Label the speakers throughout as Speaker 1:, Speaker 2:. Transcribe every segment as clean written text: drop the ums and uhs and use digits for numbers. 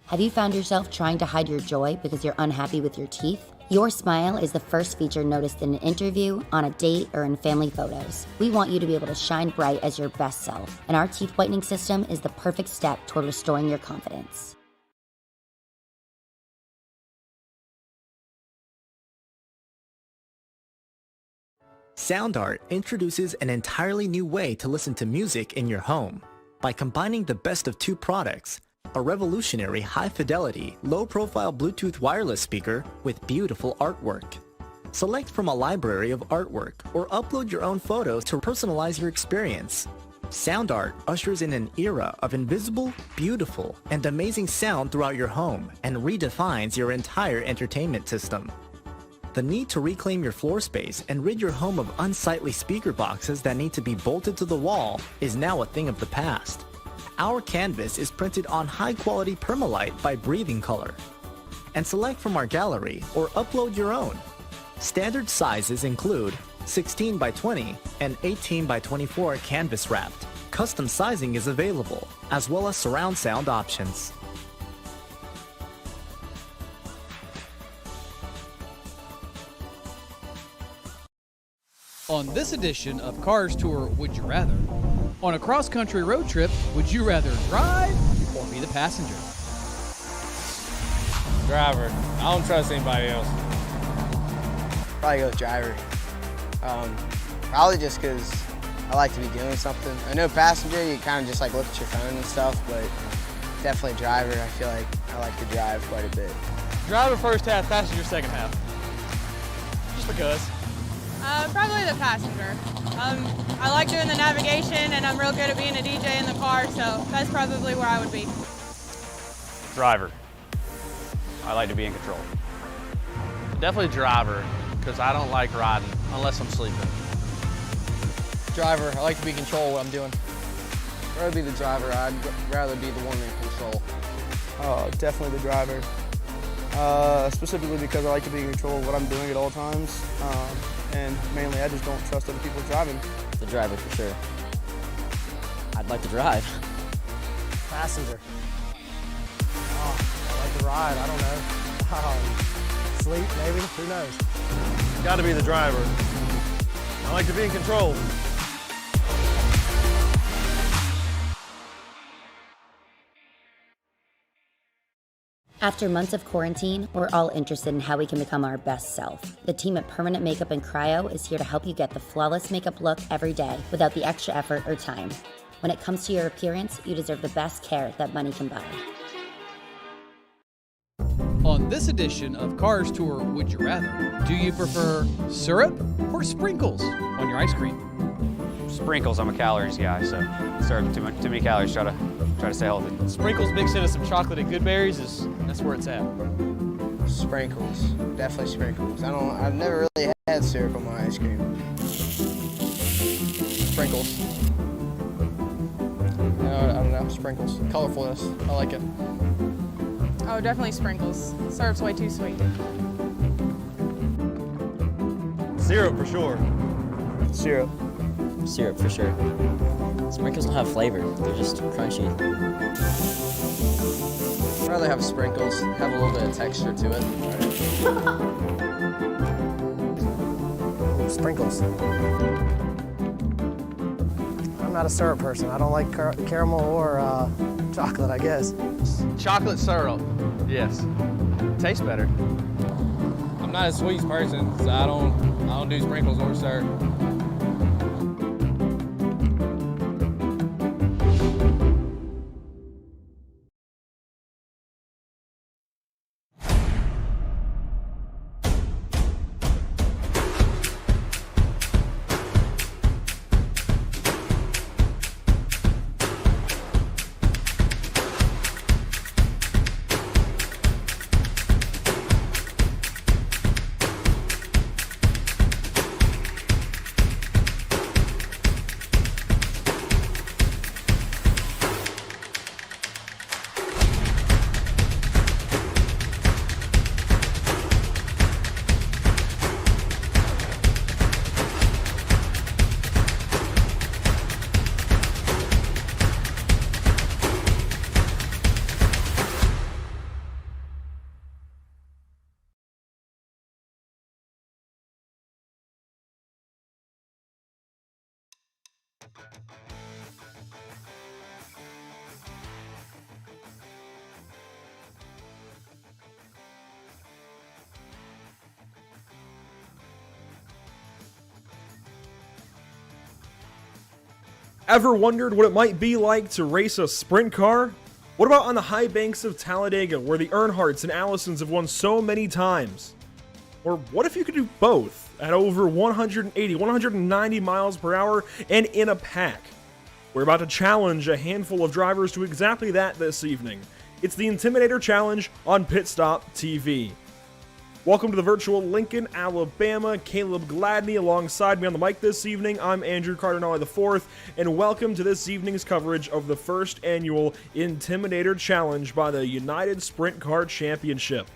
Speaker 1: Have you found yourself trying to hide your joy because you're unhappy with your teeth? Your smile is the first feature noticed in an interview, on a date, or in family photos. We want you to be able to shine bright as your best self, and our teeth whitening system is the perfect step toward restoring your confidence.
Speaker 2: Sound Art introduces an entirely new way to listen to music in your home. By combining the best of two products, a revolutionary high-fidelity, low-profile Bluetooth wireless speaker with beautiful artwork. Select from a library of artwork or upload your own photos to personalize your experience. Sound Art ushers in an era of invisible, beautiful, and amazing sound throughout your home and redefines your entire entertainment system. The need to reclaim your floor space and rid your home of unsightly speaker boxes that need to be bolted to the wall is now a thing of the past. Our canvas is printed on high-quality permalite by Breathing Color. And select from our gallery or upload your own. Standard sizes include 16 by 20 and 18 by 24 canvas wrapped. Custom sizing is available, as well as surround sound options.
Speaker 3: On this edition of Cars Tour Would You Rather, on a cross-country road trip, would you rather drive or be the passenger?
Speaker 4: Driver. I don't trust anybody else.
Speaker 5: Probably go with driver. Probably just because I like to be doing something. I know passenger, you kind of just like look at your phone and stuff, but definitely driver. I feel like I like to drive quite a bit.
Speaker 4: Driver first half, passenger second half. Just because.
Speaker 6: Probably the passenger. I like doing the navigation and I'm real good at being a DJ in the car, so that's probably where I would be.
Speaker 7: Driver. I like to be in control.
Speaker 4: Definitely driver, because I don't like riding unless I'm sleeping.
Speaker 5: Driver. I like to be in control of what I'm doing. I'd rather be the driver. I'd rather be the one in control.
Speaker 8: Definitely the driver. Specifically because I like to be in control of what I'm doing at all times. And mainly I just don't trust other people driving.
Speaker 9: The driver for sure. I'd like to drive.
Speaker 8: Passenger. I like to ride, I don't know. Sleep, maybe, who knows?
Speaker 4: Got to be the driver. I like to be in control.
Speaker 1: After months of quarantine, we're all interested in how we can become our best self. The team at Permanent Makeup and Cryo is here to help you get the flawless makeup look every day without the extra effort or time. When it comes to your appearance, you deserve the best care that money can buy.
Speaker 3: On this edition of Cars Tour Would You Rather, do you prefer syrup or sprinkles on your ice cream?
Speaker 7: Sprinkles, I'm a calories guy, so serve too many calories, try to stay healthy.
Speaker 4: Sprinkles mixed into some chocolate and good berries, that's where it's at.
Speaker 5: Sprinkles. Definitely sprinkles. I've never really had syrup on my ice cream.
Speaker 4: Sprinkles.
Speaker 5: I don't know, sprinkles. Colorfulness. I like it.
Speaker 6: Oh, definitely sprinkles. Syrup's way too sweet.
Speaker 4: Syrup for sure.
Speaker 8: Syrup.
Speaker 9: Syrup for sure. Sprinkles don't have flavor, they're just crunchy.
Speaker 5: I'd rather have sprinkles, have a little bit of texture to it.
Speaker 8: Sprinkles. I'm not a syrup person. I don't like caramel or chocolate, I guess.
Speaker 4: Chocolate syrup, yes. Tastes better. I'm not a sweets person, so I don't do sprinkles or syrup.
Speaker 10: Ever wondered what it might be like to race a sprint car? What about on the high banks of Talladega, where the Earnhardts and Allisons have won so many times? Or what if you could do both at over 180, 190 miles per hour and in a pack? We're about to challenge a handful of drivers to exactly that this evening. It's the Intimidator Challenge on Pit Stop TV. Welcome to the virtual Lincoln, Alabama. Caleb Gladney alongside me on the mic this evening. I'm Andrew Cardinale IV, and welcome to this evening's coverage of the first annual Intimidator Challenge by the United Sprint Car Championship.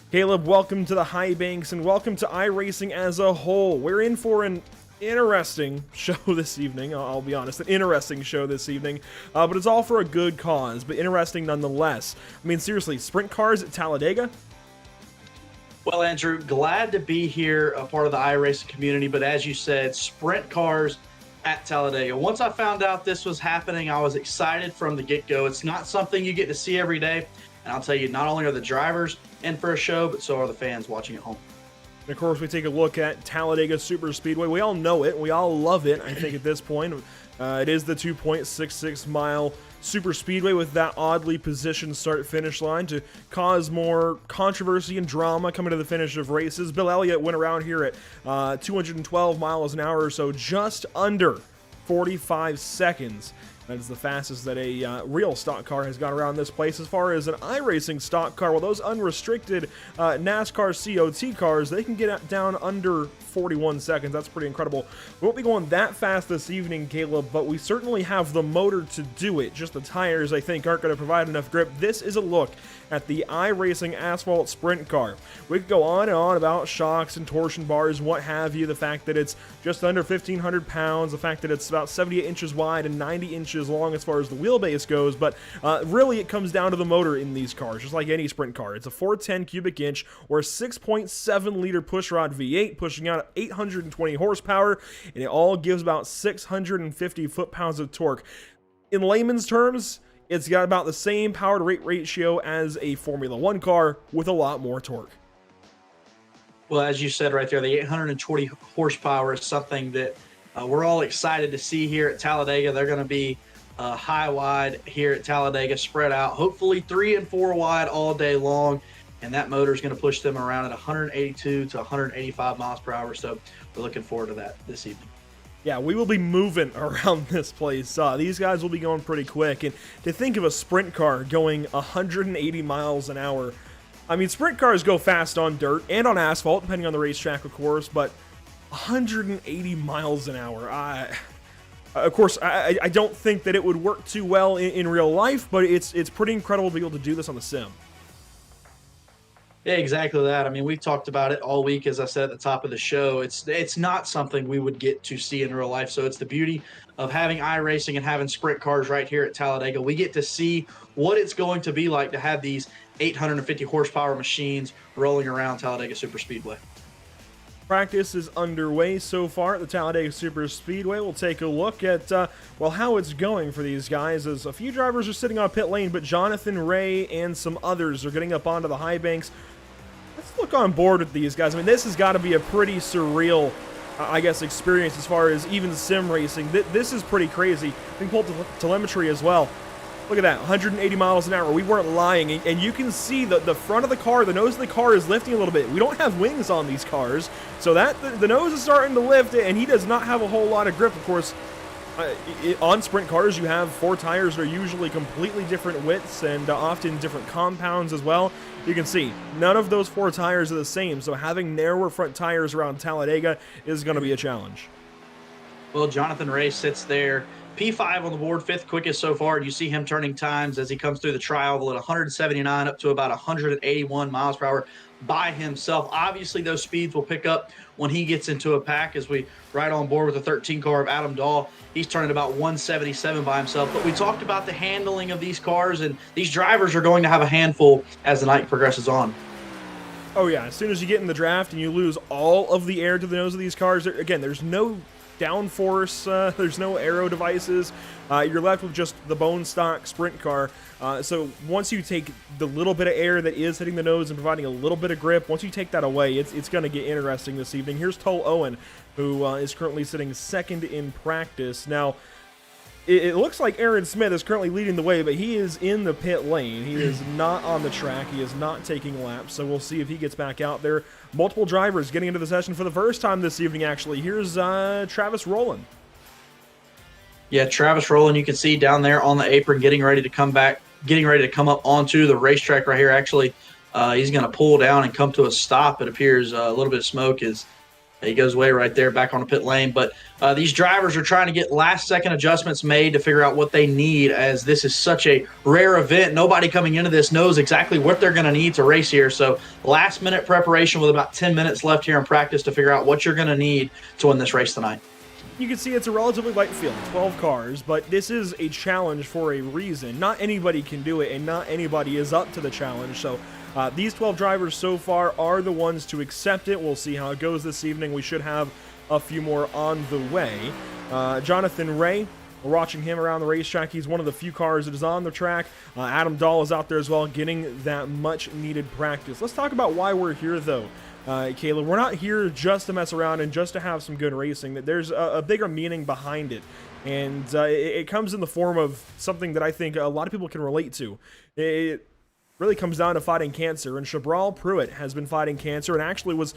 Speaker 10: Caleb, welcome to the high banks, and welcome to iRacing as a whole. We're in for an interesting show this evening, I'll be honest, an interesting show this evening, but it's all for a good cause, but interesting nonetheless. I mean, seriously, sprint cars at Talladega?
Speaker 11: Well, Andrew, glad to be here, a part of the iRacing community, but as you said, sprint cars at Talladega. Once I found out this was happening, I was excited from the get-go. It's not something you get to see every day, and I'll tell you, not only are the drivers in for a show, but so are the fans watching at home.
Speaker 10: And of course, we take a look at Talladega Superspeedway. We all know it. We all love it, I think, at this point. It is the 2.66 mile super speedway with that oddly positioned start-finish line to cause more controversy and drama coming to the finish of races. Bill Elliott went around here at 212 miles an hour, so just under 45 seconds. That is the fastest that a real stock car has gone around this place. As far as an iRacing stock car, well, those unrestricted NASCAR COT cars, they can get down under 41 seconds. That's pretty incredible. We won't be going that fast this evening, Caleb, but we certainly have the motor to do it. Just the tires, I think, aren't going to provide enough grip. This is a look at the iRacing asphalt sprint car. We could go on and on about shocks and torsion bars, what have you, the fact that it's just under 1,500 pounds, the fact that it's about 78 inches wide and 90 inches long as far as the wheelbase goes, but really it comes down to the motor in these cars, just like any sprint car. It's a 410 cubic inch or 6.7 liter pushrod V8 pushing out 820 horsepower, and it all gives about 650 foot-pounds of torque. In layman's terms, it's got about the same power to rate ratio as a Formula One car with a lot more torque.
Speaker 11: Well, as you said right there, the 820 horsepower is something that we're all excited to see here at Talladega. They're going to be high wide here at Talladega, spread out, hopefully 3 and 4 wide all day long. And that motor is going to push them around at 182 to 185 miles per hour. So we're looking forward to that this evening.
Speaker 10: Yeah, we will be moving around this place. These guys will be going pretty quick. And to think of a sprint car going 180 miles an hour, I mean, sprint cars go fast on dirt and on asphalt, depending on the racetrack, of course, but 180 miles an hour. Of course, I don't think that it would work too well in real life, but it's pretty incredible to be able to do this on the sim.
Speaker 11: Yeah, exactly that. I mean, we've talked about it all week, as I said at the top of the show. It's not something we would get to see in real life. So it's the beauty of having iRacing and having sprint cars right here at Talladega. We get to see what it's going to be like to have these 850 horsepower machines rolling around Talladega Superspeedway.
Speaker 10: Practice is underway so far at the Talladega Superspeedway. We'll take a look at, how it's going for these guys, as a few drivers are sitting on pit lane, but Jonathan Ray and some others are getting up onto the high banks. Let's look on board with these guys. I mean, this has got to be a pretty surreal, experience as far as even sim racing. This is pretty crazy. We can pull up telemetry as well. Look at that, 180 miles an hour. We weren't lying, and you can see the front of the car, the nose of the car is lifting a little bit. We don't have wings on these cars, so the nose is starting to lift, and he does not have a whole lot of grip. Of course, on sprint cars, you have 4 tires that are usually completely different widths and often different compounds as well. You can see none of those 4 tires are the same, so having narrower front tires around Talladega is going to be a challenge.
Speaker 11: Well, Jonathan Ray sits there, P5 on the board, 5th quickest so far. You see him turning times as he comes through the tri-oval at 179 up to about 181 miles per hour by himself. Obviously, those speeds will pick up when he gets into a pack, as we ride on board with the 13 car of Adam Dahl. He's turning about 177 by himself. But we talked about the handling of these cars, and these drivers are going to have a handful as the night progresses on.
Speaker 10: Oh yeah, as soon as you get in the draft and you lose all of the air to the nose of these cars, again, there's no downforce. There's no aero devices. You're left with just the bone stock sprint car. So once you take the little bit of air that is hitting the nose and providing a little bit of grip, once you take that away, it's going to get interesting this evening. Here's Tull Owen, who is currently sitting second in practice. Now, it looks like Aaron Smith is currently leading the way, but he is in the pit lane. He is not on the track. He is not taking laps, so we'll see if he gets back out there. Multiple drivers getting into the session for the first time this evening, actually. Here's Travis Rowland.
Speaker 11: Yeah, Travis Rowland, you can see down there on the apron getting ready to come up onto the racetrack right here. Actually, he's going to pull down and come to a stop. It appears a little bit of smoke is he goes away right there back on the pit lane. But these drivers are trying to get last-second adjustments made to figure out what they need, as this is such a rare event. Nobody coming into this knows exactly what they're going to need to race here. So last-minute preparation with about 10 minutes left here in practice to figure out what you're going to need to win this race tonight.
Speaker 10: You can see it's a relatively light field, 12 cars, but this is a challenge for a reason. Not anybody can do it, and not anybody is up to the challenge. So these 12 drivers so far are the ones to accept it. We'll see how it goes this evening. We should have a few more on the way. Jonathan Ray, we're watching him around the racetrack. He's one of the few cars that is on the track. Adam Dahl is out there as well, getting that much-needed practice. Let's talk about why we're here, though. Kayla, we're not here just to mess around and just to have some good racing. That there's a bigger meaning behind it, and it comes in the form of something that I think a lot of people can relate to. It really comes down to fighting cancer, and Chabral Pruitt has been fighting cancer and actually was,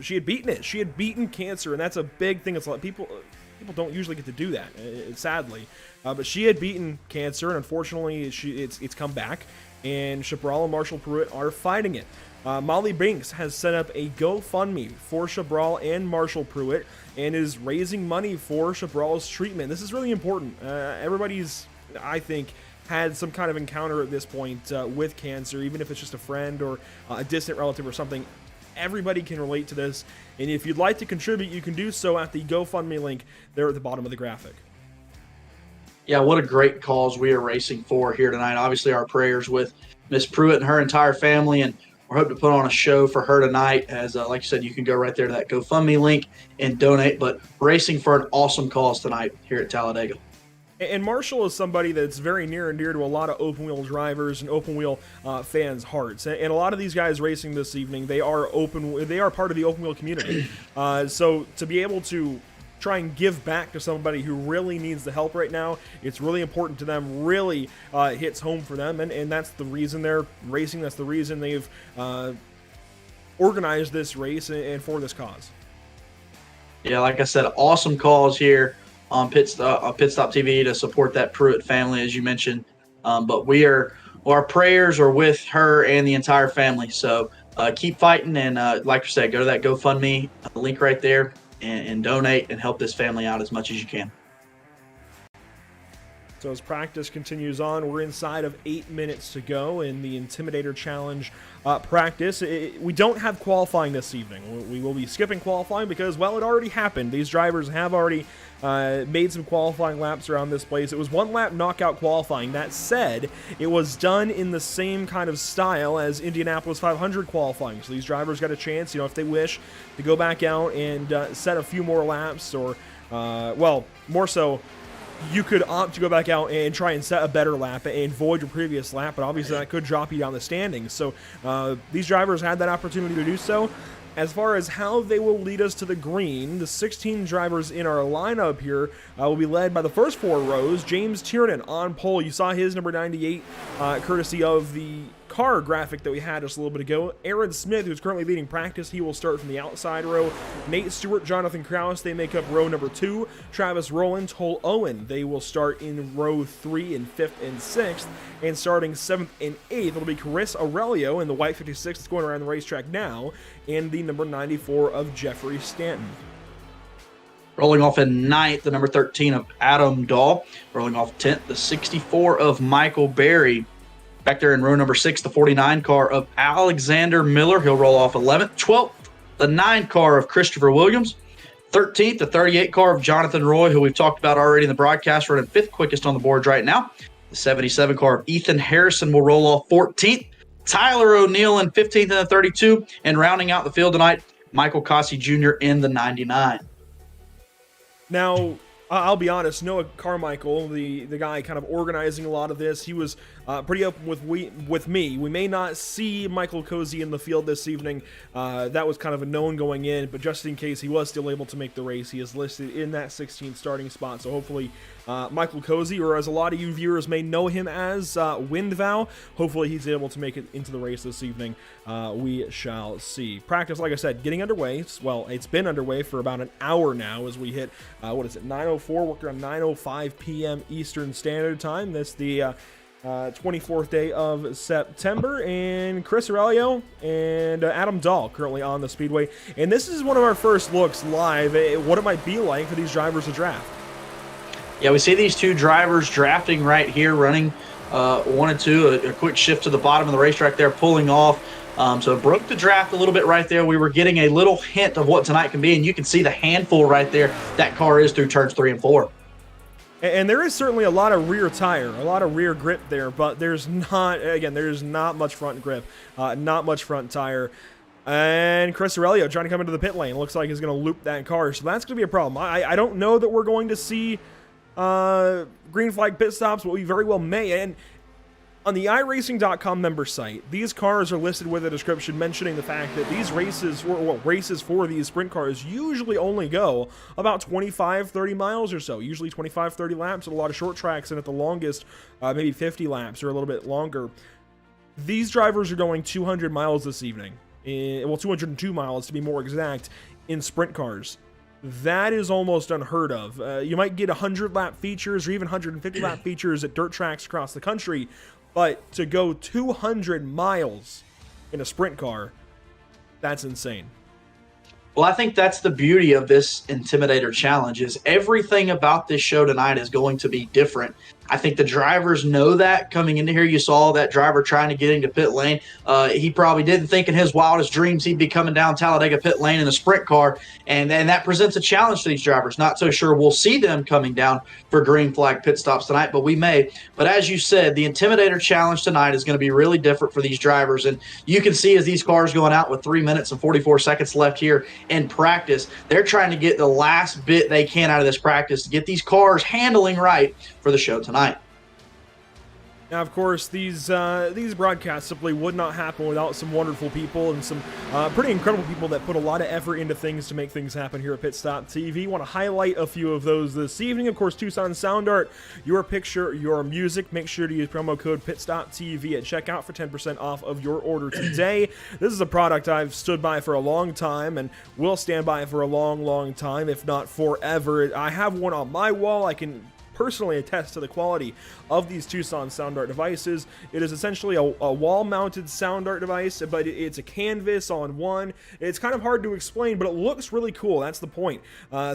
Speaker 10: she had beaten it. She had beaten cancer, and that's a big thing. It's like people don't usually get to do that, sadly. But she had beaten cancer, and unfortunately, it's come back, and Chabral and Marshall Pruitt are fighting it. Molly Binks has set up a GoFundMe for Chabral and Marshall Pruitt and is raising money for Chabral's treatment. This is really important. Everybody's, I think, had some kind of encounter at this point with cancer, even if it's just a friend or a distant relative or something. Everybody can relate to this, and if you'd like to contribute, you can do so at the GoFundMe link there at the bottom of the graphic.
Speaker 11: Yeah, what a great cause we are racing for here tonight. Obviously, our prayers with Miss Pruitt and her entire family, and we're hoping to put on a show for her tonight. As like you said, you can go right there to that GoFundMe link and donate. But racing for an awesome cause tonight here at Talladega.
Speaker 10: And Marshall is somebody that's very near and dear to a lot of open-wheel drivers and open-wheel fans' hearts. And a lot of these guys racing this evening, they are part of the open-wheel community. So to be able to try and give back to somebody who really needs the help right now, it's really important to them, really hits home for them, and that's the reason they're racing. That's the reason they've organized this race and for this cause.
Speaker 11: Yeah, like I said, awesome cause here on Pit Stop TV to support that Pruitt family, as you mentioned. But our prayers are with her and the entire family. So keep fighting, and like I said, go to that GoFundMe link right there and donate and help this family out as much as you can.
Speaker 10: So as practice continues on, we're inside of 8 minutes to go in the Intimidator Challenge practice. We don't have qualifying this evening. We will be skipping qualifying because, well, it already happened. These drivers have already made some qualifying laps around this place. It was one-lap knockout qualifying. That said, it was done in the same kind of style as Indianapolis 500 qualifying. So these drivers got a chance, if they wish, to go back out and set a few more laps, or, more so, you could opt to go back out and try and set a better lap and void your previous lap, but obviously that could drop you down the standings. So these drivers had that opportunity to do so. As far as how they will lead us to the green, the 16 drivers in our lineup here will be led by the first 4 rows. James Tiernan on pole. You saw his number 98 courtesy of the car graphic that we had just a little bit ago. Aaron Smith, who's currently leading practice, he will start from the outside row. Nate Stewart, Jonathan Krause, they make up row number 2. Travis Rowland, Tull Owen, they will start in row 3 and 5th and 6th. And starting 7th and 8th, it'll be Chris Aurelio in the white 56 that's going around the racetrack now, and the number 94 of Jeffrey Stanton.
Speaker 11: Rolling off in 9th, the number 13 of Adam Dahl. Rolling off 10th, the 64 of Michael Berry. Back there in row number 6, the 49 car of Alexander Miller. He'll roll off 11th. 12th, the 9 car of Christopher Williams. 13th, the 38 car of Jonathan Roy, who we've talked about already in the broadcast, running 5th quickest on the board right now. The 77 car of Ethan Harrison will roll off 14th. Tyler O'Neill in 15th in the 32. And rounding out the field tonight, Michael Cossey Jr. in the 99.
Speaker 10: Now, I'll be honest, Noah Carmichael, the guy kind of organizing a lot of this, he was pretty open with me. We may not see Michael Cozy in the field this evening. That was kind of a known going in, but just in case he was still able to make the race, he is listed in that 16th starting spot. So hopefully Michael Cozy, or as a lot of you viewers may know him as, Windvow, hopefully he's able to make it into the race this evening. We shall see. Practice, like I said, getting underway. It's been underway for about an hour now as we hit, 9:04, working on 9:05 p.m. Eastern Standard Time. This the 24th day of September, and Chris Aurelio and Adam Dahl currently on the speedway. And this is one of our first looks live at what it might be like for these drivers to draft.
Speaker 11: Yeah, we see these two drivers drafting right here, running 1 and 2, a quick shift to the bottom of the racetrack there, pulling off. So it broke the draft a little bit right there. We were getting a little hint of what tonight can be, and you can see the handful right there that car is through turns 3 and 4.
Speaker 10: And there is certainly a lot of rear tire, a lot of rear grip there, but there's not much front grip, not much front tire. And Chris Aurelio trying to come into the pit lane. Looks like he's going to loop that car, so that's going to be a problem. I don't know that we're going to see green flag pit stops, but we very well may. And on the iRacing.com member site, these cars are listed with a description mentioning the fact that these races, races for these sprint cars usually only go about 25-30 miles or so, usually 25-30 laps at a lot of short tracks, and at the longest, maybe 50 laps or a little bit longer. These drivers are going 200 miles this evening, 202 miles to be more exact, in sprint cars. That is almost unheard of. You might get 100-lap features or even 150-lap features at dirt tracks across the country, but to go 200 miles in a sprint car, that's insane.
Speaker 11: Well, I think that's the beauty of this Intimidator challenge, is everything about this show tonight is going to be different. I think the drivers know that coming into here. You saw that driver trying to get into pit lane. He probably didn't think in his wildest dreams he'd be coming down Talladega pit lane in a sprint car, and that presents a challenge to these drivers. Not so sure we'll see them coming down for green flag pit stops tonight, but we may. But as you said, the Intimidator challenge tonight is going to be really different for these drivers, and you can see as these cars going out with 3 minutes and 44 seconds left here in practice, they're trying to get the last bit they can out of this practice to get these cars handling right for the show tonight.
Speaker 10: Now, of course, these broadcasts simply would not happen without some wonderful people and some pretty incredible people that put a lot of effort into things to make things happen here at Pit Stop TV. Want to highlight a few of those this evening. Of course, Tucson Sound Art, your picture, your music. Make sure to use promo code PitStopTV at checkout for 10% off of your order today. This is a product I've stood by for a long time and will stand by for a long, long time, if not forever. I have one on my wall. I can personally attest to the quality of these Tucson Sound Art devices. It is essentially a wall-mounted sound art device, but it's a canvas on one. It's kind of hard to explain, but it looks really cool. That's the point.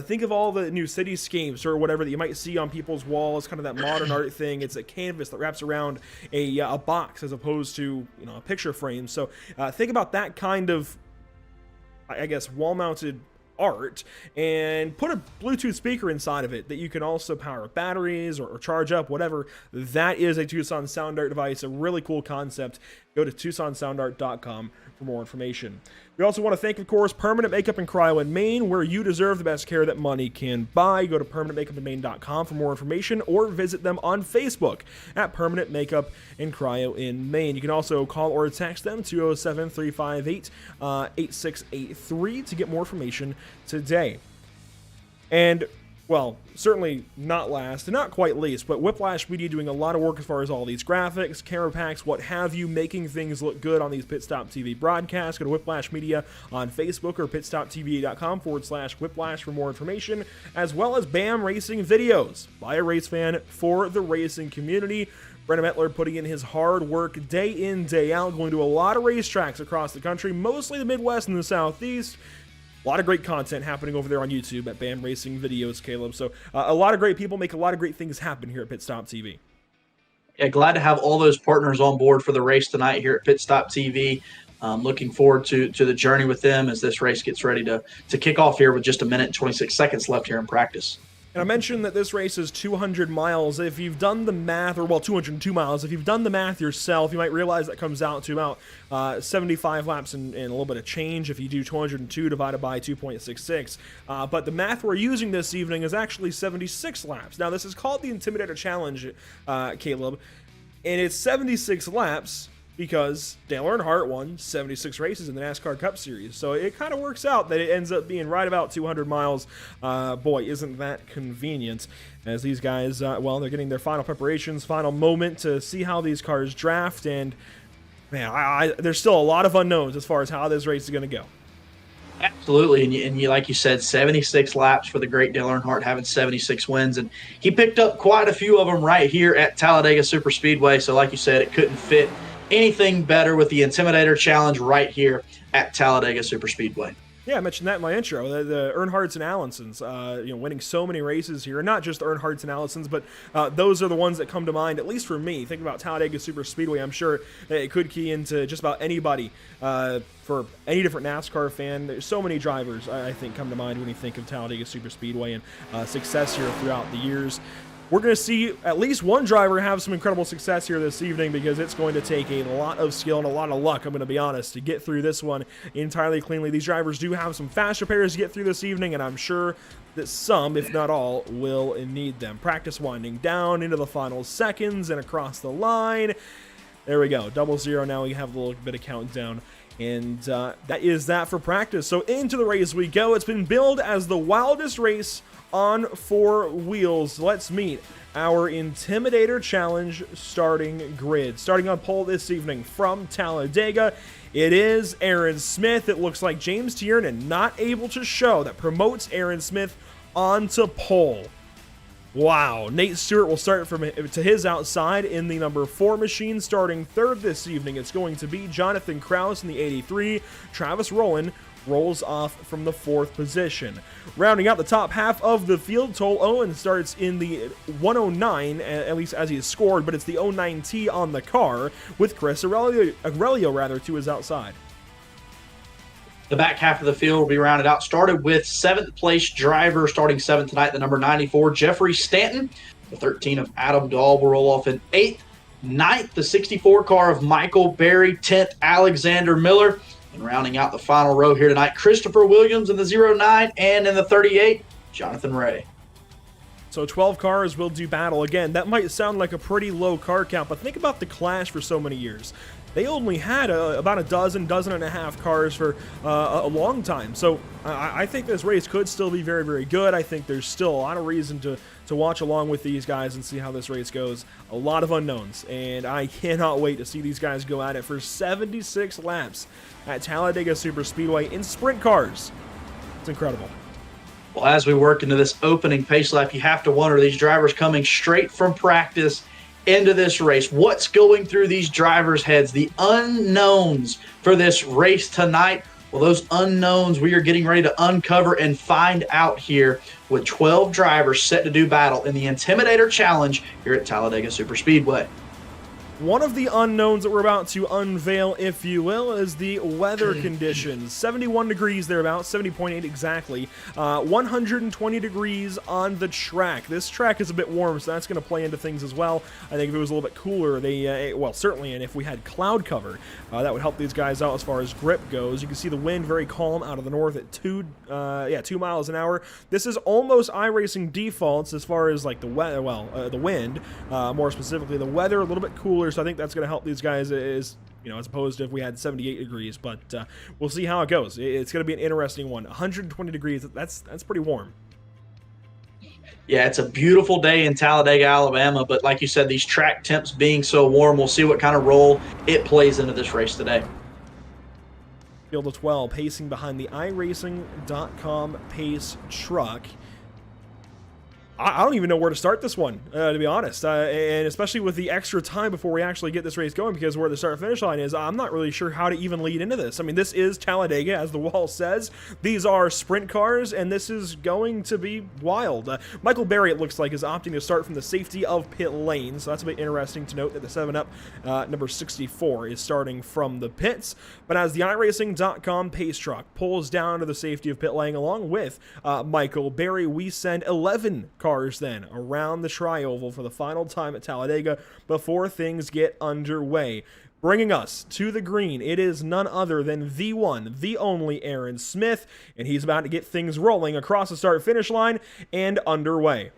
Speaker 10: Think of all the new cityscapes or whatever that you might see on people's walls, kind of that modern art thing. It's a canvas that wraps around a box as opposed to a picture frame. So think about that kind of, I guess, wall-mounted art, and put a Bluetooth speaker inside of it that you can also power batteries or charge up, whatever. That is a Tucson Sound Art device, a really cool concept. Go to TucsonSoundArt.com for more information. We also want to thank, of course, Permanent Makeup and Cryo in Maine, where you deserve the best care that money can buy. Go to PermanentMakeupInMaine.com for more information, or visit them on Facebook at Permanent Makeup and Cryo in Maine. You can also call or text them 207-358-8683 to get more information today. And, well, certainly not last, and not quite least, but Whiplash Media doing a lot of work as far as all these graphics, camera packs, what have you, making things look good on these Pit Stop TV broadcasts. Go to Whiplash Media on Facebook or pitstoptva.com/Whiplash for more information, as well as BAM Racing Videos by a race fan for the racing community. Brennan Metler putting in his hard work day in, day out, going to a lot of racetracks across the country, mostly the Midwest and the Southeast. A lot of great content happening over there on YouTube at BAM Racing Videos, Caleb. So a lot of great people make a lot of great things happen here at Pit Stop TV.
Speaker 11: Yeah, glad to have all those partners on board for the race tonight here at Pit Stop TV. Looking forward to the journey with them as this race gets ready to kick off here with just 1 minute and 26 seconds left here in practice.
Speaker 10: And I mentioned that this race is 200 miles. If you've done the math, or well, 202 miles, if you've done the math yourself, you might realize that comes out to about 75 laps and a little bit of change if you do 202 divided by 2.66. But the math we're using this evening is actually 76 laps. Now, this is called the Intimidator Challenge, Caleb, and it's 76 laps because Dale Earnhardt won 76 races in the NASCAR Cup Series. So it kind of works out that it ends up being right about 200 miles. Boy, isn't that convenient. As these guys, well, they're getting their final preparations, final moment to see how these cars draft. And, man, there's still a lot of unknowns as far as how this race is going to go.
Speaker 11: Absolutely, and you like you said, 76 laps for the great Dale Earnhardt, having 76 wins, and he picked up quite a few of them right here at Talladega Superspeedway. So like you said, it couldn't fit anything better with the Intimidator Challenge right here at Talladega Superspeedway.
Speaker 10: Yeah, I mentioned that in my intro. The Earnhardts and Allisons, winning so many races here. Not just Earnhardts and Allisons, but those are the ones that come to mind, at least for me. Thinking about Talladega Superspeedway, I'm sure it could key into just about anybody. For any different NASCAR fan, there's so many drivers, I think, come to mind when you think of Talladega Superspeedway and success here throughout the years. We're going to see at least one driver have some incredible success here this evening because it's going to take a lot of skill and a lot of luck, I'm going to be honest, to get through this one entirely cleanly. These drivers do have some fast repairs to get through this evening, and I'm sure that some, if not all, will need them. Practice winding down into the final seconds and across the line. There we go. 00. Now we have a little bit of countdown. And that is that for practice. So into the race we go. It's been billed as the wildest race on four wheels. Let's meet our Intimidator Challenge starting grid. Starting on pole this evening from Talladega, it is Aaron Smith. It looks like James Tiernan not able to show. That promotes Aaron Smith onto pole. Wow, Nate Stewart will start to his outside in the number 4 machine. Starting third this evening, it's going to be Jonathan Kraus in the 83. Travis Rowland rolls off from the 4th position. Rounding out the top half of the field, Toll Owen starts in the 109, at least as he has scored, but it's the 09T on the car, with Chris Aurelio to his outside.
Speaker 11: The back half of the field will be rounded out. Started with 7th place driver, starting 7th tonight, the number 94, Jeffrey Stanton. The 13 of Adam Dahl will roll off in 8th. 9th, the 64 car of Michael Berry. 10th, Alexander Miller. And rounding out the final row here tonight, Christopher Williams in the 09, and in the 38, Jonathan Ray.
Speaker 10: So 12 cars will do battle. Again, that might sound like a pretty low car count, but think about the Clash for so many years. They only had about a dozen and a half cars for a long time. So I think this race could still be very, very good. I think there's still a lot of reason to watch along with these guys and see how this race goes. A lot of unknowns, and I cannot wait to see these guys go at it for 76 laps at Talladega Superspeedway in sprint cars. It's incredible.
Speaker 11: Well, as we work into this opening pace lap, you have to wonder, these drivers coming straight from practice into this race, what's going through these drivers' heads? The unknowns for this race tonight. Well, those unknowns we are getting ready to uncover and find out here with 12 drivers set to do battle in the Intimidator Challenge here at Talladega Superspeedway.
Speaker 10: One of the unknowns that we're about to unveil, if you will, is the weather conditions. 71 degrees thereabouts, 70.8 exactly. 120 degrees on the track. This track is a bit warm, so that's going to play into things as well. I think if it was a little bit cooler, well, certainly, and if we had cloud cover, that would help these guys out as far as grip goes. You can see the wind very calm out of the north at 2 miles an hour. This is almost iRacing defaults as far as like the weather, the wind, more specifically the weather, a little bit cooler. So I think that's going to help these guys as opposed to if we had 78 degrees. But we'll see how it goes. It's going to be an interesting one. 120 degrees, that's pretty warm.
Speaker 11: Yeah, it's a beautiful day in Talladega, Alabama. But like you said, these track temps being so warm, we'll see what kind of role it plays into this race today.
Speaker 10: Field of 12, pacing behind the iRacing.com pace truck. I don't even know where to start this one, to be honest, and especially with the extra time before we actually get this race going, because where the start-finish line is, I'm not really sure how to even lead into this. I mean, this is Talladega, as the wall says. These are sprint cars, and this is going to be wild. Michael Berry, it looks like, is opting to start from the safety of pit lane, so that's a bit interesting to note that the 7-Up number 64 is starting from the pits. But as the iRacing.com pace truck pulls down to the safety of pit lane along with Michael Berry, we send 11 cars then around the tri-oval for the final time at Talladega before things get underway. Bringing us to the green, it is none other than the one, the only Aaron Smith, and he's about to get things rolling across the start-finish line and underway.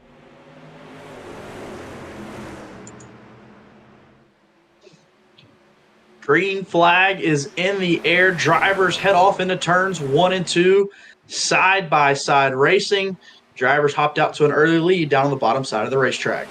Speaker 11: Green flag is in the air. Drivers head off into turns 1 and 2, side-by-side racing. Drivers hopped out to an early lead down on the bottom side of the racetrack.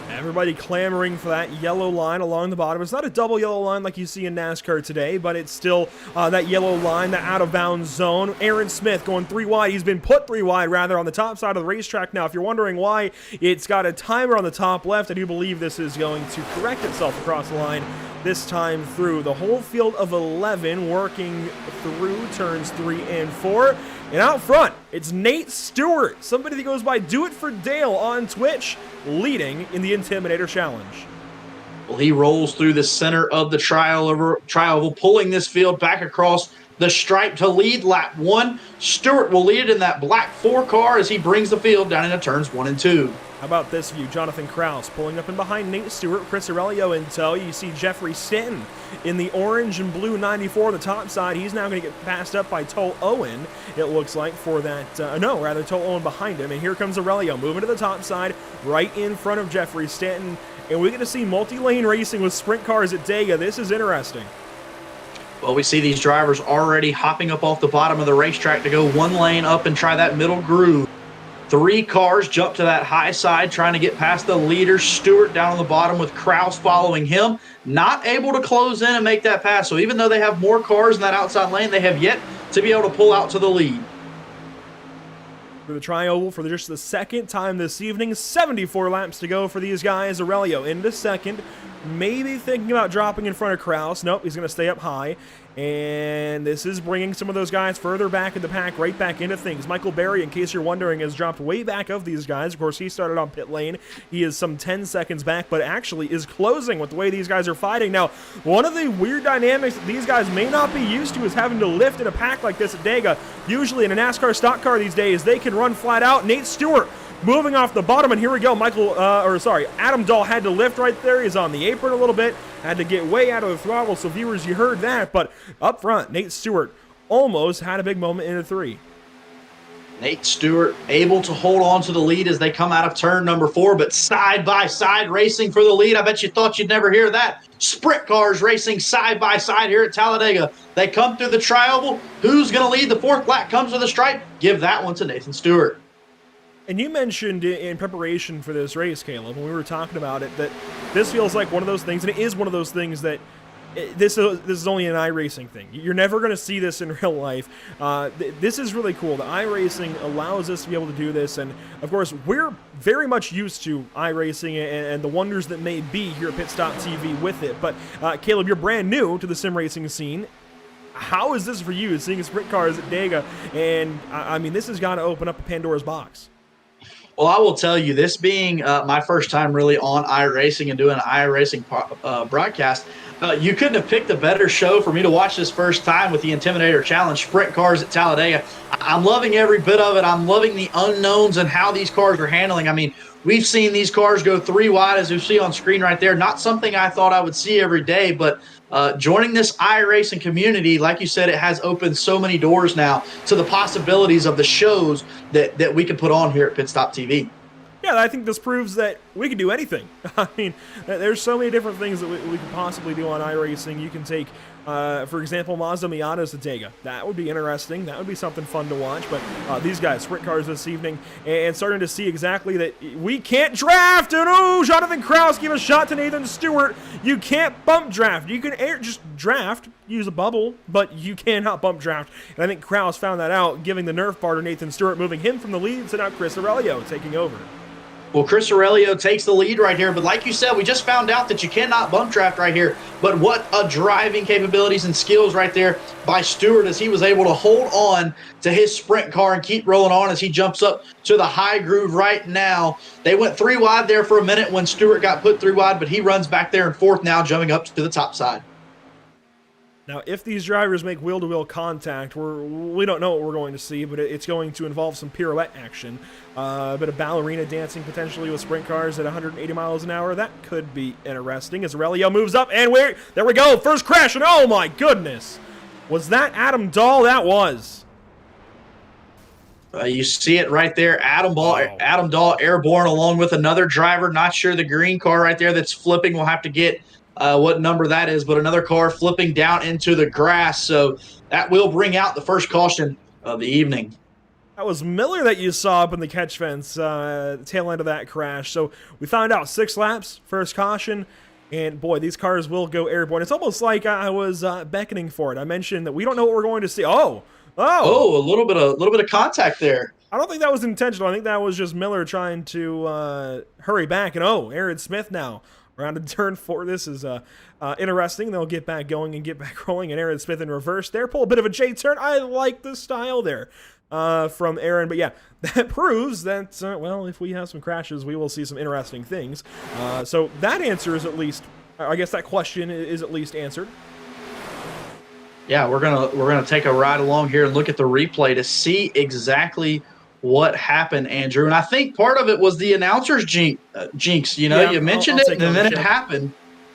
Speaker 10: Everybody clamoring for that yellow line along the bottom. It's not a double yellow line like you see in NASCAR today, but it's still that yellow line, the out-of-bounds zone. Aaron Smith going 3 wide. He's been put 3 wide, rather, on the top side of the racetrack. Now, if you're wondering why it's got a timer on the top left, I do believe this is going to correct itself across the line this time through. The whole field of 11 working through turns 3 and 4. And out front, it's Nate Stewart, somebody that goes by Do It For Dale on Twitch, leading in the Intimidator Challenge.
Speaker 11: Well, he rolls through the center of the tri-oval, pulling this field back across the stripe to lead lap 1. Stewart will lead it in that black 4 car as he brings the field down into turns 1 and 2.
Speaker 10: How about this view? Jonathan Krause pulling up in behind Nate Stewart, Chris Aurelio in tow. You see Jeffrey Stanton in the orange and blue 94 on the top side. He's now going to get passed up by Toll Owen, it looks like, for that. Toll Owen behind him. And here comes Aurelio moving to the top side, right in front of Jeffrey Stanton. And we get to see multi-lane racing with sprint cars at Dega. This is interesting.
Speaker 11: Well, we see these drivers already hopping up off the bottom of the racetrack to go 1 lane up and try that middle groove. 3 cars jump to that high side, trying to get past the leader, Stewart, down on the bottom with Krause following him. Not able to close in and make that pass. So even though they have more cars in that outside lane, they have yet to be able to pull out to the lead.
Speaker 10: For the tri-oval for just the second time this evening, 74 laps to go for these guys. Aurelio into second, maybe thinking about dropping in front of Krause. Nope, he's going to stay up high. And this is bringing some of those guys further back in the pack, right back into things. Michael Berry, in case you're wondering, has dropped way back of these guys. Of course, he started on pit lane. He is some 10 seconds back, but actually is closing with the way these guys are fighting. Now, one of the weird dynamics that these guys may not be used to is having to lift in a pack like this at Dega. Usually in a NASCAR stock car these days, they can run flat out. Nate Stewart moving off the bottom, and here we go. Adam Dahl had to lift right there. He's on the apron a little bit, had to get way out of the throttle, so viewers, you heard that. But up front, Nate Stewart almost had a big moment in a 3.
Speaker 11: Nate Stewart able to hold on to the lead as they come out of turn number 4, but side-by-side racing for the lead. I bet you thought you'd never hear that. Sprint cars racing side-by-side here at Talladega. They come through the tri-oval. Who's going to lead? The 4th lap comes with a stripe. Give that one to Nathan Stewart.
Speaker 10: And you mentioned in preparation for this race, Caleb, when we were talking about it, that this feels like one of those things, and it is one of those things that this is only an iRacing thing. You're never going to see this in real life. This is really cool. The iRacing allows us to be able to do this, and of course, we're very much used to iRacing and the wonders that may be here at Pit Stop TV with it. But Caleb, you're brand new to the sim racing scene. How is this for you, seeing sprint cars at Dega? And I mean, this has got to open up a Pandora's box.
Speaker 11: Well, I will tell you, this being my first time really on iRacing and doing an iRacing broadcast, you couldn't have picked a better show for me to watch this first time with the Intimidator Challenge, sprint cars at Talladega. I'm loving every bit of it. I'm loving the unknowns and how these cars are handling. I mean, we've seen these cars go 3 wide, as you see on screen right there. Not something I thought I would see every day, but joining this iRacing community, like you said, it has opened so many doors now to the possibilities of the shows that we can put on here at Pit Stop TV.
Speaker 10: Yeah, I think this proves that we can do anything. I mean, there's so many different things that we could possibly do on iRacing. You can take, for example, Mazda Miata's Talladega. That would be interesting. That would be something fun to watch. But these guys, sprint cars this evening, and starting to see exactly that we can't draft. And oh, Jonathan Kraus gave a shot to Nathan Stewart. You can't bump draft. You can just draft, use a bubble, but you cannot bump draft. And I think Kraus found that out, giving the Nerf bar to Nathan Stewart, moving him from the lead. So now Chris Aurelio taking over.
Speaker 11: Well, Chris Aurelio takes the lead right here, but like you said, we just found out that you cannot bump draft right here. But what a driving capabilities and skills right there by Stewart, as he was able to hold on to his sprint car and keep rolling on as he jumps up to the high groove right now. They went 3 wide there for a minute when Stewart got put 3 wide, but he runs back there in 4th now, jumping up to the top side.
Speaker 10: Now, if these drivers make wheel-to-wheel contact, we don't know what we're going to see, but it's going to involve some pirouette action. A bit of ballerina dancing potentially with sprint cars at 180 miles an hour. That could be interesting as Aurelio moves up, and there we go, first crash, and oh my goodness! Was that Adam Dahl? That was.
Speaker 11: You see it right there, Adam Dahl airborne along with another driver. Not sure the green car right there that's flipping. We'll have to get what number that is, but another car flipping down into the grass. So that will bring out the first caution of the evening.
Speaker 10: That was Miller that you saw up in the catch fence, tail end of that crash. So we found out 6 laps, first caution, and boy, these cars will go airborne. It's almost like I was beckoning for it. I mentioned that we don't know what we're going to see. Oh,
Speaker 11: a little bit of contact there.
Speaker 10: I don't think that was intentional. I think that was just Miller trying to hurry back. And Aaron Smith now around to turn 4. This is interesting. They'll get back going and get back rolling. And Aaron Smith in reverse there. Pull a bit of a J-turn. I like the style there from Aaron. But yeah, that proves that, well, if we have some crashes, we will see some interesting things. So that answer is at least, I guess that question is at least answered.
Speaker 11: Yeah, we're gonna take a ride along here and look at the replay to see exactly what happened, Andrew. And I think part of it was the announcer's jinx. You know, you mentioned it, and then it happened.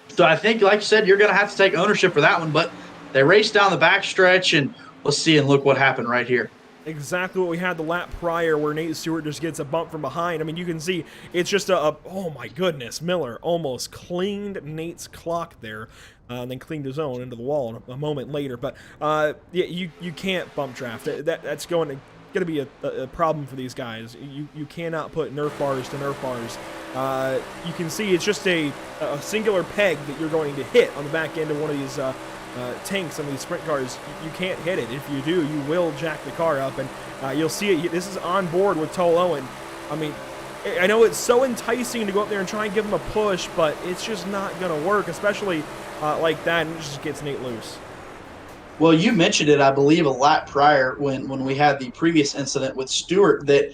Speaker 11: So I think, like you said, you're going to have to take ownership for that one. But they raced down the backstretch, and let's see and look what happened right here.
Speaker 10: Exactly what we had the lap prior where Nate Stewart just gets a bump from behind. I mean, you can see it's just oh my goodness, Miller almost cleaned Nate's clock there. And then cleaned his own into the wall a moment later. But yeah, you can't bump draft. That's going to be a problem for these guys. You cannot put Nerf bars to Nerf bars. You can see it's just a singular peg that you're going to hit on the back end of one of these tanks on these sprint cars. You can't hit it. If you do, you will jack the car up, and you'll see it. This is on board with Toll Owen. I mean, I know it's so enticing to go up there and try and give him a push, but it's just not going to work, especially like that, and it just gets Nate loose.
Speaker 11: Well, you mentioned it, I believe, a lap prior when we had the previous incident with Stewart, that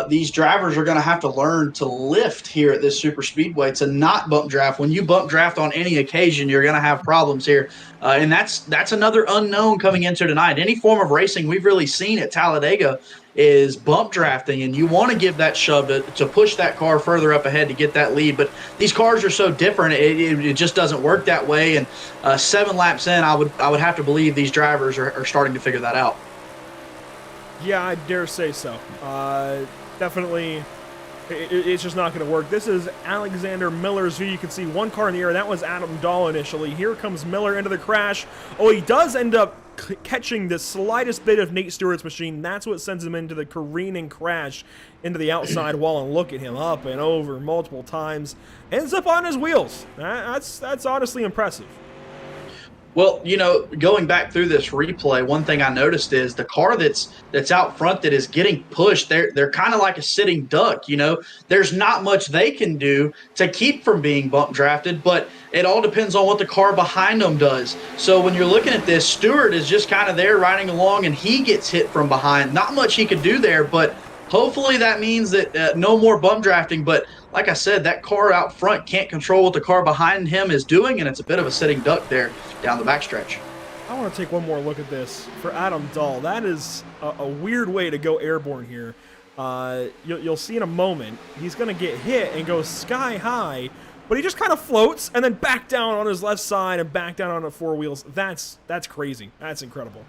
Speaker 11: these drivers are going to have to learn to lift here at this super speedway to not bump draft. When you bump draft on any occasion, you're going to have problems here. And that's another unknown coming into tonight. Any form of racing we've really seen at Talladega is bump drafting, and you want to give that shove to push that car further up ahead to get that lead. But these cars are so different, it just doesn't work that way. And 7 laps in, I would have to believe these drivers are starting to figure that out.
Speaker 10: Yeah, I dare say so. Definitely, it's just not going to work. This is Alexander Miller's view. You can see one car in the air. That was Adam Dahl initially. Here comes Miller into the crash. Oh, he does end up catching the slightest bit of Nate Stewart's machine. That's what sends him into the careening crash into the outside wall. And look at him, up and over multiple times. Ends up on his wheels. That's honestly impressive.
Speaker 11: Well, you know, going back through this replay, one thing I noticed is the car that's out front that is getting pushed, they're kind of like a sitting duck, you know. There's not much they can do to keep from being bump drafted, but it all depends on what the car behind them does. So when you're looking at this, Stewart is just kind of there riding along, and he gets hit from behind. Not much he could do there, but hopefully that means that no more bump drafting. But like I said, that car out front can't control what the car behind him is doing, and it's a bit of a sitting duck there down the backstretch.
Speaker 10: I want to take one more look at this for Adam Dahl. That is a weird way to go airborne here. You'll see in a moment, he's going to get hit and go sky high, but he just kind of floats and then back down on his left side and back down on the 4 wheels. That's crazy. That's incredible.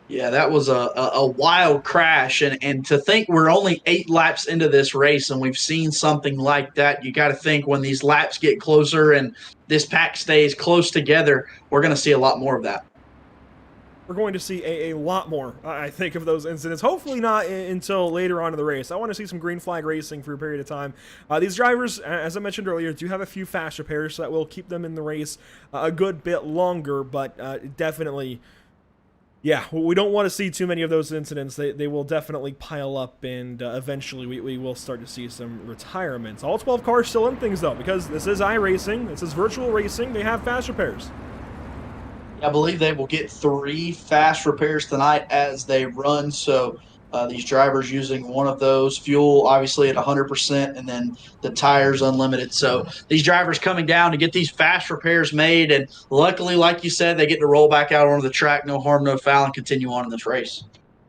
Speaker 11: Yeah, that was a wild crash. And to think we're only 8 laps into this race and we've seen something like that, you got to think when these laps get closer and this pack stays close together, we're going to see a lot more of that.
Speaker 10: We're going to see a lot more, I think, of those incidents. Hopefully not until later on in the race. I want to see some green flag racing for a period of time. These drivers, as I mentioned earlier, do have a few fast repairs, so that will keep them in the race a good bit longer, but definitely, yeah, we don't want to see too many of those incidents. They will definitely pile up, and eventually we will start to see some retirements. All 12 cars still in things, though, because this is iRacing, this is virtual racing, they have fast repairs.
Speaker 11: I believe they will get 3 fast repairs tonight as they run. So these drivers using one of those, fuel obviously at 100%, and then the tires unlimited. So these drivers coming down to get these fast repairs made. And luckily, like you said, they get to roll back out onto the track, no harm, no foul, and continue on in this race.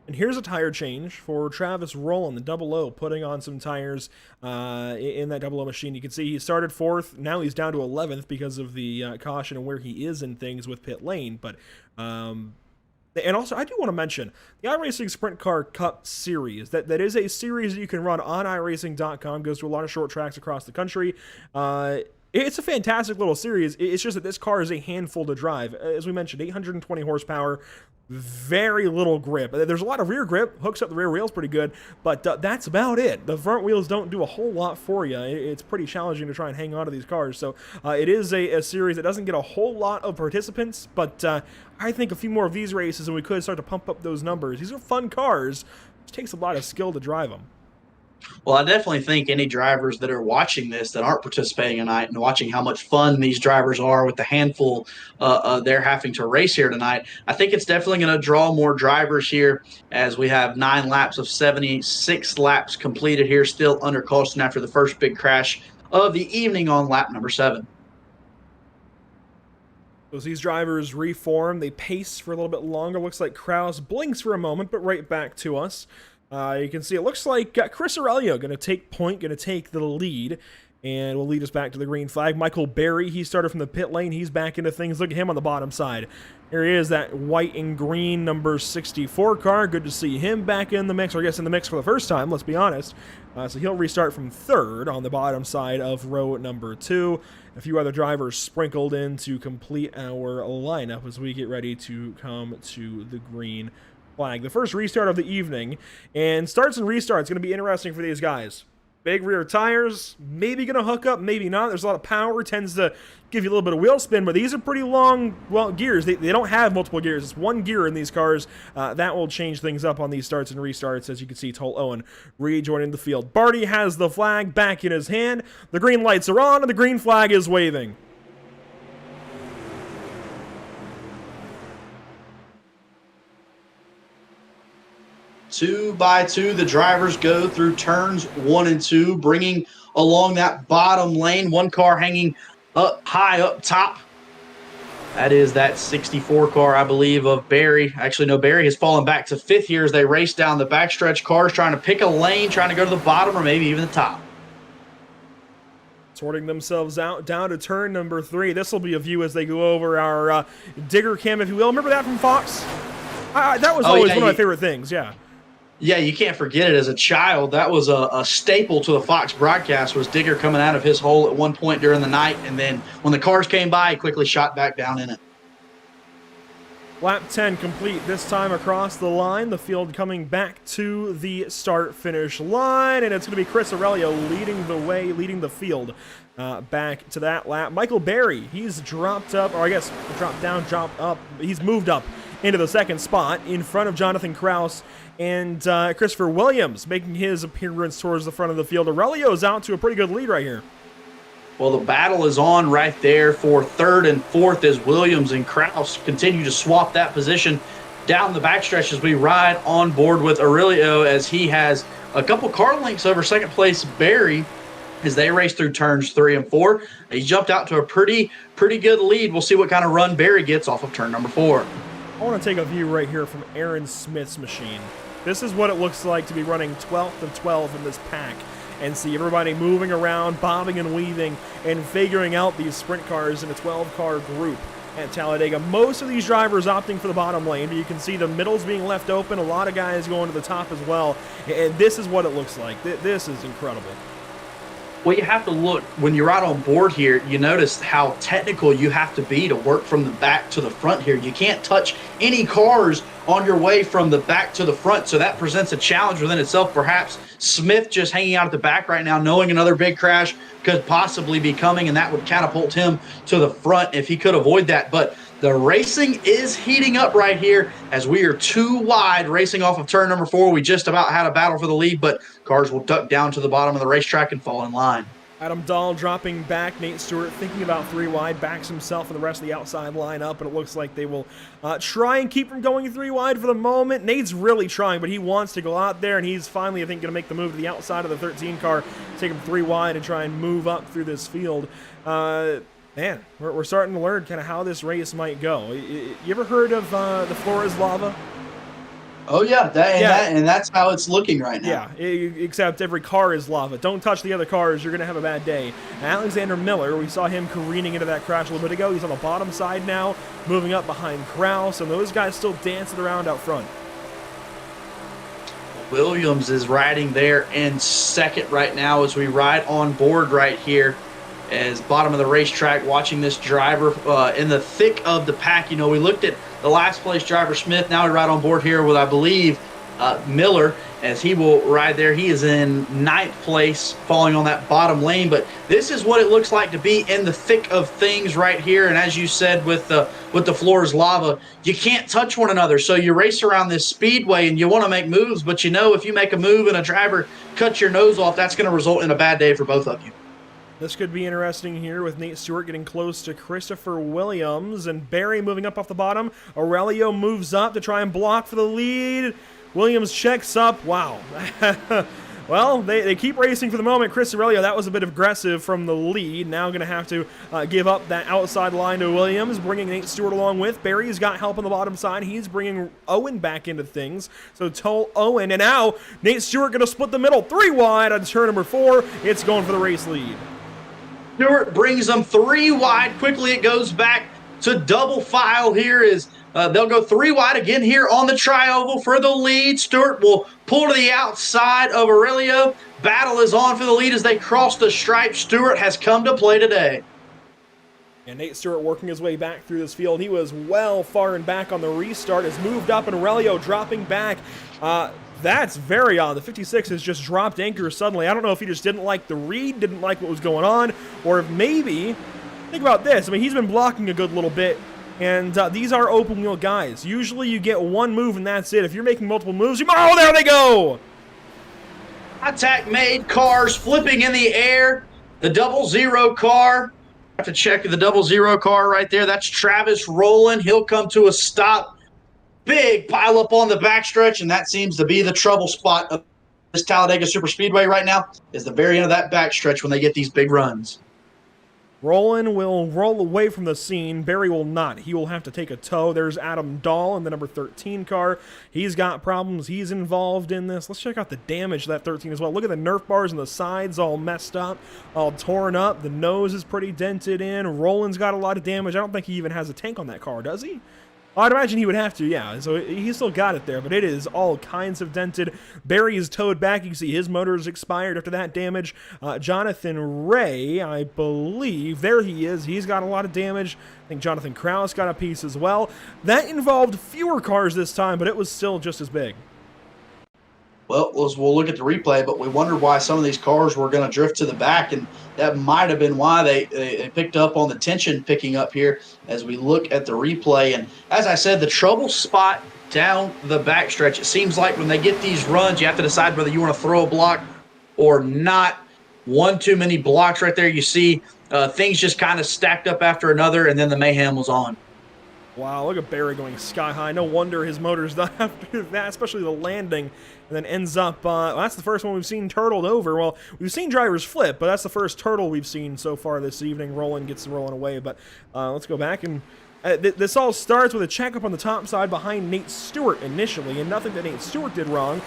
Speaker 10: And here's a tire change for Travis Rowland, the double O, putting on some tires in that double O machine. You can see he started 4th. Now he's down to 11th because of the caution and where he is in things with pit lane. But and also, I do want to mention the iRacing Sprint Car Cup Series. That is a series that you can run on iRacing.com. Goes to a lot of short tracks across the country. It's a fantastic little series. It's just that this car is a handful to drive. As we mentioned, 820 horsepower, very little grip. There's a lot of rear grip, hooks up the rear wheels pretty good, but that's about it. The front wheels don't do a whole lot for you. It's pretty challenging to try and hang on to these cars. So it is a series that doesn't get a whole lot of participants, but I think a few more of these races and we could start to pump up those numbers. These are fun cars. It takes a lot of skill to drive them.
Speaker 11: Well, I definitely think any drivers that are watching this that aren't participating tonight and watching how much fun these drivers are with the handful they're having to race here tonight, I think it's definitely going to draw more drivers here as we have 9 laps of 76 laps completed here, still under caution after the first big crash of the evening on lap number 7.
Speaker 10: As these drivers reform, they pace for a little bit longer. Looks like Krause blinks for a moment, but right back to us. You can see it looks like Chris Aurelio going to take point, going to take the lead, and will lead us back to the green flag. Michael Berry, he started from the pit lane. He's back into things. Look at him on the bottom side. Here he is, that white and green number 64 car. Good to see him back in the mix, or I guess in the mix for the first time, let's be honest. So he'll restart from 3rd on the bottom side of row number 2. A few other drivers sprinkled in to complete our lineup as we get ready to come to the green flag. The first restart of the evening, and starts and restarts going to be interesting for these guys. Big rear tires, maybe going to hook up, maybe not. There's a lot of power, tends to give you a little bit of wheel spin, but these are pretty long, well, gears. They don't have multiple gears. It's one gear in these cars. That will change things up on these starts and restarts. As you can see, Tol Owen rejoining the field. Barty has the flag back in his hand. The green lights are on, and the green flag is waving.
Speaker 11: Two by two, the drivers go through turns 1 and 2, bringing along that bottom lane. One car hanging up high up top. That is that 64 car, I believe, of Barry. Actually, no, Barry has fallen back to 5th here as they race down the backstretch. Cars trying to pick a lane, trying to go to the bottom or maybe even the top.
Speaker 10: Sorting themselves out down to turn number 3. This will be a view as they go over our digger cam, if you will. Remember that from Fox? That was always one of my favorite things, yeah.
Speaker 11: Yeah, you can't forget it. As a child, that was a staple to the Fox broadcast, was Digger coming out of his hole at one point during the night, and then when the cars came by, he quickly shot back down in it.
Speaker 10: Lap 10 complete, this time across the line. The field coming back to the start-finish line, and it's going to be Chris Aurelio leading the way, leading the field back to that lap. Michael Berry, he's dropped up, or I guess dropped down, dropped up. He's moved up into the 2nd spot in front of Jonathan Krause and Christopher Williams making his appearance towards the front of the field. Aurelio's out to a pretty good lead right here.
Speaker 11: Well, the battle is on right there for 3rd and 4th as Williams and Krause continue to swap that position down the backstretch as we ride on board with Aurelio, as he has a couple car lengths over 2nd place Barry as they race through turns 3 and 4. He jumped out to a pretty good lead. We'll see what kind of run Barry gets off of turn number 4.
Speaker 10: I want to take a view right here from Aaron Smith's machine. This is what it looks like to be running 12th of 12 in this pack and see everybody moving around, bobbing and weaving, and figuring out these sprint cars in a 12-car group. at Talladega. Most of these drivers opting for the bottom lane, but you can see the middle's being left open. A lot of guys going to the top as well, and this is what it looks like. This is incredible.
Speaker 11: Well, you have to look, when you're out on board here, you notice how technical you have to be to work from the back to the front here. You can't touch any cars on your way from the back to the front, so that presents a challenge within itself. Perhaps Smith just hanging out at the back right now, knowing another big crash could possibly be coming, and that would catapult him to the front if he could avoid that. But the racing is heating up right here as we are too wide racing off of turn number 4. We just about had a battle for the lead, but cars will duck down to the bottom of the racetrack and fall in line.
Speaker 10: Adam Dahl dropping back. Nate Stewart thinking about 3 wide, backs himself and the rest of the outside line up, and it looks like they will try and keep from going 3 wide for the moment. Nate's really trying, but he wants to go out there, and he's finally, I think, going to make the move to the outside of the 13 car, take him 3 wide and try and move up through this field. Man, we're starting to learn kind of how this race might go. You ever heard of the floor is lava?
Speaker 11: Oh, yeah, and that's how it's looking right now.
Speaker 10: Yeah, except every car is lava. Don't touch the other cars, you're going to have a bad day. Alexander Miller, we saw him careening into that crash a little bit ago. He's on the bottom side now, moving up behind Kraus, and those guys still dancing around out front.
Speaker 11: Williams is riding there in second right now as we ride on board right here. As bottom of the racetrack, watching this driver in the thick of the pack. You know, we looked at the last place driver, Smith. Now we ride on board here with, I believe, Miller, as he will ride there. He is in 9th place, falling on that bottom lane. But this is what it looks like to be in the thick of things right here. And as you said, with the floor is lava, you can't touch one another. So you race around this speedway and you want to make moves, but you know if you make a move and a driver cuts your nose off, that's going to result in a bad day for both of you.
Speaker 10: This could be interesting here with Nate Stewart getting close to Christopher Williams and Barry moving up off the bottom. Aurelio moves up to try and block for the lead. Williams checks up. Wow. Well, they keep racing for the moment. Chris Aurelio, that was a bit aggressive from the lead. Now going to have to give up that outside line to Williams, bringing Nate Stewart along with. Barry's got help on the bottom side. He's bringing Owen back into things. So toll Owen, and now Nate Stewart going to split the middle. 3 wide on turn number 4. It's going for the race lead.
Speaker 11: Stewart brings them 3 wide. Quickly it goes back to double file here as they'll go 3 wide again here on the tri-oval for the lead. Stewart will pull to the outside of Aurelio. Battle is on for the lead as they cross the stripe. Stewart has come to play today.
Speaker 10: And Nate Stewart working his way back through this field. He was well far and back on the restart. Has moved up, and Aurelio dropping back. That's very odd. The 56 has just dropped anchor suddenly. I don't know if he just didn't like the read, didn't like what was going on, or if maybe, think about this. I mean, he's been blocking a good little bit, and these are open wheel guys. Usually you get 1 move and that's it. If you're making multiple moves, oh, there they go!
Speaker 11: Contact made, cars flipping in the air. The 00 car. Have to check the 00 car right there. That's Travis Rowland. He'll come to a stop. Big pile up on the backstretch, and that seems to be the trouble spot of this Talladega Superspeedway right now, is the very end of that backstretch when they get these big runs.
Speaker 10: Roland will roll away from the scene. Barry will not. He will have to take a tow. There's Adam Dahl in the number 13 car. He's got problems. He's involved in this. Let's check out the damage to that 13 as well. Look at the Nerf bars on the sides all messed up, all torn up. The nose is pretty dented in. Roland's got a lot of damage. I don't think he even has a tank on that car, does he? I'd imagine he would have to, yeah. So he's still got it there, but it is all kinds of dented. Barry is towed back. You can see his motor is expired after that damage. Jonathan Ray, I believe, there he is. He's got a lot of damage. I think Jonathan Kraus got a piece as well. That involved fewer cars this time, but it was still just as big.
Speaker 11: Well, we'll look at the replay, but we wonder why some of these cars were going to drift to the back, and that might have been why they picked up on the tension picking up here as we look at the replay. And as I said, the trouble spot down the backstretch, it seems like when they get these runs, you have to decide whether you want to throw a block or not. One too many blocks right there. You see things just kind of stacked up after another, and then the mayhem was on.
Speaker 10: Wow, look at Barry going sky high. No wonder his motor's done after that, especially the landing. And then ends up, well, that's the first one we've seen turtled over. Well, we've seen drivers flip, but that's the first turtle we've seen so far this evening. Roland gets rolling away, but let's go back. And this all starts with a checkup on the top side behind Nate Stewart initially, and nothing that Nate Stewart did wrong.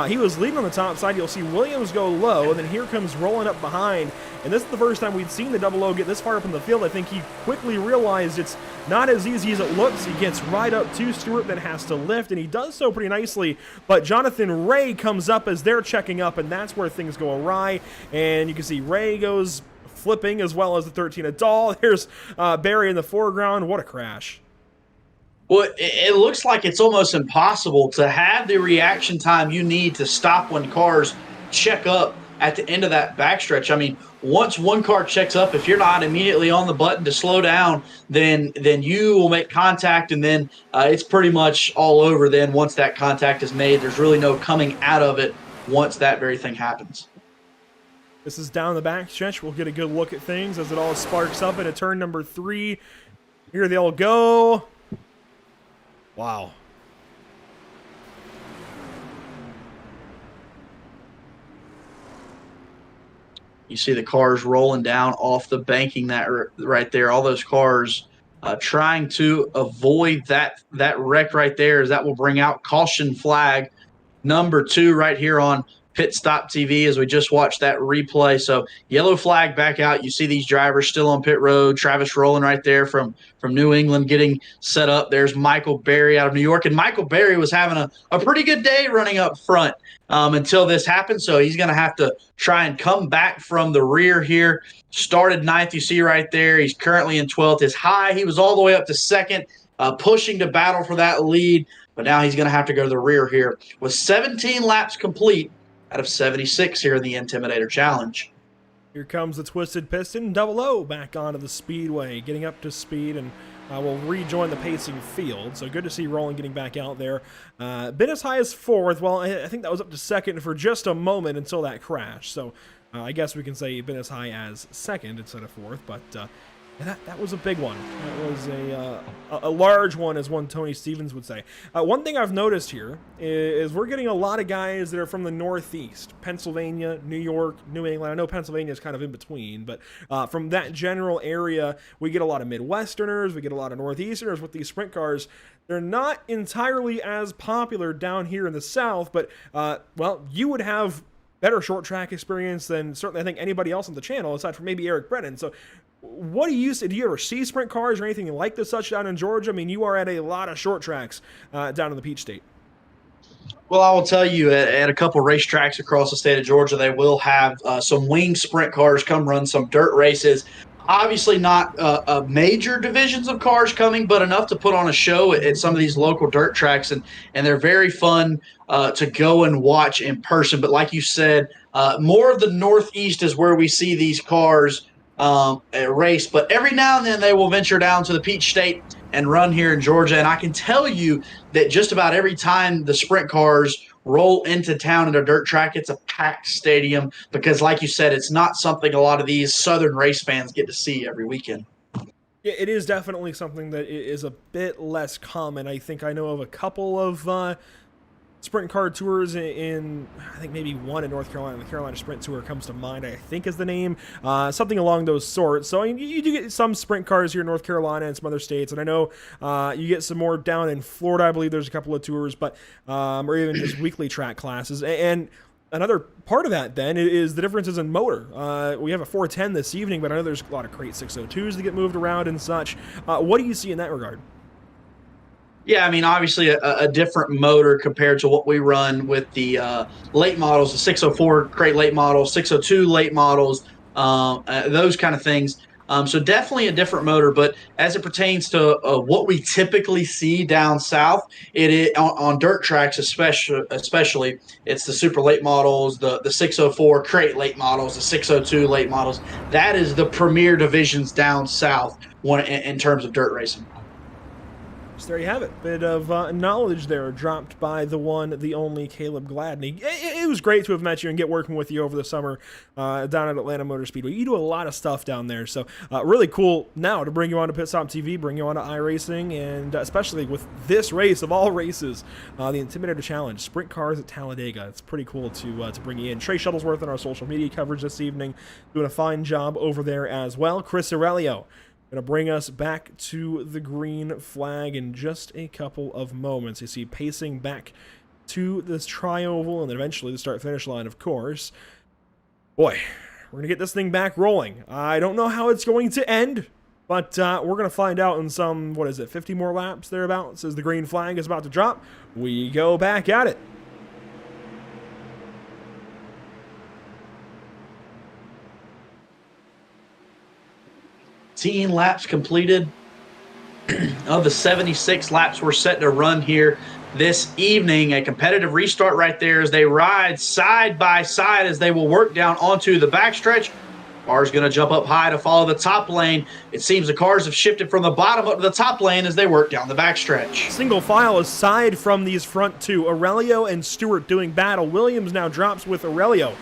Speaker 10: He was leading on the top side. You'll see Williams go low, and then here comes Roland up behind. And this is the first time we'd seen the 00 get this far up in the field. I think he quickly realized it's not as easy as it looks. He gets right up to Stewart, then has to lift, and he does so pretty nicely. But Jonathan Ray comes up as they're checking up, and that's where things go awry. And you can see Ray goes flipping, as well as the 13 Adal. There's Barry in the foreground. What a crash.
Speaker 11: Well, it looks like it's almost impossible to have the reaction time you need to stop when cars check up at the end of that backstretch. I mean, once one car checks up, if you're not immediately on the button to slow down, then you will make contact, and then it's pretty much all over then once that contact is made. There's really no coming out of it once that very thing happens.
Speaker 10: This is down the backstretch. We'll get a good look at things as it all sparks up into turn number 3. Here they all go. Wow.
Speaker 11: You see the cars rolling down off the banking that right there. All those cars trying to avoid that wreck right there, as that will bring out caution flag number 2 right here on Pit Stop TV as we just watched that replay. So yellow flag back out. You see these drivers still on pit road. Travis Rowland right there from New England getting set up. There's Michael Berry out of New York. And Michael Berry was having a pretty good day running up front until this happened. So he's going to have to try and come back from the rear here. Started 9th, you see right there. He's currently in 12th. His high, he was all the way up to 2nd, pushing to battle for that lead. But now he's going to have to go to the rear here with 17 laps complete out of 76 here in the Intimidator Challenge.
Speaker 10: Here comes the Twisted Piston, Double O back onto the speedway, getting up to speed, and will rejoin the pacing field. So good to see Roland getting back out there. Been as high as 4th. Well, I think that was up to 2nd for just a moment until that crash. So I guess we can say been as high as 2nd instead of 4th, but that was a big one. That was a large one, as one Tony Stevens would say. One thing I've noticed here is we're getting a lot of guys that are from the Northeast, Pennsylvania, New York, New England. I know Pennsylvania is kind of in between, but from that general area, we get a lot of Midwesterners, we get a lot of Northeasterners with these sprint cars. They're not entirely as popular down here in the South, but, well, you would have better short track experience than certainly I think anybody else on the channel, aside from maybe Eric Brennan. So what do you say? Do you ever see sprint cars or anything like this such down in Georgia? I mean, you are at a lot of short tracks down in the Peach State.
Speaker 11: Well, I will tell you, at a couple racetracks across the state of Georgia, they will have some wing sprint cars come run some dirt races. Obviously not major divisions of cars coming, but enough to put on a show at some of these local dirt tracks, and they're very fun to go and watch in person. But like you said, more of the Northeast is where we see these cars race, but every now and then they will venture down to the Peach State and run here in Georgia. And I can tell you that just about every time the sprint cars roll into town at a dirt track, it's a packed stadium because, like you said, it's not something a lot of these Southern race fans get to see every weekend.
Speaker 10: It is definitely something that is a bit less common. I think I know of a couple of sprint car tours in I think maybe one in North Carolina. The Carolina Sprint Tour comes to mind, I think is the name. Something along those sorts. So you do get some sprint cars here in North Carolina and some other states. And I know you get some more down in Florida. I believe there's a couple of tours, but or even just weekly track classes. And another part of that then is the differences in motor. We have a 410 this evening, but I know there's a lot of crate 602s that get moved around and such. What do you see in that regard?
Speaker 11: Yeah, I mean, obviously a different motor compared to what we run with the late models, the 604 crate late models, 602 late models, those kind of things. So definitely a different motor, but as it pertains to what we typically see down south, on dirt tracks especially, it's the super late models, the 604 crate late models, the 602 late models. That is the premier divisions down south in terms of dirt racing.
Speaker 10: So there you have it. Bit of knowledge there dropped by the one, the only Caleb Gladney. It was great to have met you and get working with you over the summer down at Atlanta Motor Speedway. You do a lot of stuff down there, so really cool now to bring you on to Pit Stop TV, bring you on to iRacing, and especially with this race of all races, the Intimidator Challenge, Sprint Cars at Talladega. It's pretty cool to bring you in. Trey Shuttlesworth on our social media coverage this evening, doing a fine job over there as well. Chris Aurelio going to bring us back to the green flag in just a couple of moments. You see pacing back to this tri-oval and then eventually the start-finish line, of course. Boy, we're going to get this thing back rolling. I don't know how it's going to end, But we're going to find out in some, 50 more laps thereabouts as the green flag is about to drop. We go back at it.
Speaker 11: Laps completed. Of the 76 laps we're set to run here this evening. A competitive restart right there as they ride side by side as they will work down onto the backstretch. Car's going to jump up high to follow the top lane. It seems the cars have shifted from the bottom up to the top lane as they work down the backstretch.
Speaker 10: Single file aside from these front two. Aurelio and Stewart doing battle. Williams now drops with Aurelio.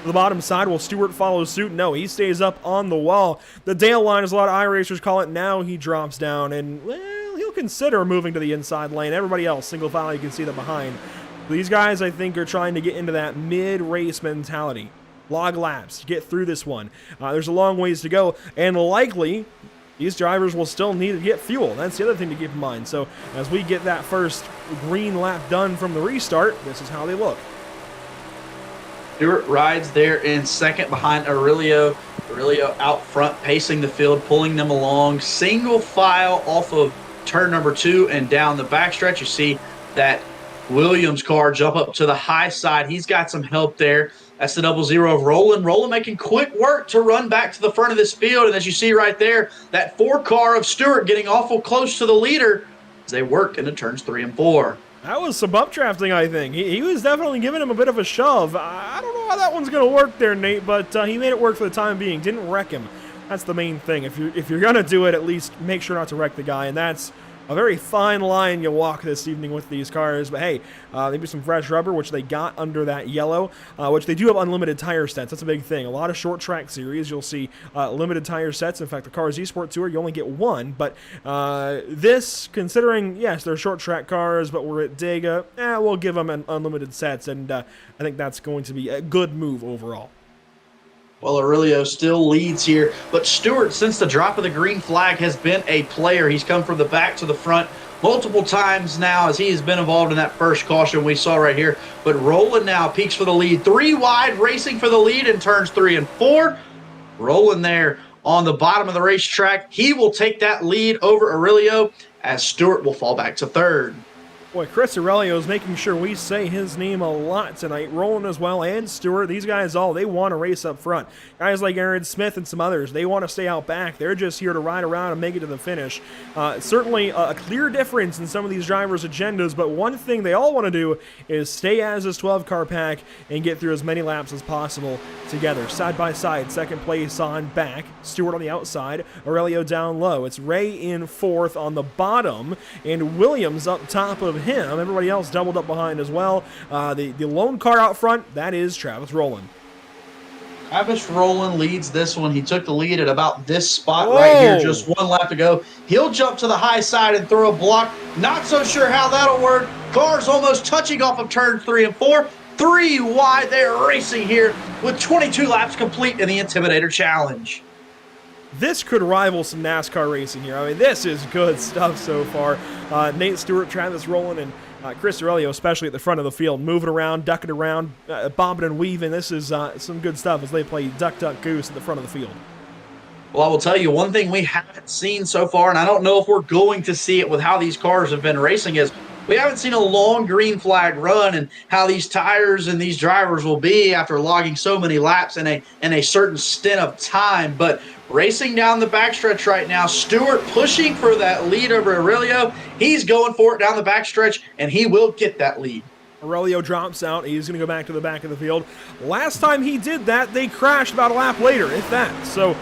Speaker 10: The bottom side, will Stewart follow suit? No, he stays up on the wall. The Dale line, as a lot of iRacers call it, now he drops down, and, well, he'll consider moving to the inside lane. Everybody else, single file, you can see them behind. These guys, I think, are trying to get into that mid-race mentality. Log laps, get through this one. There's a long ways to go, and likely, these drivers will still need to get fuel. That's the other thing to keep in mind. So, as we get that first green lap done from the restart, this is how they look.
Speaker 11: Stewart rides there in second behind Aurelio. Aurelio out front, pacing the field, pulling them along. Single file off of turn number 2 and down the backstretch. You see that Williams car jump up to the high side. He's got some help there. That's the 00 of Roland. Roland making quick work to run back to the front of this field. And as you see right there, that 4 car of Stewart getting awful close to the leader as they work into turns 3 and 4.
Speaker 10: That was some updrafting, I think. He was definitely giving him a bit of a shove. I don't know how that one's going to work there, Nate, but he made it work for the time being. Didn't wreck him. That's the main thing. If you're going to do it, at least make sure not to wreck the guy, and that's a very fine line you walk this evening with these cars. But hey, maybe some fresh rubber, which they got under that yellow, which they do have unlimited tire sets. That's a big thing. A lot of short track series, you'll see limited tire sets. In fact, the Cars Esport Tour, you only get one. But this, considering, yes, they're short track cars, but we're at Dega, we'll give them an unlimited sets. And I think that's going to be a good move overall.
Speaker 11: Well, Aurelio still leads here, but Stewart, since the drop of the green flag, has been a player. He's come from the back to the front multiple times now as he has been involved in that first caution we saw right here. But Roland now peaks for the lead. 3 wide, racing for the lead in turns 3 and 4. Roland there on the bottom of the racetrack. He will take that lead over Aurelio as Stewart will fall back to third.
Speaker 10: Boy, Chris Aurelio is making sure we say his name a lot tonight. Roland as well, and Stewart. These guys they want to race up front. Guys like Aaron Smith and some others, they want to stay out back. They're just here to ride around and make it to the finish. Certainly a clear difference in some of these drivers' agendas, but one thing they all want to do is stay as this 12-car pack and get through as many laps as possible together. Side by side, second place on back. Stewart on the outside, Aurelio down low. It's Ray in fourth on the bottom, and Williams up top of him. Everybody else doubled up behind as well. The lone car out front, that is Travis Rowland.
Speaker 11: Travis Rowland leads this one. He took the lead at about this spot right here, just 1 lap to go. He'll jump to the high side and throw a block. Not so sure how that'll work. Car's almost touching off of turns 3 and 4. 3 wide, they're racing here with 22 laps complete in the Intimidator Challenge.
Speaker 10: This could rival some NASCAR racing here. I mean, this is good stuff so far. Nate Stewart, Travis Rowland, and Chris Aurelio, especially at the front of the field, moving around, ducking around, bobbing and weaving. This is some good stuff as they play duck, duck, goose at the front of the field.
Speaker 11: Well, I will tell you one thing we haven't seen so far, and I don't know if we're going to see it with how these cars have been racing, is we haven't seen a long green flag run and how these tires and these drivers will be after logging so many laps in a certain stint of time. But racing down the backstretch right now, Stewart pushing for that lead over Aurelio. He's going for it down the backstretch, and he will get that lead.
Speaker 10: Aurelio drops out. He's going to go back to the back of the field. Last time he did that, they crashed about a lap later, if that. So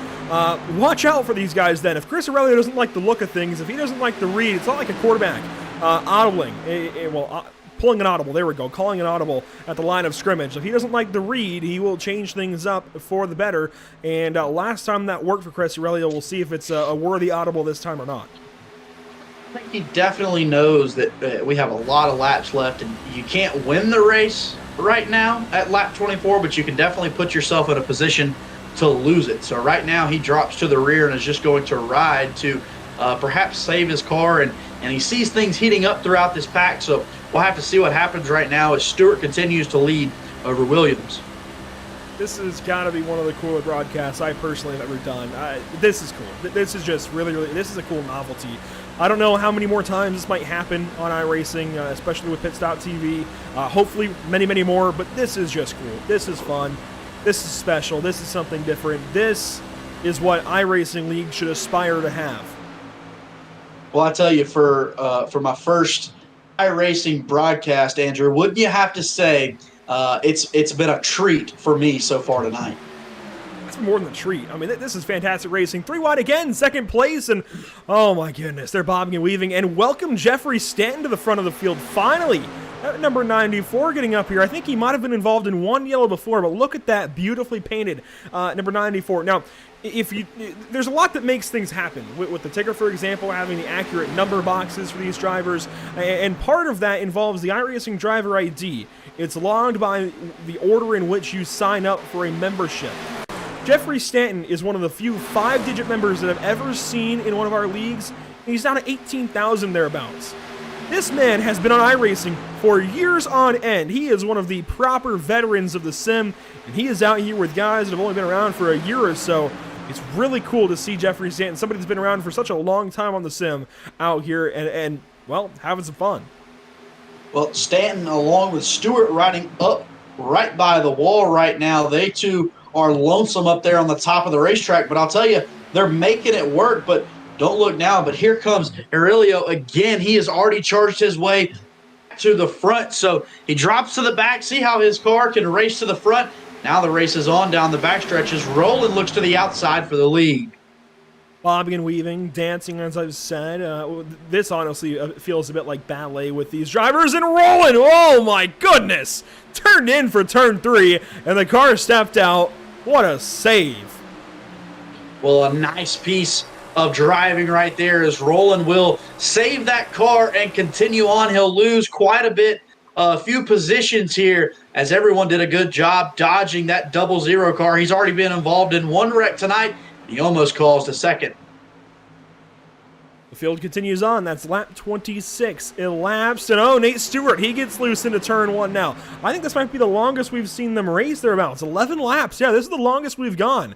Speaker 10: watch out for these guys then. If Chris Aurelio doesn't like the look of things, if he doesn't like the read, it's not like a quarterback audibling. Pulling an audible, there we go, calling an audible at the line of scrimmage. If he doesn't like the read, he will change things up for the better. And last time that worked for Chris Aurelio, we'll see if it's a worthy audible this time or not.
Speaker 11: I think he definitely knows that we have a lot of laps left, and you can't win the race right now at lap 24, but you can definitely put yourself in a position to lose it. So right now he drops to the rear and is just going to ride to perhaps save his car, and he sees things heating up throughout this pack, so we'll have to see what happens right now as Stewart continues to lead over Williams.
Speaker 10: This has got to be one of the cooler broadcasts I personally have ever done. This is cool. This is just really, this is a cool novelty. I don't know how many more times this might happen on iRacing, especially with Pit Stop TV. Hopefully many, many more, but this is just cool. This is fun. This is special. This is something different. This is what iRacing League should aspire to have.
Speaker 11: Well, I tell you, for my first iRacing broadcast, Andrew, wouldn't you have to say it's been a treat for me so far tonight?
Speaker 10: It's more than a treat. I mean, this is fantastic racing. 3 wide again, second place, and oh my goodness, they're bobbing and weaving. And welcome Jeffrey Stanton to the front of the field. Finally, at number 94 getting up here. I think he might have been involved in one yellow before, but look at that beautifully painted number 94. Now, there's a lot that makes things happen with the ticker, for example, having the accurate number boxes for these drivers, and part of that involves the iRacing driver ID. It's logged by the order in which you sign up for a membership. Jeffrey Stanton is one of the few 5-digit members that I've ever seen in one of our leagues, and he's down to 18,000 thereabouts. This man has been on iRacing for years on end. He is one of the proper veterans of the sim, and he is out here with guys that have only been around for a year or so. It's really cool to see Jeffrey Stanton, somebody that's been around for such a long time on the sim, out here and well, having some fun.
Speaker 11: Well, Stanton, along with Stewart, riding up right by the wall right now. They two are lonesome up there on the top of the racetrack, but I'll tell you, they're making it work. But don't look now, but here comes Aurelio again. He has already charged his way to the front, so he drops to the back. See how his car can race to the front. Now the race is on down the back stretches. Roland looks to the outside for the lead.
Speaker 10: Bobbing and weaving, dancing, as I've said. This honestly feels a bit like ballet with these drivers. And Roland, oh my goodness! Turned in for turn 3, and the car stepped out. What a save.
Speaker 11: Well, a nice piece of driving right there as Roland will save that car and continue on. He'll lose quite a bit, a few positions here, as everyone did a good job dodging that 00 car. He's already been involved in one wreck tonight. He almost caused a second.
Speaker 10: The field continues on. That's lap 26 elapsed. And oh, Nate Stewart, he gets loose into turn 1 now. I think this might be the longest we've seen them race thereabouts. 11 laps. Yeah, this is the longest we've gone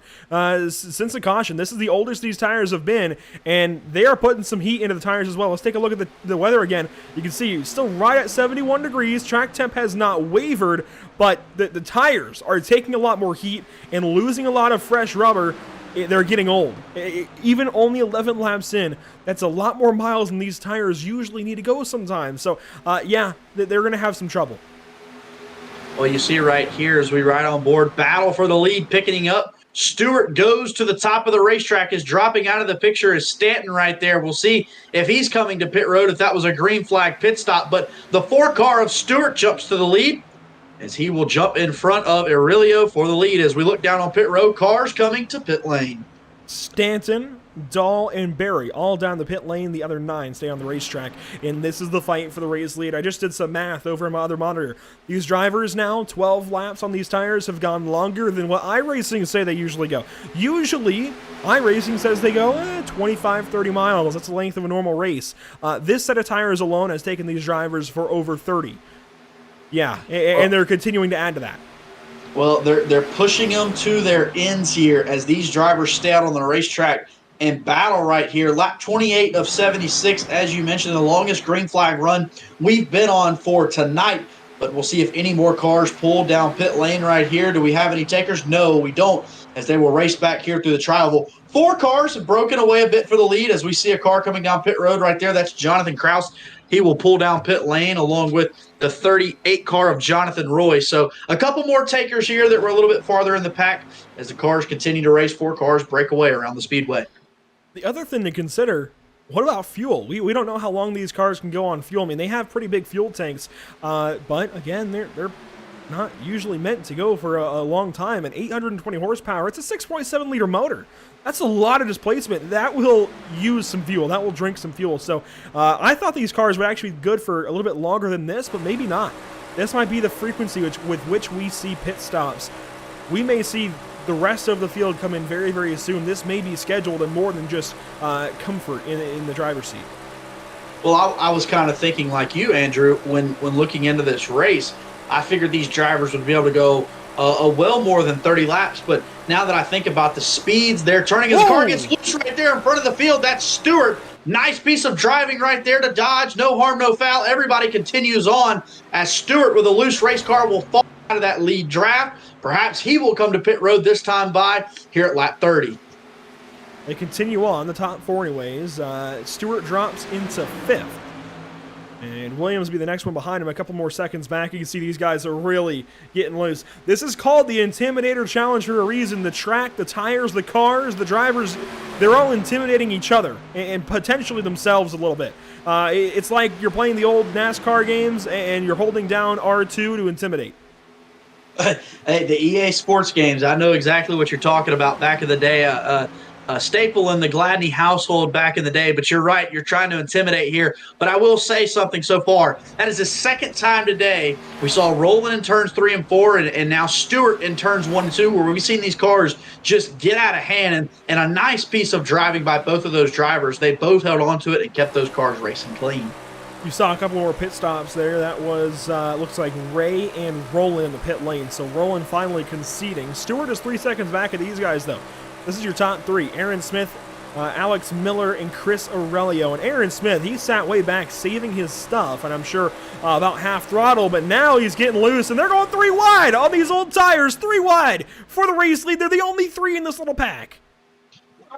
Speaker 10: since the caution. This is the oldest these tires have been, and they are putting some heat into the tires as well. Let's take a look at the weather again. You can see still right at 71 degrees. Track temp has not wavered, but the tires are taking a lot more heat and losing a lot of fresh rubber. They're getting old. Even only 11 laps in, that's a lot more miles than these tires usually need to go sometimes. So, yeah, they're going to have some trouble.
Speaker 11: Well, you see right here as we ride on board, battle for the lead, picking up. Stewart goes to the top of the racetrack, is dropping out of the picture is Stanton right there. We'll see if he's coming to pit road, if that was a green flag pit stop. But the 4 car of Stewart jumps to the lead, as he will jump in front of Aurelio for the lead. As we look down on pit road, cars coming to pit lane.
Speaker 10: Stanton, Dahl, and Barry all down the pit lane. The other 9 stay on the racetrack. And this is the fight for the race lead. I just did some math over my other monitor. These drivers now, 12 laps on these tires, have gone longer than what iRacing say they usually go. Usually, iRacing says they go 25, 30 miles. That's the length of a normal race. This set of tires alone has taken these drivers for over 30. Yeah, and they're continuing to add to that.
Speaker 11: Well, they're pushing them to their ends here as these drivers stay out on the racetrack and battle right here. Lap 28 of 76, as you mentioned, the longest green flag run we've been on for tonight. But we'll see if any more cars pull down pit lane right here. Do we have any takers? No, we don't, as they will race back here through the tri-oval. 4 cars have broken away a bit for the lead as we see a car coming down pit road right there. That's Jonathan Kraus. He will pull down pit lane along with the 38 car of Jonathan Roy. So a couple more takers here that were a little bit farther in the pack as the cars continue to race. 4 cars break away around the speedway.
Speaker 10: The other thing to consider, what about fuel? We don't know how long these cars can go on fuel. I mean, they have pretty big fuel tanks, but again, they're not usually meant to go for a long time. And 820 horsepower, it's a 6.7 liter motor. That's a lot of displacement. That will use some fuel. That will drink some fuel. So I thought these cars would actually be good for a little bit longer than this, but maybe not. This might be the frequency with which we see pit stops. We may see the rest of the field come in very, very soon. This may be scheduled and more than just comfort in the driver's seat.
Speaker 11: Well, I was kind of thinking like you, Andrew, when looking into this race. I figured these drivers would be able to go a well more than 30 laps. But now that I think about the speeds they're turning, as the car gets loose right there in front of the field, that's Stewart. Nice piece of driving right there to dodge. No harm, no foul. Everybody continues on as Stewart with a loose race car will fall out of that lead draft. Perhaps he will come to pit road this time by here at lap 30.
Speaker 10: They continue on, the top four anyways. Stewart drops into 5th. And Williams will be the next one behind him, a couple more seconds back. You can see these guys are really getting loose. This is called the Intimidator Challenge for a reason. The track, the tires, the cars, the drivers, they're all intimidating each other and potentially themselves a little bit. It's like you're playing the old NASCAR games and you're holding down R2 to intimidate.
Speaker 11: Hey, the EA Sports games, I know exactly what you're talking about back in the day. A staple in the Gladney household back in the day, but you're right. You're trying to intimidate here. But I will say something so far. That is the second time today we saw Rowland in turns 3 and 4 and now Stewart in turns 1 and 2 where we've seen these cars just get out of hand and a nice piece of driving by both of those drivers. They both held on to it and kept those cars racing clean.
Speaker 10: You saw a couple more pit stops there. That was, looks like Ray and Rowland in the pit lane. So Rowland finally conceding. Stewart is 3 seconds back of these guys, though. This is your top 3. Aaron Smith, Alex Miller, and Chris Aurelio. And Aaron Smith, he sat way back saving his stuff, and I'm sure about half throttle, but now he's getting loose, and they're going 3 wide on these old tires, 3 wide for the race lead. They're the only 3 in this little pack.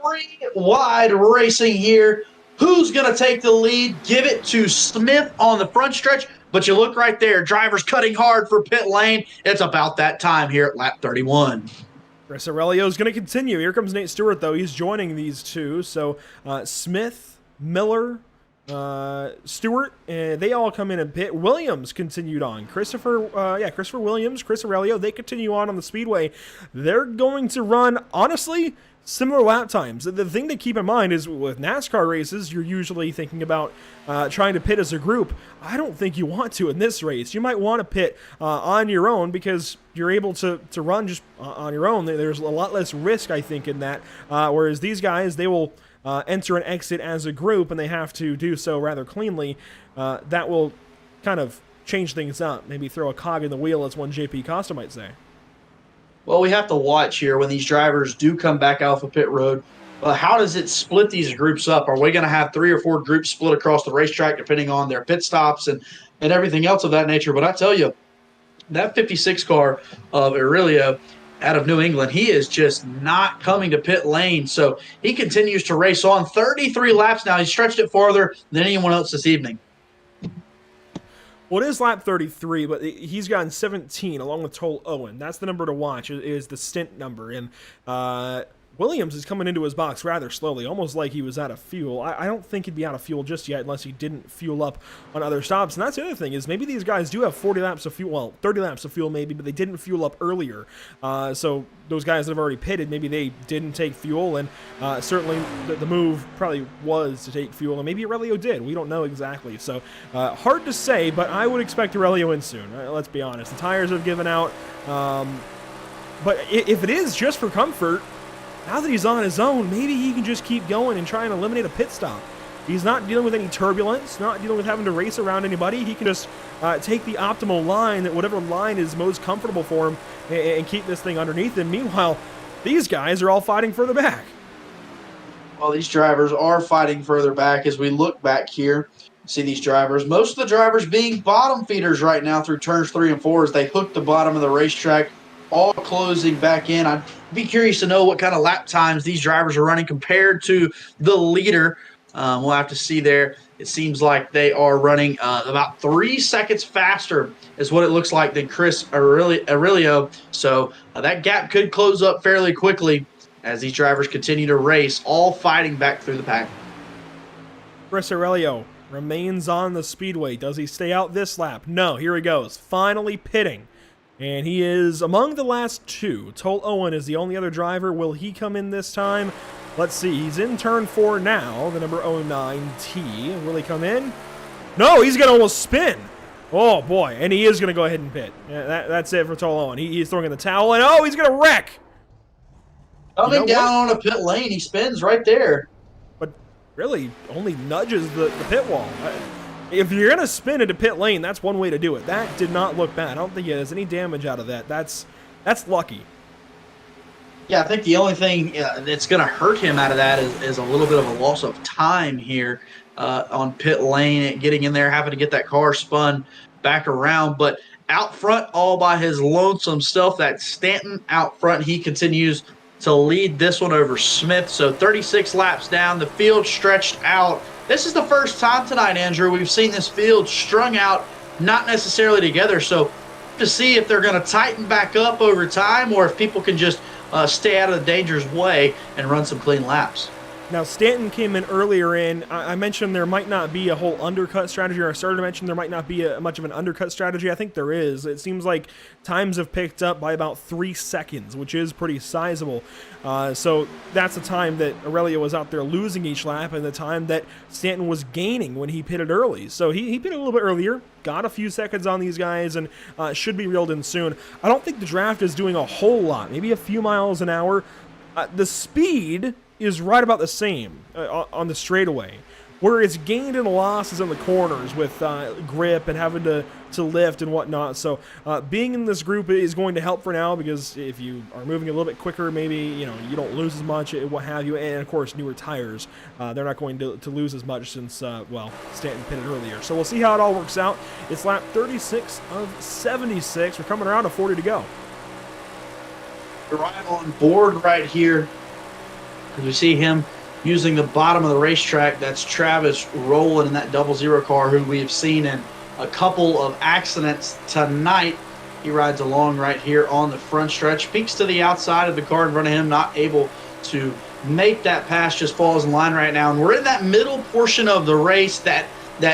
Speaker 11: 3 wide racing here. Who's going to take the lead? Give it to Smith on the front stretch, but you look right there, drivers cutting hard for pit lane. It's about that time here at lap 31.
Speaker 10: Chris Aurelio is going to continue. Here comes Nate Stewart, though. He's joining these two. So Smith, Miller, Stewart, they all come in and pit. Williams continued on. Christopher Williams, Chris Aurelio, they continue on the speedway. They're going to run, honestly, similar lap times. The thing to keep in mind is with NASCAR races, you're usually thinking about trying to pit as a group. I don't think you want to in this race. You might want to pit on your own because you're able to run just on your own. There's a lot less risk, I think, in that. Whereas these guys, they will enter and exit as a group, and they have to do so rather cleanly. That will kind of change things up. Maybe throw a cog in the wheel, as one JP Costa might say.
Speaker 11: Well, we have to watch here when these drivers do come back off of pit road. How does it split these groups up? Are we going to have 3 or 4 groups split across the racetrack depending on their pit stops and everything else of that nature? But I tell you, that 56 car of Aurelio out of New England, he is just not coming to pit lane. So he continues to race on 33 laps now. He stretched it farther than anyone else this evening.
Speaker 10: Well, it is lap 33, but he's gotten 17 along with Toll Owen. That's the number to watch, is the stint number. And Williams is coming into his box rather slowly, almost like he was out of fuel. I don't think he'd be out of fuel just yet unless he didn't fuel up on other stops. And that's the other thing, is maybe these guys do have 40 laps of fuel, well, 30 laps of fuel maybe, but they didn't fuel up earlier. So those guys that have already pitted, maybe they didn't take fuel, and certainly the move probably was to take fuel, and maybe Aurelio did. We don't know exactly. So hard to say, but I would expect Aurelio in soon. Let's be honest. The tires have given out. But if it is just for comfort, now that he's on his own, maybe he can just keep going and try and eliminate a pit stop. He's not dealing with any turbulence, not dealing with having to race around anybody. He can just take the optimal line, whatever line is most comfortable for him, and keep this thing underneath him. Meanwhile, these guys are all fighting further back.
Speaker 11: Well, these drivers are fighting further back. As we look back here, see these drivers. Most of the drivers being bottom feeders right now through turns 3 and 4 as they hook the bottom of the racetrack, all closing back in. I'd be curious to know what kind of lap times these drivers are running compared to the leader. We'll have to see there. It seems like they are running about 3 seconds faster is what it looks like than Chris Aurelio. So that gap could close up fairly quickly as these drivers continue to race, all fighting back through the pack.
Speaker 10: Chris Aurelio remains on the speedway. Does he stay out this lap? No, here he goes. Finally pitting. And he is among the last 2. Toll Owen is the only other driver. Will he come in this time? Let's see. He's in turn 4 now, the number 09T. Will he come in? No, he's going to almost spin. Oh, boy. And he is going to go ahead and pit. Yeah, that's it for Toll Owen. He's throwing in the towel, and oh, he's going to wreck.
Speaker 11: Coming down on a pit lane, he spins right there.
Speaker 10: But really only nudges the pit wall. If you're going to spin into pit lane, that's one way to do it. That did not look bad. I don't think he has any damage out of that. That's That's lucky.
Speaker 11: Yeah, I think the only thing that's going to hurt him out of that is a little bit of a loss of time here on pit lane, getting in there, having to get that car spun back around. But out front, all by his lonesome self, that Stanton out front, he continues to lead this one over Smith. So 36 laps down, the field stretched out. This is the first time tonight, Andrew, we've seen this field strung out, not necessarily together. So to see if they're going to tighten back up over time or if people can just stay out of the danger's way and run some clean laps.
Speaker 10: Now, Stanton came in earlier in. I mentioned there might not be a whole undercut strategy, or I started to mention there might not be much of an undercut strategy. I think there is. It seems like times have picked up by about 3 seconds, which is pretty sizable. So that's the time that Aurelio was out there losing each lap and the time that Stanton was gaining when he pitted early. So he pitted a little bit earlier, got a few seconds on these guys, and should be reeled in soon. I don't think the draft is doing a whole lot, maybe a few miles an hour. The speed is right about the same on the straightaway. Where it's gained and lost is in the corners with grip and having to lift and whatnot. So being in this group is going to help for now, because if you are moving a little bit quicker, maybe you don't lose as much, what have you. And of course, newer tires, they're not going to lose as much since Stanton pitted earlier. So we'll see how it all works out. It's lap 36 of 76. We're coming around to 40 to go.
Speaker 11: We're right on board right here. As we see him using the bottom of the racetrack, that's Travis rolling in that 00 car, who we have seen in a couple of accidents tonight. He rides along right here on the front stretch, peeks to the outside of the car in front of him, not able to make that pass, just falls in line right now. And we're in that middle portion of the race, that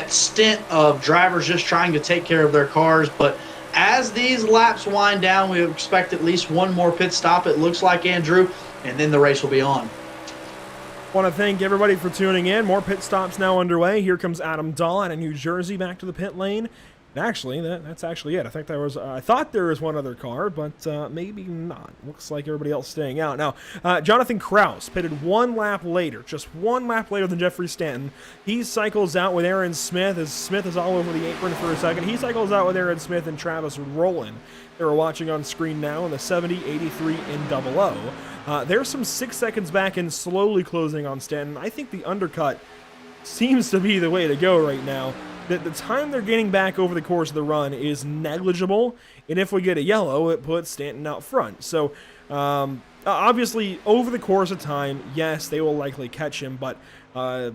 Speaker 11: stint of drivers just trying to take care of their cars. But as these laps wind down, we expect at least one more pit stop, it looks like, Andrew, and then the race will be on.
Speaker 10: Want to thank everybody for tuning in. More pit stops now underway. Here comes Adam Dahl out of New Jersey back to the pit lane. And actually, that's actually it. I thought there was one other car, but maybe not. Looks like everybody else staying out. Now, Jonathan Kraus pitted 1 lap later, just 1 lap later than Jeffrey Stanton. He cycles out with Aaron Smith, as Smith is all over the apron for a second. He cycles out with Aaron Smith and Travis Rowland. They were watching on screen now in the 70, 83, and 00. There's some 6 seconds back and slowly closing on Stanton. I think the undercut seems to be the way to go right now. The time they're getting back over the course of the run is negligible, and if we get a yellow, it puts Stanton out front. So, obviously, over the course of time, yes, they will likely catch him, but, I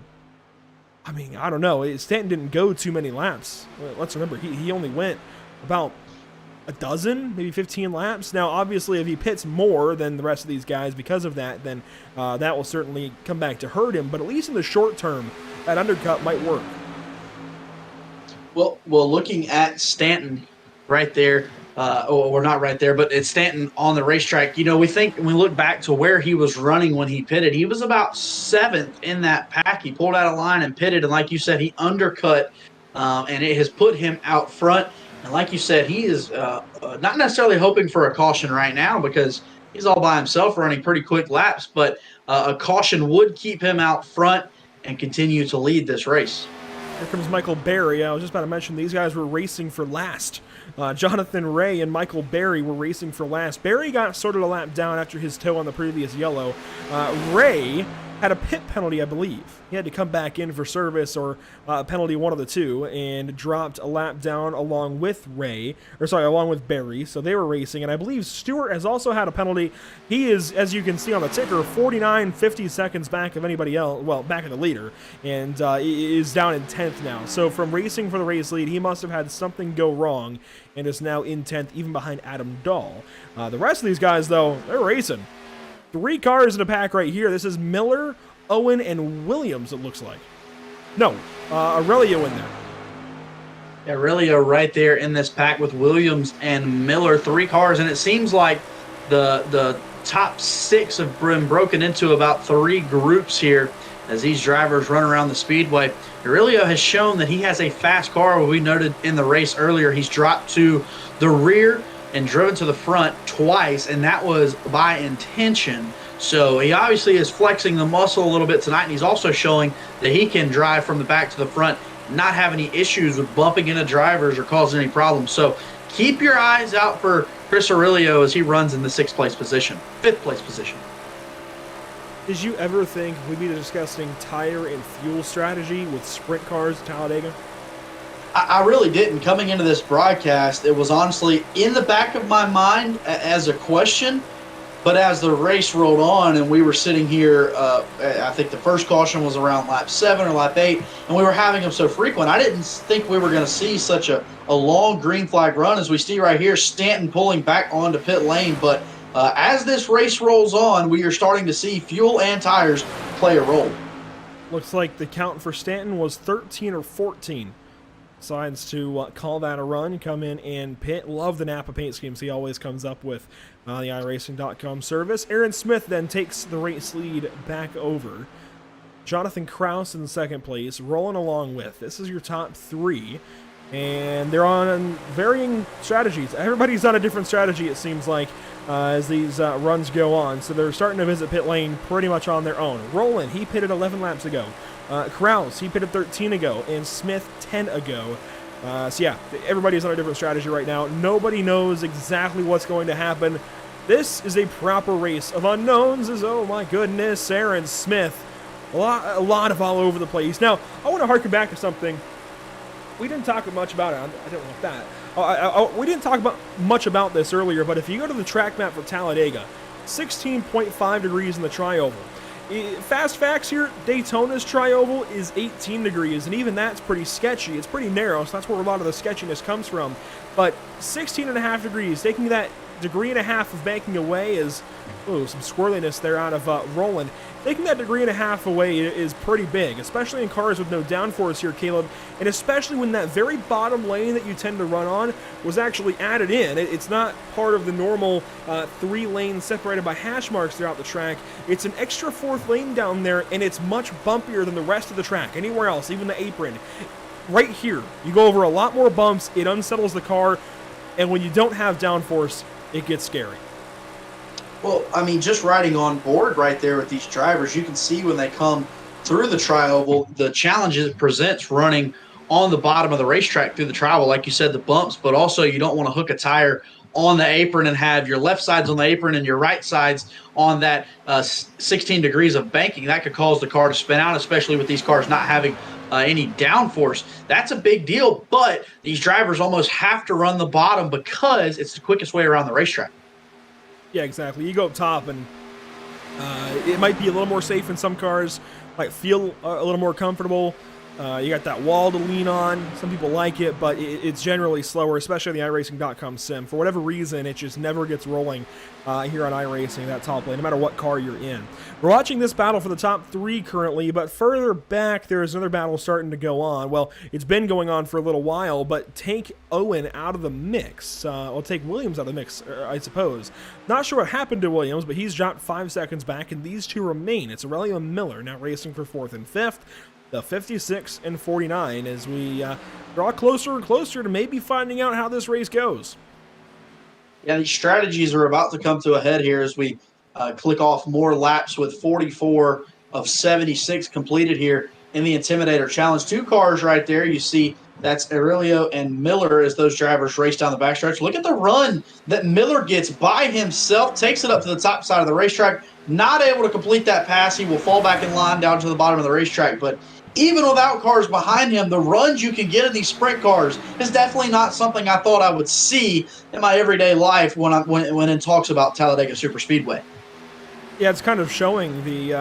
Speaker 10: don't know. Stanton didn't go too many laps. Let's remember, he only went about a dozen, maybe 15 laps. Now, obviously, if he pits more than the rest of these guys because of that, then that will certainly come back to hurt him. But at least in the short term, that undercut might work.
Speaker 11: Well, looking at Stanton right there, or not right there, but it's Stanton on the racetrack. We look back to where he was running when he pitted, he was about 7th in that pack. He pulled out of line and pitted, and like you said, he undercut, and it has put him out front. And like you said, he is not necessarily hoping for a caution right now, because he's all by himself running pretty quick laps, but a caution would keep him out front and continue to lead this race.
Speaker 10: Here comes Michael Berry. I was just about to mention these guys were racing for last. Jonathan Ray and Michael Berry were racing for last. Berry got sorted a lap down after his toe on the previous yellow. Ray had a pit penalty, I believe. He had to come back in for service or penalty, one of the two, and dropped a lap down along with along with Berry. So they were racing, and I believe Stewart has also had a penalty. He is, as you can see on the ticker, 50 seconds back of anybody else, back of the leader, and is down in 10th now. So from racing for the race lead, he must have had something go wrong, and is now in 10th, even behind Adam Dahl. The rest of these guys, though, they're racing. 3 cars in a pack right here. This is Miller, Owen, and Williams, it looks like. No, Aurelio in there.
Speaker 11: Aurelio right there in this pack with Williams and Miller. 3 cars, and it seems like the top 6 have been broken into about 3 groups here as these drivers run around the speedway. Aurelio has shown that he has a fast car. We noted in the race earlier, he's dropped to the rear and driven to the front twice, and that was by intention. So he obviously is flexing the muscle a little bit tonight, and he's also showing that he can drive from the back to the front, not have any issues with bumping into drivers or causing any problems. So keep your eyes out for Chris Aurelio as he runs in the 5th place position.
Speaker 10: Did you ever think we'd be discussing tire and fuel strategy with sprint cars at Talladega?
Speaker 11: I really didn't. Coming into this broadcast, it was honestly in the back of my mind as a question, but as the race rolled on and we were sitting here, I think the first caution was around lap 7 or lap 8, and we were having them so frequent, I didn't think we were going to see such a long green flag run as we see right here, Stanton pulling back onto pit lane. But as this race rolls on, we are starting to see fuel and tires play a role.
Speaker 10: Looks like the count for Stanton was 13 or 14. Decides to call that a run, come in and pit. Love the Napa paint schemes he always comes up with the iRacing.com service. Aaron Smith then takes the race lead back over. Jonathan Kraus in second place, rolling along with. This is your top 3, and they're on varying strategies. Everybody's on a different strategy, it seems like, as these runs go on. So they're starting to visit pit lane pretty much on their own. Roland, he pitted 11 laps ago. Kraus, he pitted 13 ago, and Smith 10 ago. So yeah, everybody's on a different strategy right now. Nobody knows exactly what's going to happen. This is a proper race of unknowns, as, oh my goodness, Aaron Smith. A lot of all over the place. Now, I want to harken back to something. We didn't talk much about it. I don't want that. We didn't talk much about this earlier, but if you go to the track map for Talladega, 16.5 degrees in the tri-oval. Fast facts here, Daytona's tri-oval is 18 degrees, and even that's pretty sketchy. It's pretty narrow, so that's where a lot of the sketchiness comes from. But 16.5 degrees, taking that 1.5 degrees of banking away is, some squirreliness there out of Roland. Taking that 1.5 degrees away is pretty big, especially in cars with no downforce here, Caleb, and especially when that very bottom lane that you tend to run on was actually added in. It's not part of the normal 3 lanes separated by hash marks throughout the track. It's an extra 4th lane down there, and it's much bumpier than the rest of the track. Anywhere else, even the apron. Right here, you go over a lot more bumps, it unsettles the car, and when you don't have downforce, it gets scary.
Speaker 11: Well, I mean, just riding on board right there with these drivers, you can see when they come through the tri-oval, the challenges it presents running on the bottom of the racetrack through the tri-oval, like you said, the bumps, but also you don't want to hook a tire on the apron and have your left sides on the apron and your right sides on that 16 degrees of banking. That could cause the car to spin out, especially with these cars not having any downforce. That's a big deal, but these drivers almost have to run the bottom because it's the quickest way around the racetrack.
Speaker 10: Yeah, exactly. You go up top, and it might be a little more safe in some cars, might feel a little more comfortable. You got that wall to lean on. Some people like it, but it's generally slower, especially the iRacing.com sim. For whatever reason, it just never gets rolling here on iRacing, that top lane, no matter what car you're in. We're watching this battle for the top 3 currently, but further back, there's another battle starting to go on. Well, it's been going on for a little while, but take Owen out of the mix. We'll take Williams out of the mix, I suppose. Not sure what happened to Williams, but he's dropped 5 seconds back, and these two remain. It's Aurelio and Miller now racing for 4th and 5th. The 56 and 49 as we draw closer and closer to maybe finding out how this race goes.
Speaker 11: Yeah, these strategies are about to come to a head here as we click off more laps with 44 of 76 completed here in the Intimidator Challenge. 2 cars right there. You see that's Aurelio and Miller as those drivers race down the backstretch. Look at the run that Miller gets by himself, takes it up to the top side of the racetrack. Not able to complete that pass. He will fall back in line down to the bottom of the racetrack, but even without cars behind him, the runs you can get in these sprint cars is definitely not something I thought I would see in my everyday life when it talks about Talladega Superspeedway.
Speaker 10: Yeah, it's kind of showing the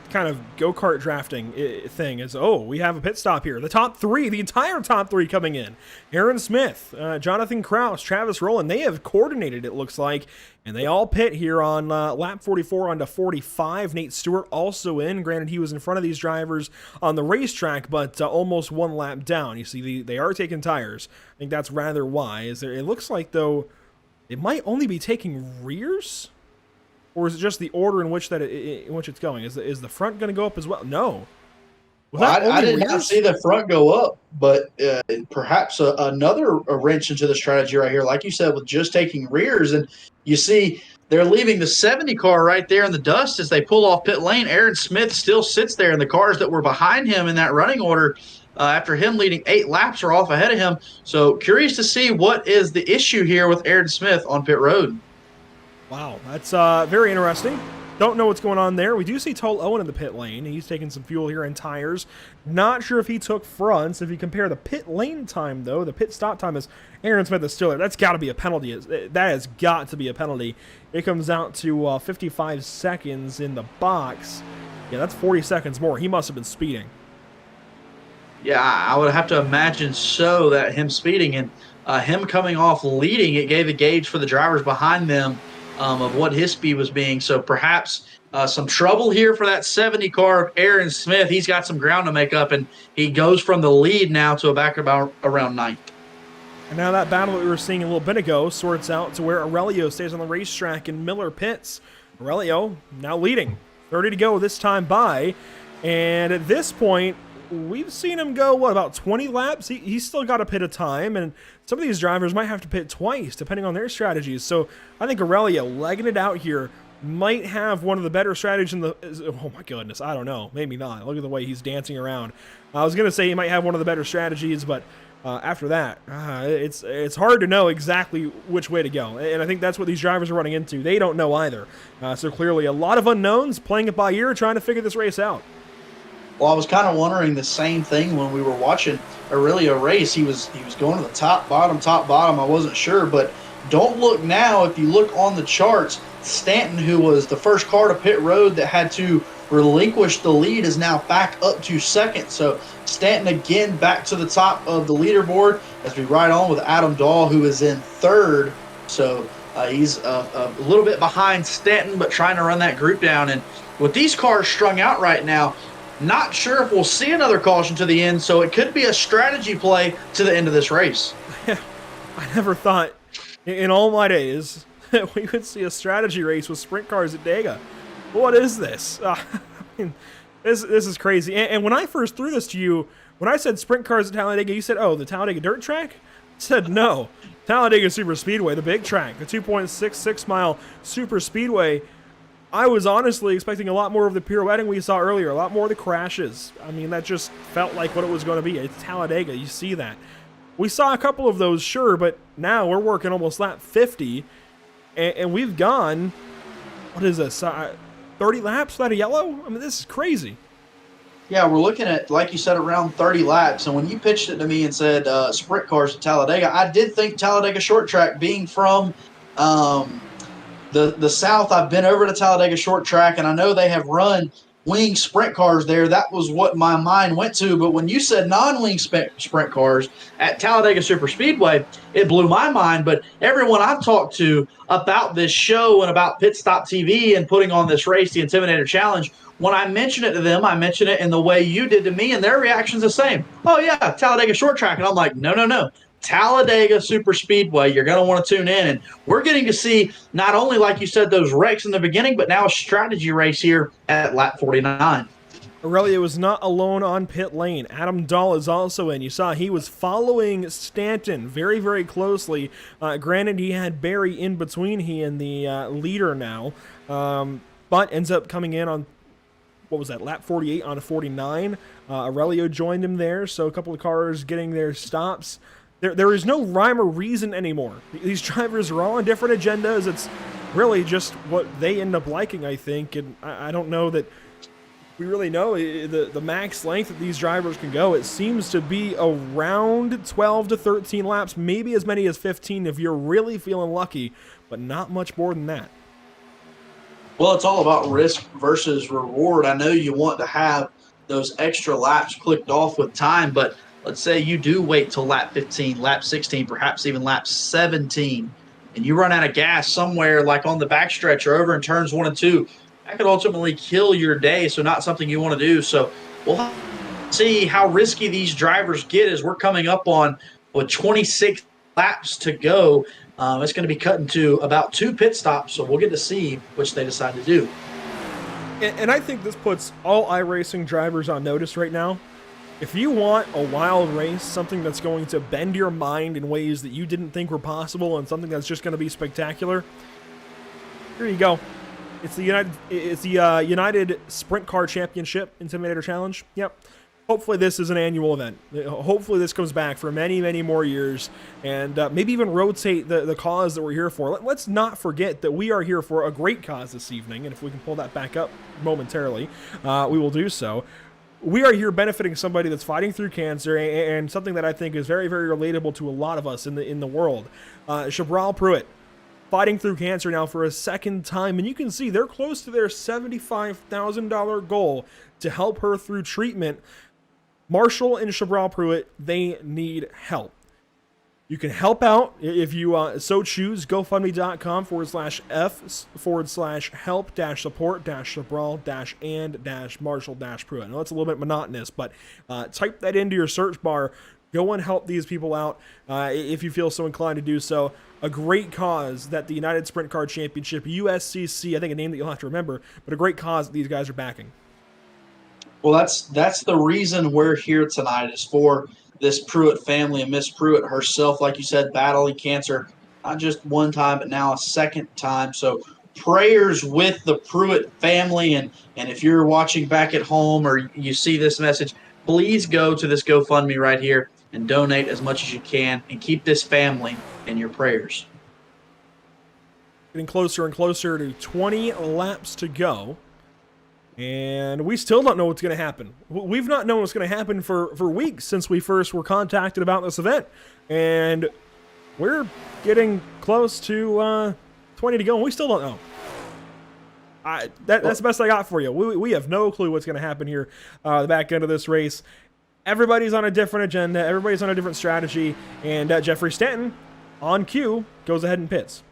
Speaker 10: kind of go-kart drafting thing is, we have a pit stop here. The top 3, the entire top 3 coming in. Aaron Smith, Jonathan Kraus, Travis Rowland, they have coordinated, it looks like, and they all pit here on lap 44 onto 45. Nate Stewart also in. Granted, he was in front of these drivers on the racetrack, but almost 1 lap down. You see, they are taking tires. I think that's rather wise. It looks like, though, it might only be taking rears? Or is it just the order in which it's going? Is the front going to go up as well? No.
Speaker 11: I did not see the front go up, but perhaps another wrench into the strategy right here, like you said, with just taking rears. And you see they're leaving the 70 car right there in the dust as they pull off pit lane. Aaron Smith still sits there, and the cars that were behind him in that running order after him leading 8 laps are off ahead of him. So curious to see what is the issue here with Aaron Smith on pit road.
Speaker 10: Wow, that's very interesting. Don't know what's going on there. We do see Tull Owen in the pit lane. He's taking some fuel here and tires. Not sure if he took fronts. If you compare the pit lane time, though, the pit stop time is Aaron Smith is still there. That's got to be a penalty. That has got to be a penalty. It comes out to 55 seconds in the box. Yeah, that's 40 seconds more. He must have been speeding.
Speaker 11: Yeah, I would have to imagine so, that him speeding and him coming off leading, it gave a gauge for the drivers behind them of what his speed was being. So perhaps some trouble here for that 70 car, Aaron Smith. He's got some ground to make up, and he goes from the lead now to a back about around 9th.
Speaker 10: And now that battle that we were seeing a little bit ago sorts out to where Aurelio stays on the racetrack and Miller pits. Aurelio now leading. 30 to go this time by. And at this point, we've seen him go, what, about 20 laps? He's still got a pit of time, and some of these drivers might have to pit twice, depending on their strategies. So I think Aurelio, legging it out here, might have one of the better strategies in the... Oh my goodness, I don't know. Maybe not. Look at the way he's dancing around. I was going to say he might have one of the better strategies, but after that, it's hard to know exactly which way to go. And I think that's what these drivers are running into. They don't know either. So clearly a lot of unknowns, playing it by ear, trying to figure this race out.
Speaker 11: Well, I was kind of wondering the same thing when we were watching Aurelio race. He was going to the top, bottom. I wasn't sure, but don't look now. If you look on the charts, Stanton, who was the first car to pit road that had to relinquish the lead, is now back up to second. So Stanton again back to the top of the leaderboard as we ride on with Adam Dahl, who is in third. So he's a little bit behind Stanton, but trying to run that group down. And with these cars strung out right now, not sure if we'll see another caution to the end, so it could be a strategy play to the end of this race.
Speaker 10: Yeah, I never thought in all my days that we would see a strategy race with sprint cars at Talladega. What is this? I mean, this is crazy. And when I first threw this to you, when I said sprint cars at Talladega, you said, oh, the Talladega dirt track? I said, no, Talladega Super Speedway, the big track, the 2.66 mile Super Speedway. I was honestly expecting a lot more of the pirouetting we saw earlier, a lot more of the crashes. I mean, that just felt like what it was going to be. It's Talladega, you see that. We saw a couple of those, sure, but now we're working almost lap 50, and we've gone, what is this, 30 laps without a yellow? I mean, this is crazy.
Speaker 11: Yeah, we're looking at, like you said, around 30 laps. And when you pitched it to me and said sprint cars at Talladega, I did think Talladega short track, being from the South. I've been over to Talladega short track, and I know they have run wing sprint cars there. That was what my mind went to. But when you said non-wing sprint cars at Talladega Super Speedway, it blew my mind. But everyone I've talked to about this show and about Pit Stop TV and putting on this race, the Intimidator Challenge, when I mention it to them, I mention it in the way you did to me, and their reaction's the same. Oh, yeah, Talladega short track. And I'm like, no. Talladega Super Speedway, you're going to want to tune in. And we're getting to see not only, like you said, those wrecks in the beginning, but now a strategy race here at lap 49.
Speaker 10: Aurelio was not alone on pit lane. Adam Dahl is also in. You saw he was following Stanton very, very closely. Granted, he had Barry in between he and the leader now, but ends up coming in on, what was that, lap 48 on a 49. Aurelio joined him there, so a couple of cars getting their stops. There is no rhyme or reason anymore. These drivers are all on different agendas. It's really just what they end up liking, I think, and I don't know that we really know the max length that these drivers can go. It seems to be around 12 to 13 laps, maybe as many as 15 if you're really feeling lucky, but not much more than that.
Speaker 11: Well, it's all about risk versus reward. I know you want to have those extra laps clicked off with time, but let's say you do wait till lap 15, lap 16, perhaps even lap 17, and you run out of gas somewhere like on the backstretch or over in turns 1 and 2. That could ultimately kill your day, so not something you want to do. So we'll see how risky these drivers get as we're coming up on 26 laps to go. It's going to be cutting to about 2 pit stops, so we'll get to see which they decide to do.
Speaker 10: And I think this puts all iRacing drivers on notice right now. If you want a wild race, something that's going to bend your mind in ways that you didn't think were possible, and something that's just going to be spectacular, here you go. It's the United Sprint Car Championship Intimidator Challenge. Yep. hopefully this is an annual event. Hopefully this comes back for many, many more years, and maybe even rotate the cause that we're here for. Let's not forget that we are here for a great cause this evening, and if we can pull that back up momentarily, we will do so. We are here benefiting somebody that's fighting through cancer, and something that I think is very, very relatable to a lot of us in the world. Shabral Pruitt, fighting through cancer now for a second time, and you can see they're close to their $75,000 goal to help her through treatment. Marshall and Shabral Pruitt, they need help. You can help out if you so choose. GoFundMe.com/F/help-support-Shabral-and-Marshall-Pruitt. I know it's a little bit monotonous, but type that into your search bar. Go and help these people out if you feel so inclined to do so. A great cause that the United Sprint Car Championship, USCC, I think a name that you'll have to remember, but a great cause that these guys are backing.
Speaker 11: Well, that's the reason we're here tonight, is for this Pruitt family and Miss Pruitt herself, like you said, battling cancer, not just one time, but now a second time. So prayers with the Pruitt family. And if you're watching back at home or you see this message, please go to this GoFundMe right here and donate as much as you can and keep this family in your prayers.
Speaker 10: Getting closer and closer to 20 laps to go. And we still don't know what's going to happen. We've not known what's going to happen for weeks since we first were contacted about this event. And we're getting close to 20 to go, and we still don't know. That's the best I got for you. We have no clue what's going to happen here the back end of this race. Everybody's on a different agenda. Everybody's on a different strategy. And Jeffrey Stanton, on cue, goes ahead and pits.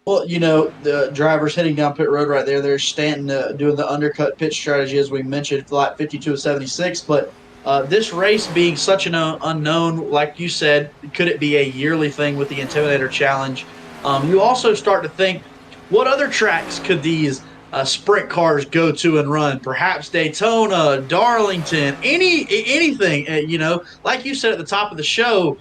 Speaker 11: Well, you know, the drivers heading down pit road right there, there's Stanton doing the undercut pit strategy, as we mentioned, lap 52 of 76. But this race being such an unknown, like you said, could it be a yearly thing with the Intimidator Challenge? You also start to think, what other tracks could these sprint cars go to and run? Perhaps Daytona, Darlington, anything, you know, like you said at the top of the show,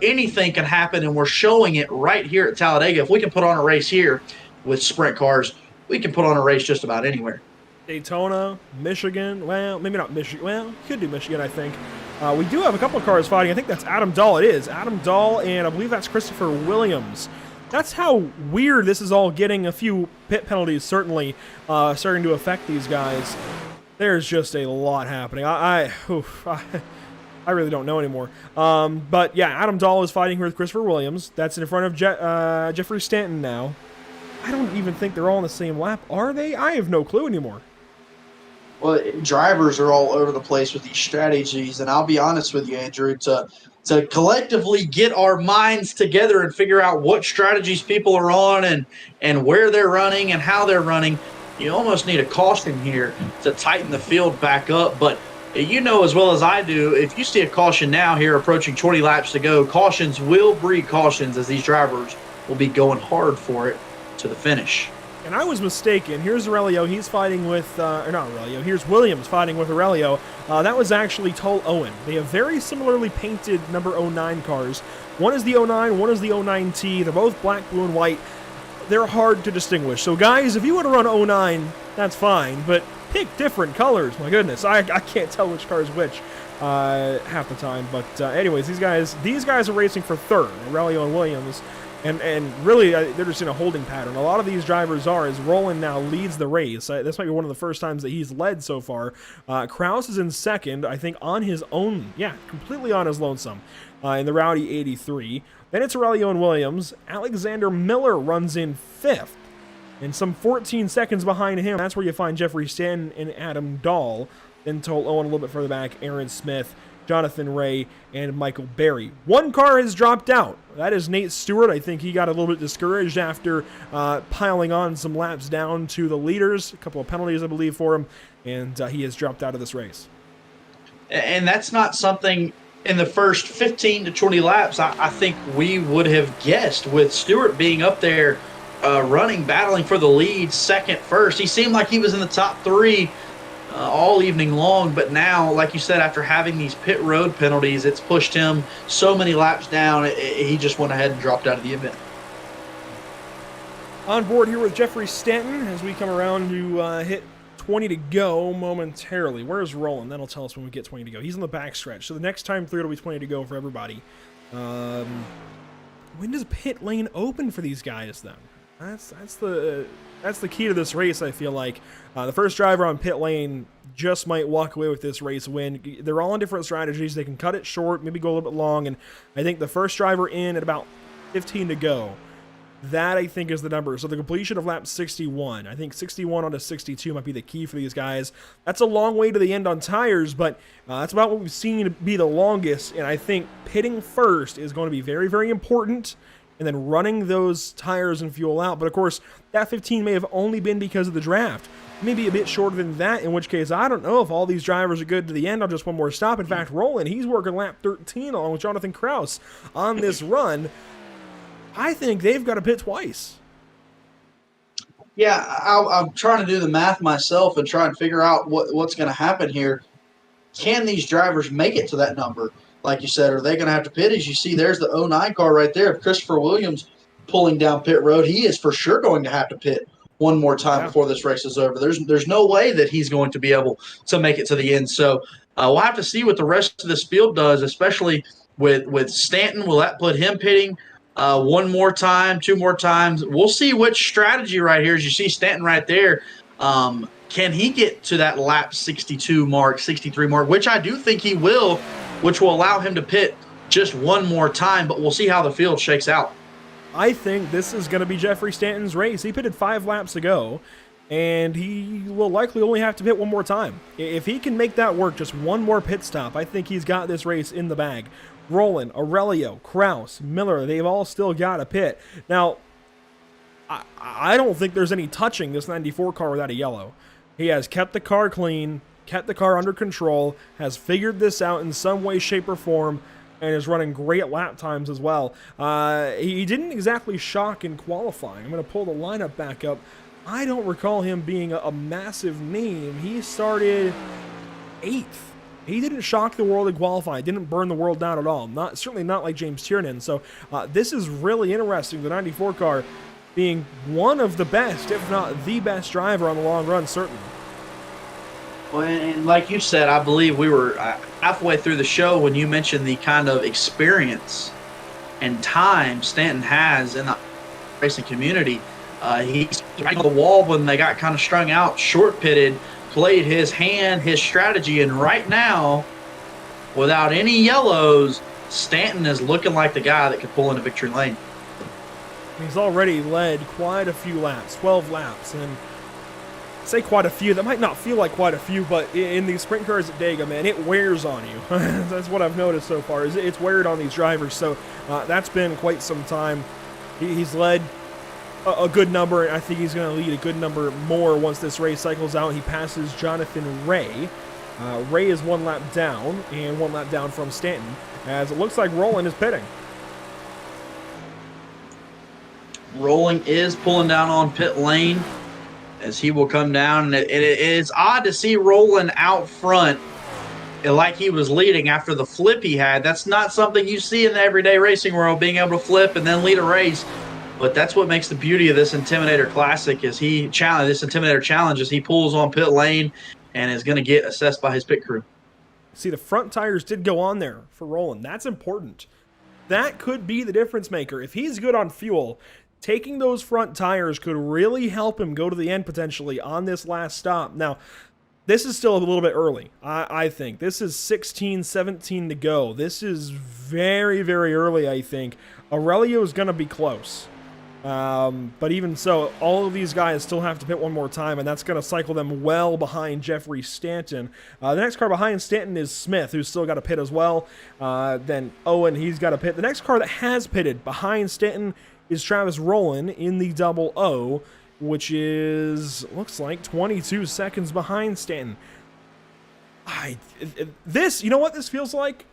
Speaker 11: anything can happen, and we're showing it right here at Talladega. If we can put on a race here with sprint cars, we can put on a race just about anywhere.
Speaker 10: Daytona, Michigan, well, maybe not Michigan. Well, could do Michigan, I think. We do have a couple of cars fighting. I think that's Adam Dahl. It is Adam Dahl, and I believe that's Christopher Williams. That's how weird this is all getting. A few pit penalties certainly starting to affect these guys. There's just a lot happening. I really don't know anymore. But yeah, Adam Dahl is fighting here with Christopher Williams. That's in front of Jeffrey Stanton now. I don't even think they're all on the same lap. Are they? I have no clue anymore.
Speaker 11: Well, drivers are all over the place with these strategies, and I'll be honest with you, Andrew, to collectively get our minds together and figure out what strategies people are on and where they're running and how they're running, you almost need a caution here to tighten the field back up. But you know as well as I do, if you see a caution now here approaching 20 laps to go, cautions will breed cautions, as these drivers will be going hard for it to the finish.
Speaker 10: And I was mistaken. Here's Aurelio. He's fighting with, or not Aurelio. Here's Williams fighting with Aurelio. That was actually Tull Owen. They have very similarly painted number 09 cars. One is the 09, one is the 09T. They're both black, blue, and white. They're hard to distinguish. So guys, if you want to run 09, that's fine, but pick different colors. My goodness, I can't tell which car is which half the time. But anyways, these guys are racing for third, Aurelio and Williams. And really, they're just in a holding pattern. A lot of these drivers are, as Roland now leads the race. This might be one of the first times that he's led so far. Kraus is in second, I think, on his own. Yeah, completely on his lonesome in the Rowdy 83. Then it's Aurelio and Williams. Alexander Miller runs in fifth. And some 14 seconds behind him, that's where you find Jeffrey Stanton and Adam Dahl. Then Tull Owen a little bit further back, Aaron Smith, Jonathan Ray, and Michael Berry. One car has dropped out. That is Nate Stewart. I think he got a little bit discouraged after piling on some laps down to the leaders. A couple of penalties, I believe, for him, and he has dropped out of this race.
Speaker 11: And that's not something in the first 15 to 20 laps I think we would have guessed, with Stewart being up there running, battling for the lead, second, first. He seemed like he was in the top three all evening long, but now, like you said, after having these pit road penalties, it's pushed him so many laps down, he just went ahead and dropped out of the event.
Speaker 10: On board here with Jeffrey Stanton as we come around to hit 20 to go momentarily. Where's Roland? That'll tell us when we get 20 to go. He's in the backstretch. So the next time through, it'll be 20 to go for everybody. When does pit lane open for these guys, then? That's the key to this race, I feel like. The first driver on pit lane just might walk away with this race win. They're all on different strategies. They can cut it short, maybe go a little bit long, and I think the first driver in at about 15 to go, that I think is the number. So the completion of lap 61. I think 61 onto 62 might be the key for these guys. That's a long way to the end on tires, but that's about what we've seen to be the longest, and I think pitting first is going to be very, very important, and then running those tires and fuel out. But of course, that 15 may have only been because of the draft. Maybe a bit shorter than that, in which case I don't know if all these drivers are good to the end on just one more stop. In fact, Roland, he's working lap 13 along with Jonathan Kraus on this run. I think they've got to pit twice.
Speaker 11: Yeah, I'm trying to do the math myself and try and figure out what's going to happen here. Can these drivers make it to that number? Like you said, are they going to have to pit? As you see, there's the 09 car right there. If Christopher Williams pulling down pit road, he is for sure going to have to pit one more time before this race is over. There's no way that he's going to be able to make it to the end. So we'll have to see what the rest of this field does, especially with Stanton. Will that put him pitting one more time, two more times? We'll see which strategy right here. As you see Stanton right there, can he get to that lap 62 mark, 63 mark, which I do think he will, which will allow him to pit just one more time, but we'll see how the field shakes out.
Speaker 10: I think this is going to be Jeffrey Stanton's race. He pitted 5 laps ago, and he will likely only have to pit one more time. If he can make that work, just one more pit stop, I think he's got this race in the bag. Roland, Aurelio, Kraus, Miller, they've all still got a pit. Now, I don't think there's any touching this 94 car without a yellow. He has kept the car clean, kept the car under control, has figured this out in some way, shape, or form, and is running great lap times as well. He didn't exactly shock in qualifying. I'm going to pull the lineup back up. I don't recall him being a massive name. He started 8th. He didn't shock the world in qualifying. Didn't burn the world down at all. Certainly not like James Tiernan. So this is really interesting. The 94 car being one of the best, if not the best driver on the long run, certainly.
Speaker 11: Well, and like you said, I believe we were halfway through the show when you mentioned the kind of experience and time Stanton has in the racing community. He's right on the wall when they got kind of strung out, short pitted, played his hand, his strategy, and right now, without any yellows, Stanton is looking like the guy that could pull into victory lane.
Speaker 10: He's already led quite a few laps, 12 laps, and say quite a few. That might not feel like quite a few, but in these sprint cars at Dega, man, it wears on you. That's what I've noticed so far, is it's weared on these drivers. So that's been quite some time. He's led a good number, and I think he's going to lead a good number more once this race cycles out. He passes Jonathan Ray. Ray is 1 lap down, and 1 lap down from Stanton, as it looks like Roland is pitting.
Speaker 11: Rolling is pulling down on pit lane as he will come down. And it is odd to see Roland out front like he was leading after the flip he had. That's not something you see in the everyday racing world, being able to flip and then lead a race. But that's what makes the beauty of this Intimidator Classic is this Intimidator Challenge is he pulls on pit lane and is going to get assessed by his pit crew.
Speaker 10: See, the front tires did go on there for Roland. That's important. That could be the difference maker. If he's good on fuel, taking those front tires could really help him go to the end potentially on this last stop. Now, this is still a little bit early, I think. This is 16, 17 to go. This is very, very early, I think. Aurelio is going to be close. But even so, all of these guys still have to pit one more time, and that's going to cycle them well behind Jeffrey Stanton. The next car behind Stanton is Smith, who's still got to pit as well. Then Owen, he's got to pit. The next car that has pitted behind Stanton is Travis Rowland in the double O, which is, looks like 22 seconds behind Stanton. You know what this feels like?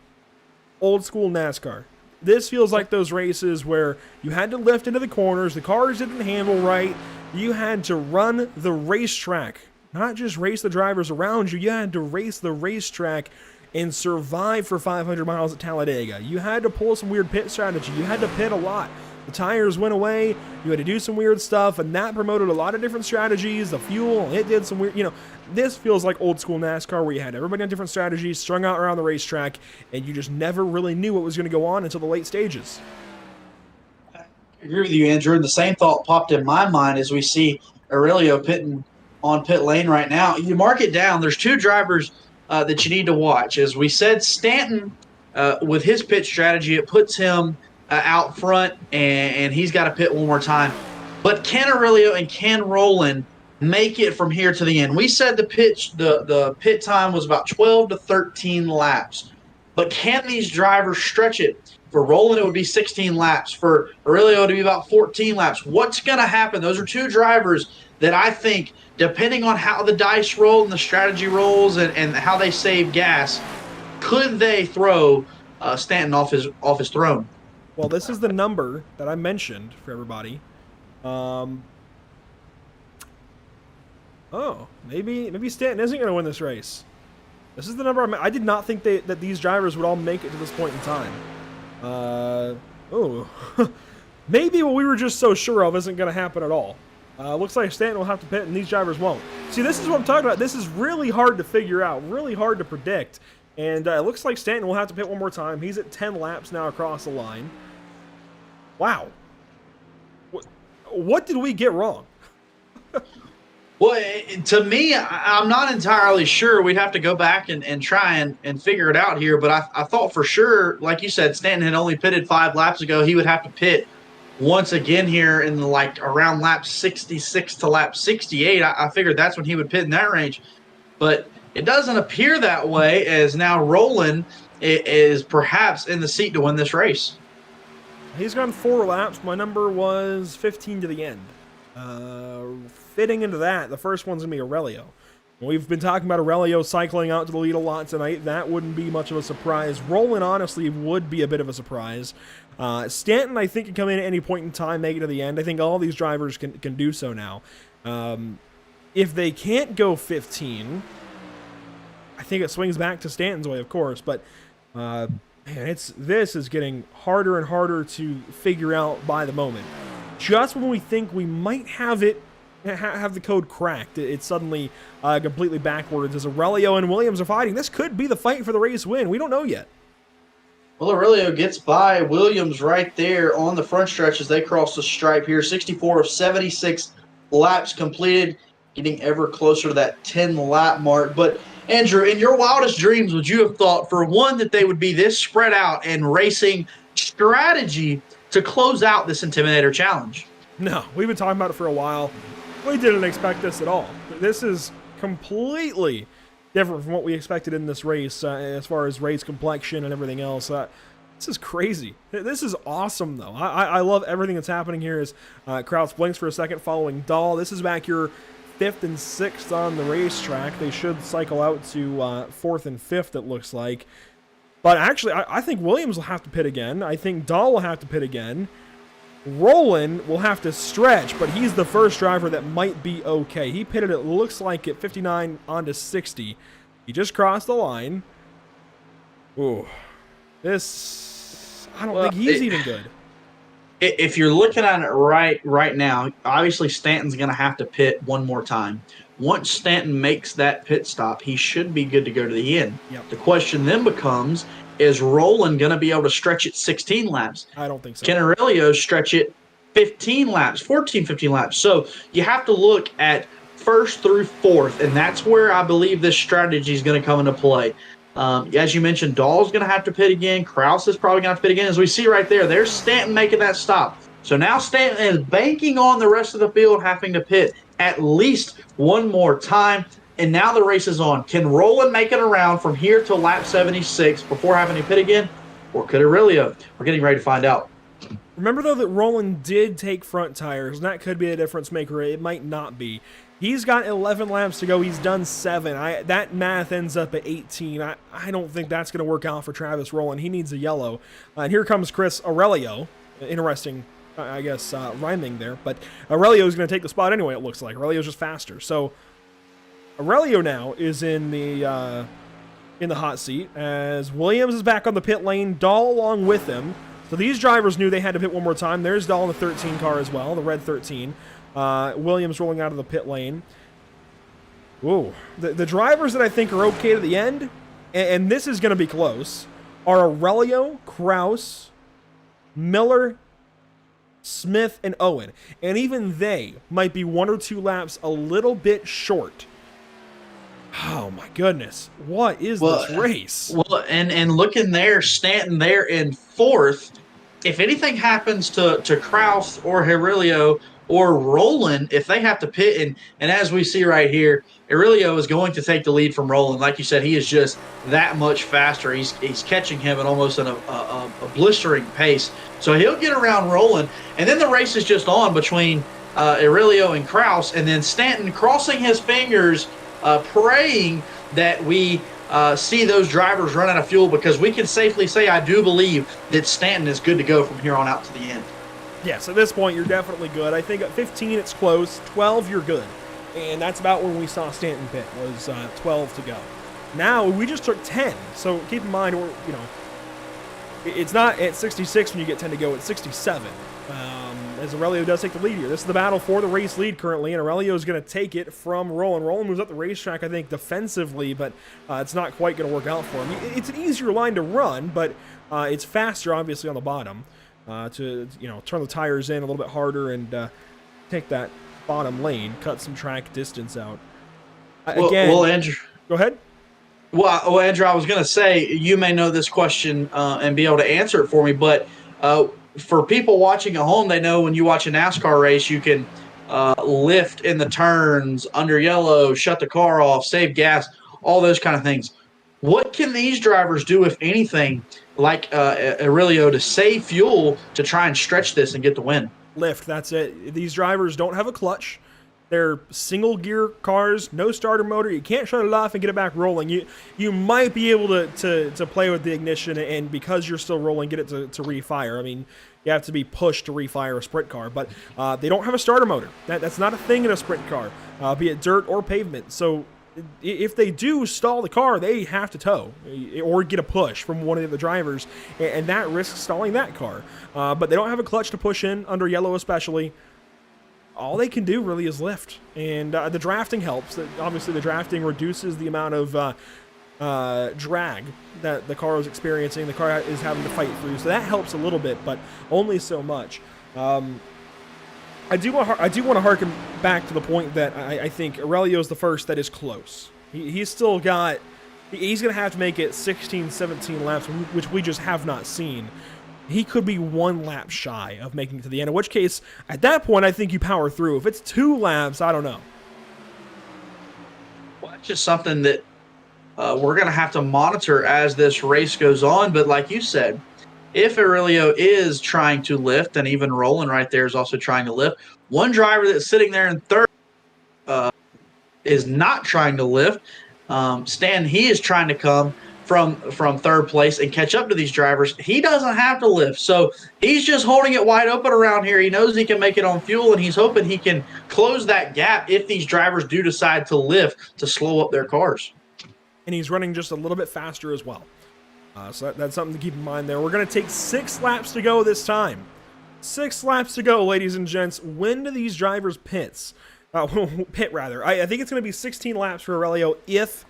Speaker 10: Old school NASCAR. This feels like those races where you had to lift into the corners, the cars didn't handle right, you had to run the racetrack, not just race the drivers around you, you had to race the racetrack and survive for 500 miles at Talladega. You had to pull some weird pit strategy, you had to pit a lot. The tires went away. You had to do some weird stuff, and that promoted a lot of different strategies. The fuel, it did some weird, this feels like old school NASCAR where you had everybody on different strategies strung out around the racetrack, and you just never really knew what was going to go on until the late stages.
Speaker 11: I agree with you, Andrew. And the same thought popped in my mind as we see Aurelio pitting on pit lane right now. You mark it down. There's two drivers that you need to watch. As we said, Stanton, with his pit strategy, it puts him out front, and he's got to pit one more time. But can Aurelio and can Roland make it from here to the end? We said the pit time was about 12 to 13 laps. But can these drivers stretch it? For Roland, it would be 16 laps. For Aurelio, it would be about 14 laps. What's going to happen? Those are two drivers that I think, depending on how the dice roll and the strategy rolls and how they save gas, could they throw Stanton off his throne?
Speaker 10: Well, this is the number that I mentioned for everybody. Maybe Stanton isn't going to win this race. This is the number I did not think that these drivers would all make it to this point in time. Maybe what we were just so sure of isn't going to happen at all. Looks like Stanton will have to pit and these drivers won't. See, this is what I'm talking about. This is really hard to figure out, really hard to predict. And it looks like Stanton will have to pit one more time. He's at 10 laps now across the line. Wow. What did we get wrong?
Speaker 11: Well, to me, I'm not entirely sure. We'd have to go back and try and figure it out here. But I thought for sure, like you said, Stanton had only pitted 5 laps ago. He would have to pit once again here in around lap 66 to lap 68. I figured that's when he would pit in that range. But it doesn't appear that way, as now Roland is perhaps in the seat to win this race.
Speaker 10: He's gone 4 laps. My number was 15 to the end. Fitting into that, the first one's going to be Aurelio. We've been talking about Aurelio cycling out to the lead a lot tonight. That wouldn't be much of a surprise. Roland, honestly, would be a bit of a surprise. Stanton, I think, can come in at any point in time, make it to the end. I think all these drivers can do so now. If they can't go 15, I think it swings back to Stanton's way, of course. But, man, this is getting harder and harder to figure out by the moment. Just when we think we might have the code cracked, it's suddenly completely backwards as Aurelio and Williams are fighting. This could be the fight for the race win. We don't know yet.
Speaker 11: Well, Aurelio gets by Williams right there on the front stretch as they cross the stripe here. 64 of 76 laps completed, getting ever closer to that 10-lap mark. But, Andrew, in your wildest dreams, would you have thought, for one, that they would be this spread out and racing strategy to close out this Intimidator challenge?
Speaker 10: No, we've been talking about it for a while. We didn't expect this at all. This is completely different from what we expected in this race as far as race complexion and everything else. This is crazy. This is awesome, though. I love everything that's happening here as Kraus blinks for a second following Dahl. This is back your 5th and 6th on the racetrack. They should cycle out to 4th and 5th, it looks like. But actually, I think Williams will have to pit again. I think Dahl will have to pit again. Roland will have to stretch, but he's the first driver that might be okay. He pitted, it looks like, at 59 onto 60. He just crossed the line. Ooh. I don't think he's even good.
Speaker 11: If you're looking at it right now, obviously Stanton's going to have to pit one more time. Once Stanton makes that pit stop, he should be good to go to the end.
Speaker 10: Yep.
Speaker 11: The question then becomes, is Roland going to be able to stretch it 16 laps?
Speaker 10: I don't think so.
Speaker 11: Can Aurelio stretch it 15 laps, 14, 15 laps? So you have to look at 1st through 4th, and that's where I believe this strategy is going to come into play. As you mentioned, Dahl's going to have to pit again. Kraus is probably going to have to pit again. As we see right there, there's Stanton making that stop. So now Stanton is banking on the rest of the field having to pit at least one more time. And now the race is on. Can Roland make it around from here to lap 76 before having to pit again? Or could Aurelio? We're getting ready to find out.
Speaker 10: Remember, though, that Roland did take front tires, and that could be a difference maker. It might not be. He's got 11 laps to go. He's done 7. That math ends up at 18. I don't think that's going to work out for Travis Roland. He needs a yellow. And here comes Chris Aurelio. Interesting, I guess, rhyming there. But Aurelio's going to take the spot anyway, it looks like. Aurelio's just faster. So Aurelio now is in the hot seat as Williams is back on the pit lane. Dahl along with him. So So these drivers knew they had to pit one more time. There's Dahl in the 13 car as well, the red 13. Williams rolling out of the pit lane. Ooh, the drivers that I think are okay to the end, and this is going to be close, are Aurelio, Kraus, Miller, Smith, and Owen. And even they might be 1 or 2 laps a little bit short. Oh my goodness. What is this race?
Speaker 11: Well, and looking there, Stanton there in 4th. If anything happens to Kraus or Aurelio or Roland, if they have to pit, and as we see right here, Aurelio is going to take the lead from Roland. Like you said, he is just that much faster. He's catching him at almost a blistering pace. So he'll get around Roland, and then the race is just on between Aurelio and Kraus, and then Stanton crossing his fingers, praying that we see those drivers run out of fuel, because we can safely say, I do believe, that Stanton is good to go from here on out to the end.
Speaker 10: Yes, at this point, you're definitely good. I think at 15, it's close. 12, you're good. And that's about when we saw Stanton pit, was 12 to go. Now, we just took 10. So keep in mind, it's not at 66 when you get 10 to go. It's 67. As Aurelio does take the lead here. This is the battle for the race lead currently, and Aurelio is going to take it from Roland. Roland moves up the racetrack, I think, defensively, but it's not quite going to work out for him. It's an easier line to run, but it's faster, obviously, on the bottom to turn the tires in a little bit harder and take that bottom lane, cut some track distance out.
Speaker 11: Well, Andrew,
Speaker 10: go ahead.
Speaker 11: Well, Andrew, I was going to say, you may know this question and be able to answer it for me, but for people watching at home, they know when you watch a NASCAR race, you can lift in the turns, under yellow, shut the car off, save gas, all those kind of things. What can these drivers do, if anything, like Aurelio, to save fuel to try and stretch this and get the win?
Speaker 10: Lift, that's it. These drivers don't have a clutch. They're single gear cars, no starter motor. You can't shut it off and get it back rolling. You might be able to play with the ignition, and because you're still rolling, get it to refire. I mean, you have to be pushed to refire a sprint car, but they don't have a starter motor. That's not a thing in a sprint car, be it dirt or pavement. So if they do stall the car, they have to tow or get a push from one of the drivers, and that risks stalling that car. But they don't have a clutch to push in, under yellow especially. All they can do really is lift, and the drafting helps. Obviously, the drafting reduces the amount of drag that the car is experiencing. The car is having to fight through, so that helps a little bit, but only so much. I do want to harken back to the point that I think Aurelio is the first that is close. He's still got. He's going to have to make it 16, 17 laps, which we just have not seen. He could be 1 lap shy of making it to the end, in which case, at that point, I think you power through. If it's 2 laps, I don't know.
Speaker 11: Well, it's just something that we're going to have to monitor as this race goes on. But like you said, if Aurelio is trying to lift, and even Roland right there is also trying to lift, one driver that's sitting there in 3rd is not trying to lift. Stan, he is trying to come from 3rd place and catch up to these drivers. He doesn't have to lift, so he's just holding it wide open around here. He knows he can make it on fuel, and he's hoping he can close that gap if these drivers do decide to lift to slow up their cars.
Speaker 10: And he's running just a little bit faster as well. So that's something to keep in mind there. We're going to take 6 laps to go this time. 6 laps to go, ladies and gents. When do these drivers pit? I think it's going to be 16 laps for Aurelio if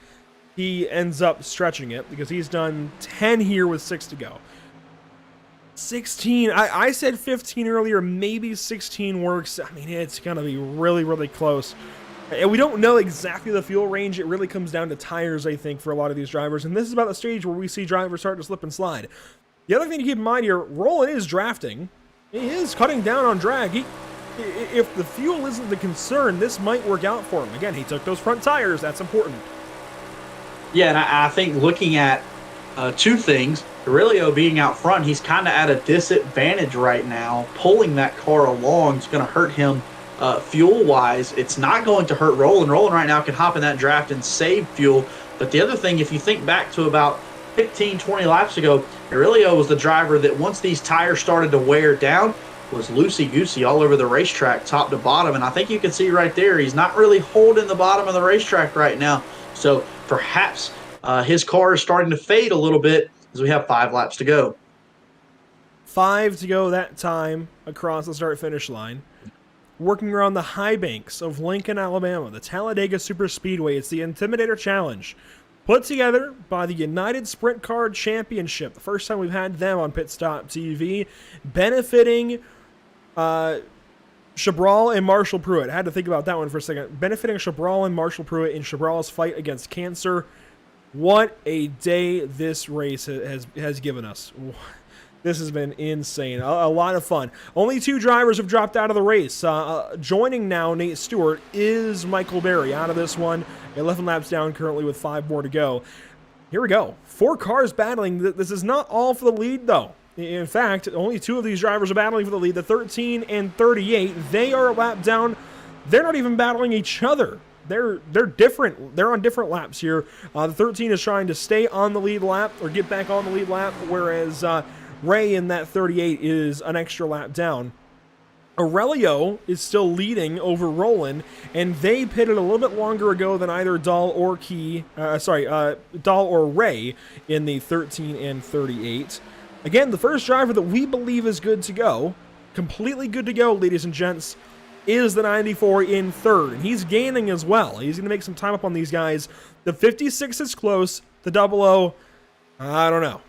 Speaker 10: he ends up stretching it, because he's done 10 here with 6 to go. 16. I said 15 earlier. Maybe 16 works. I mean, it's going to be really, really close. And we don't know exactly the fuel range. It really comes down to tires, I think, for a lot of these drivers. And this is about the stage where we see drivers start to slip and slide. The other thing to keep in mind here, Roland is drafting. He is cutting down on drag. If the fuel isn't the concern, this might work out for him. Again, he took those front tires. That's important.
Speaker 11: Yeah, and I think looking at 2 things, Aurelio being out front, he's kind of at a disadvantage right now. Pulling that car along is going to hurt him fuel-wise. It's not going to hurt Roland. Roland right now can hop in that draft and save fuel. But the other thing, if you think back to about 15, 20 laps ago, Aurelio was the driver that once these tires started to wear down, was loosey-goosey all over the racetrack, top to bottom. And I think you can see right there, he's not really holding the bottom of the racetrack right now. So perhaps his car is starting to fade a little bit as we have 5 laps to go.
Speaker 10: 5 to go that time across the start-finish line. Working around the high banks of Lincoln, Alabama, the Talladega Superspeedway. It's the Intimidator Challenge, put together by the United Sprint Car Championship. The first time we've had them on Pit Stop TV, benefiting Chabral and Marshall Pruitt. I had to think about that one for a second. Benefiting Chabral and Marshall Pruitt in Chabral's fight against cancer. What a day this race has given us. This has been insane. A lot of fun. Only 2 drivers have dropped out of the race. Joining now, Nate Stewart, is Michael Berry out of this one. 11 laps down currently with 5 more to go. Here we go. 4 cars battling. This is not all for the lead, though. In fact, only 2 of these drivers are battling for the lead. The 13 and 38, they are a lap down. They're not even battling each other. They're different. They're on different laps here. The 13 is trying to stay on the lead lap or get back on the lead lap, whereas Ray in that 38 is an extra lap down. Aurelio is still leading over Roland, and they pitted a little bit longer ago than either Dahl or Dahl or Ray in the 13 and 38. Again, the first driver that we believe is good to go, completely good to go, ladies and gents, is the 94 in third, and he's gaining as well. He's going to make some time up on these guys. The 56 is close. The 00, I don't know.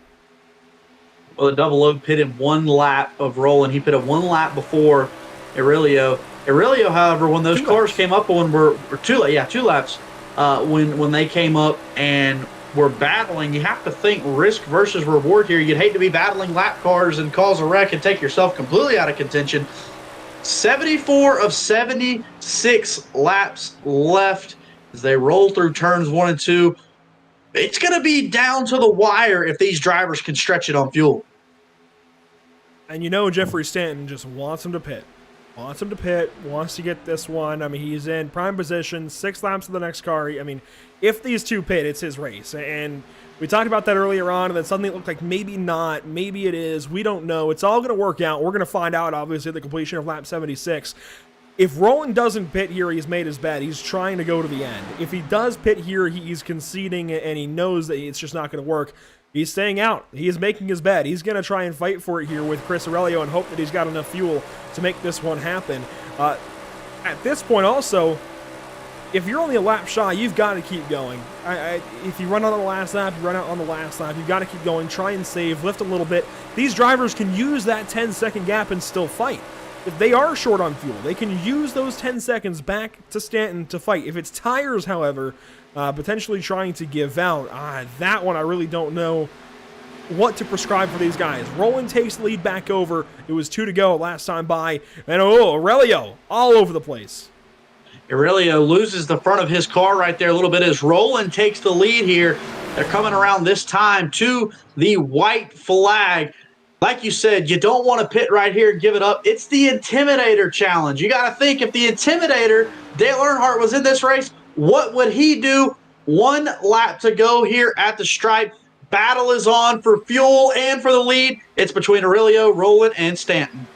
Speaker 11: Well, the 00 pitted 1 lap of Roland. He pitted 1 lap before Aurelio. Aurelio, however, when those cars came up on were 2 laps. When they came up and were battling, you have to think risk versus reward here. You'd hate to be battling lap cars and cause a wreck and take yourself completely out of contention. 74 of 76 laps left as they roll through turns 1 and 2. It's going to be down to the wire if these drivers can stretch it on fuel.
Speaker 10: And you know Jeffrey Stanton just wants him to pit. Wants to get this one. I mean, he's in prime position, 6 laps to the next car. I mean, if these 2 pit, it's his race. And we talked about that earlier on, and then suddenly it looked like maybe not, maybe it is. We don't know. It's all going to work out. We're going to find out, obviously, at the completion of lap 76. If Roland doesn't pit here, he's made his bet. He's trying to go to the end. If he does pit here, he's conceding, and he knows that it's just not going to work. He's staying out. He is making his bet. He's going to try and fight for it here with Chris Aurelio and hope that he's got enough fuel to make this one happen. At this point also, if you're only a lap shy, you've got to keep going. If you run out on the last lap, you run out on the last lap. You've got to keep going, try and save, lift a little bit. These drivers can use that 10-second gap and still fight. If they are short on fuel, they can use those 10 seconds back to Stanton to fight. If it's tires, however, potentially trying to give out, that one I really don't know what to prescribe for these guys. Roland takes the lead back over. It was 2 to go last time by. And Aurelio all over the place.
Speaker 11: Aurelio loses the front of his car right there a little bit as Roland takes the lead here. They're coming around this time to the white flag. Like you said, you don't want to pit right here and give it up. It's the Intimidator Challenge. You got to think, if the Intimidator, Dale Earnhardt, was in this race, what would he do? 1 lap to go here at the stripe. Battle is on for fuel and for the lead. It's between Aurelio, Roland, and Stanton.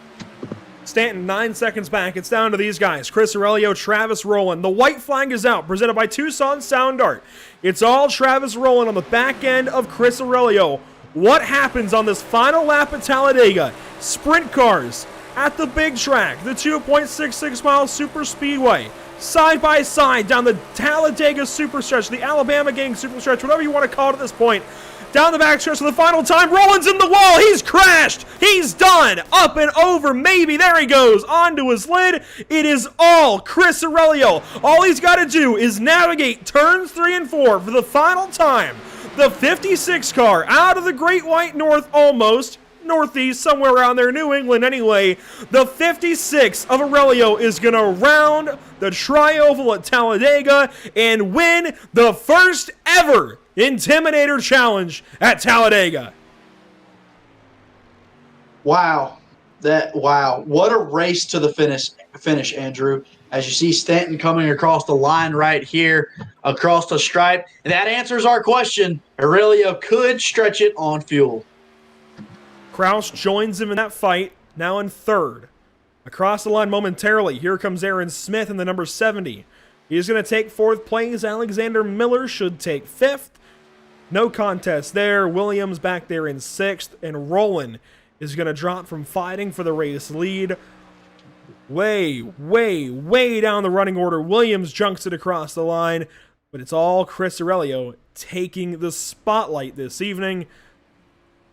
Speaker 10: Stanton 9 seconds back. It's down to these guys. Chris Aurelio, Travis Rowland. The white flag is out, presented by Tucson Sound Art. It's all Travis Rowland on the back end of Chris Aurelio. What happens on this final lap at Talladega? Sprint cars at the big track, the 2.66 mile super speedway, side by side down the Talladega super stretch, the Alabama gang super stretch, whatever you want to call it at this point. Down the back stretch for the final time. Roland's in the wall. He's crashed. He's done. Up and over. Maybe. There he goes. Onto his lid. It is all Chris Aurelio. All he's got to do is navigate turns 3 and 4 for the final time. The 56 car out of the Great White North, almost. Northeast, somewhere around there, New England anyway. The 56 of Aurelio is going to round the tri-oval at Talladega and win the first ever Intimidator Challenge at Talladega.
Speaker 11: Wow. What a race to the finish, Andrew. As you see Stanton coming across the line right here, across the stripe. And that answers our question. Aurelio could stretch it on fuel.
Speaker 10: Kraus joins him in that fight, now in third. Across the line momentarily, here comes Aaron Smith in the number 70. He's going to take 4th place. Alexander Miller should take 5th. No contest there. Williams back there in 6th. And Roland is going to drop from fighting for the race lead. Way, way, way down the running order. Williams junks it across the line, but it's all Chris Aurelio taking the spotlight this evening.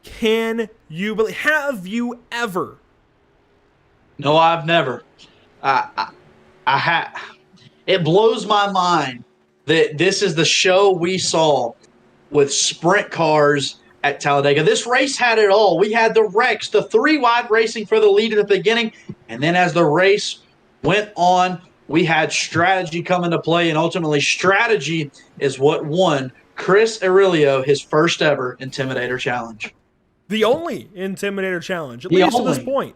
Speaker 10: Can you believe? Have you ever?
Speaker 11: No, I've never. It blows my mind that this is the show we saw with sprint cars at Talladega. This race had it all. We had the wrecks, the 3-wide racing for the lead at the beginning, and then as the race went on, we had strategy come into play, and ultimately strategy is what won Chris Aurelio his first ever Intimidator Challenge.
Speaker 10: The only Intimidator Challenge, at least to this point.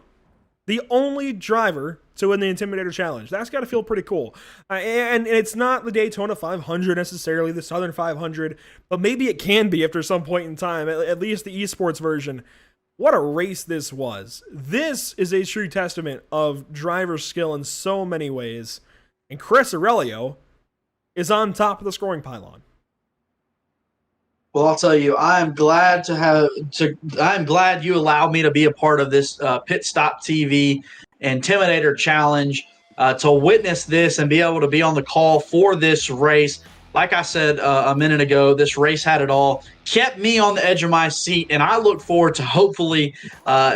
Speaker 10: The only driver to win the Intimidator Challenge. That's got to feel pretty cool. And it's not the Daytona 500 necessarily, the Southern 500, but maybe it can be after some point in time, at least the esports version. What a race this was. This is a true testament of driver skill in so many ways. And Chris Aurelio is on top of the scoring pylon.
Speaker 11: Well, I'll tell you, I'm glad you allowed me to be a part of this Pit Stop TV Intimidator Challenge, to witness this and be able to be on the call for this race. Like I said a minute ago, this race had it all, kept me on the edge of my seat, and I look forward to hopefully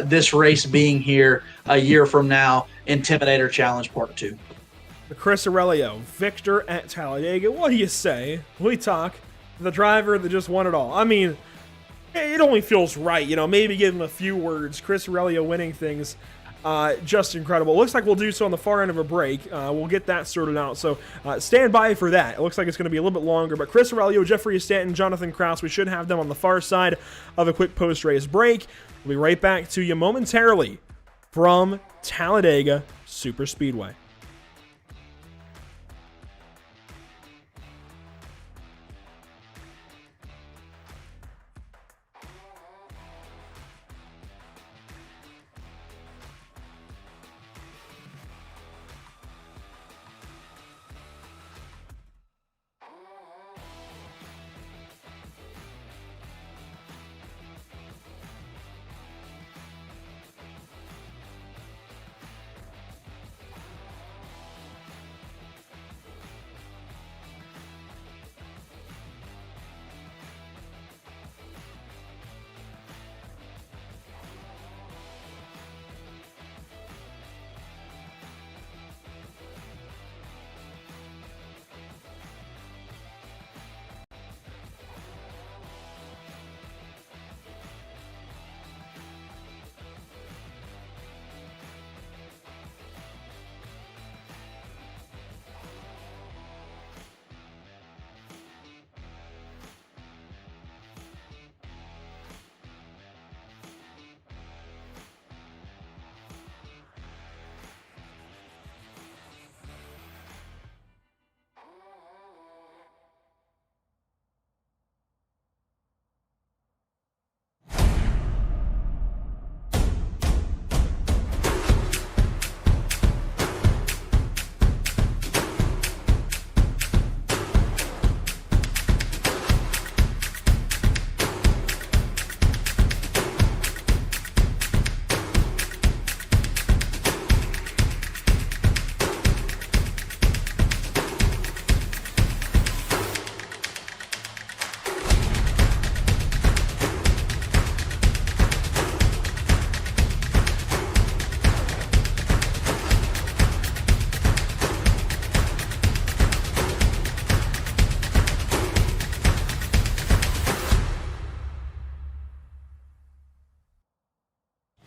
Speaker 11: this race being here a year from now, Intimidator Challenge Part 2.
Speaker 10: Chris Aurelio, victor at Talladega. What do you say? We talk the driver that just won it all. I mean, it only feels right, maybe give him a few words. Chris Aurelio winning things, just incredible. Looks like we'll do so on the far end of a break. We'll get that sorted out, so stand by for that. It looks like it's going to be a little bit longer, but Chris Aurelio, Jeffrey Stanton, Jonathan Kraus, we should have them on the far side of a quick post-race break. We'll be right back to you momentarily from Talladega Superspeedway.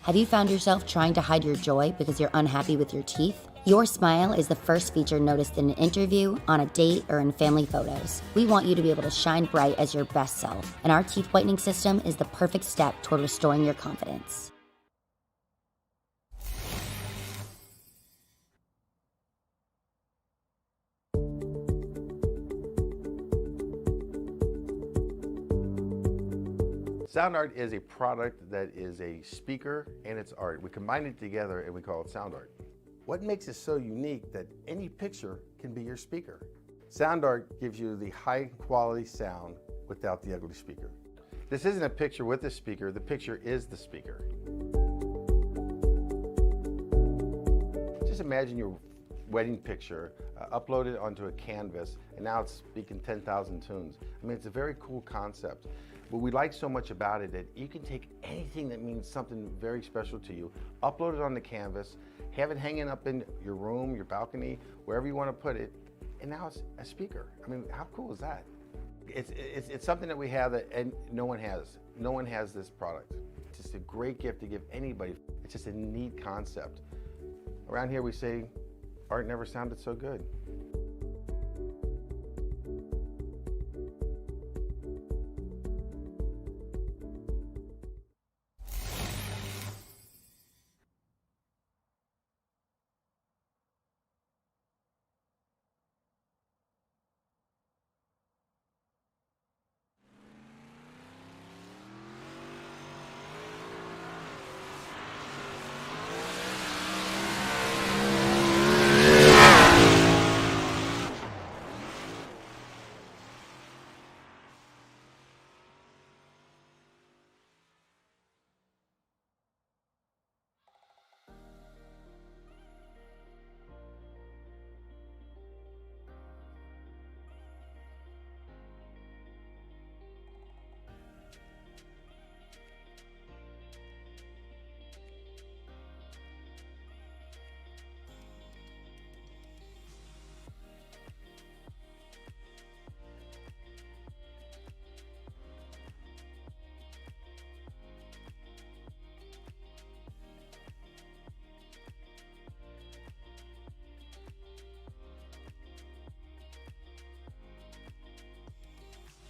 Speaker 1: Have you found yourself trying to hide your joy because you're unhappy with your teeth? Your smile is the first feature noticed in an interview, on a date, or in family photos. We want you to be able to shine bright as your best self, and our teeth whitening system is the perfect step toward restoring your confidence.
Speaker 12: Sound Art is a product that is a speaker and it's art. We combine it together and we call it Sound Art. What makes it so unique that any picture can be your speaker? Sound Art gives you the high quality sound without the ugly speaker. This isn't a picture with a speaker, the picture is the speaker. Just imagine your wedding picture uploaded onto a canvas, and now it's speaking 10,000 tunes. I mean, it's a very cool concept. What we like so much about it that you can take anything that means something very special to you, upload it on the canvas, have it hanging up in your room, your balcony, wherever you want to put it, and now it's a speaker. I mean, how cool is that? It's something that we have that and no one has. No one has this product. It's just a great gift to give anybody. It's just a neat concept. Around here we say, art never sounded so good.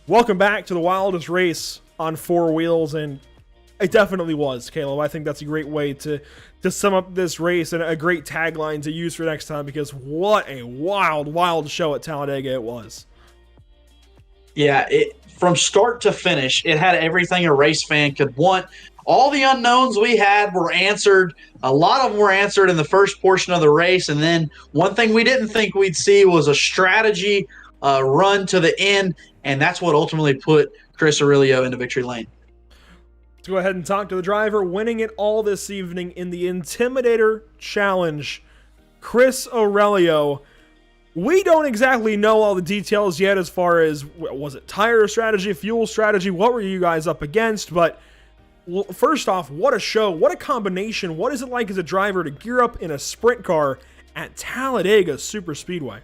Speaker 10: Welcome back to the wildest race on four wheels, and it definitely was, Caleb. I think that's a great way to sum up this race and a great tagline to use for next time, because what a wild show at Talladega it was.
Speaker 11: Yeah, from start to finish, it had everything a race fan could want. All the unknowns we had were answered. A lot of them were answered in the first portion of the race, and then one thing we didn't think we'd see was a strategy run to the end, and that's what ultimately put Chris Aurelio into victory lane.
Speaker 10: Let's go ahead and talk to the driver winning it all this evening in the Intimidator Challenge, Chris Aurelio. We don't exactly know all the details yet as far as, was it tire strategy, fuel strategy, what were you guys up against? But first off, what a show, what a combination. What is it like as a driver to gear up in a sprint car at Talladega Super Speedway?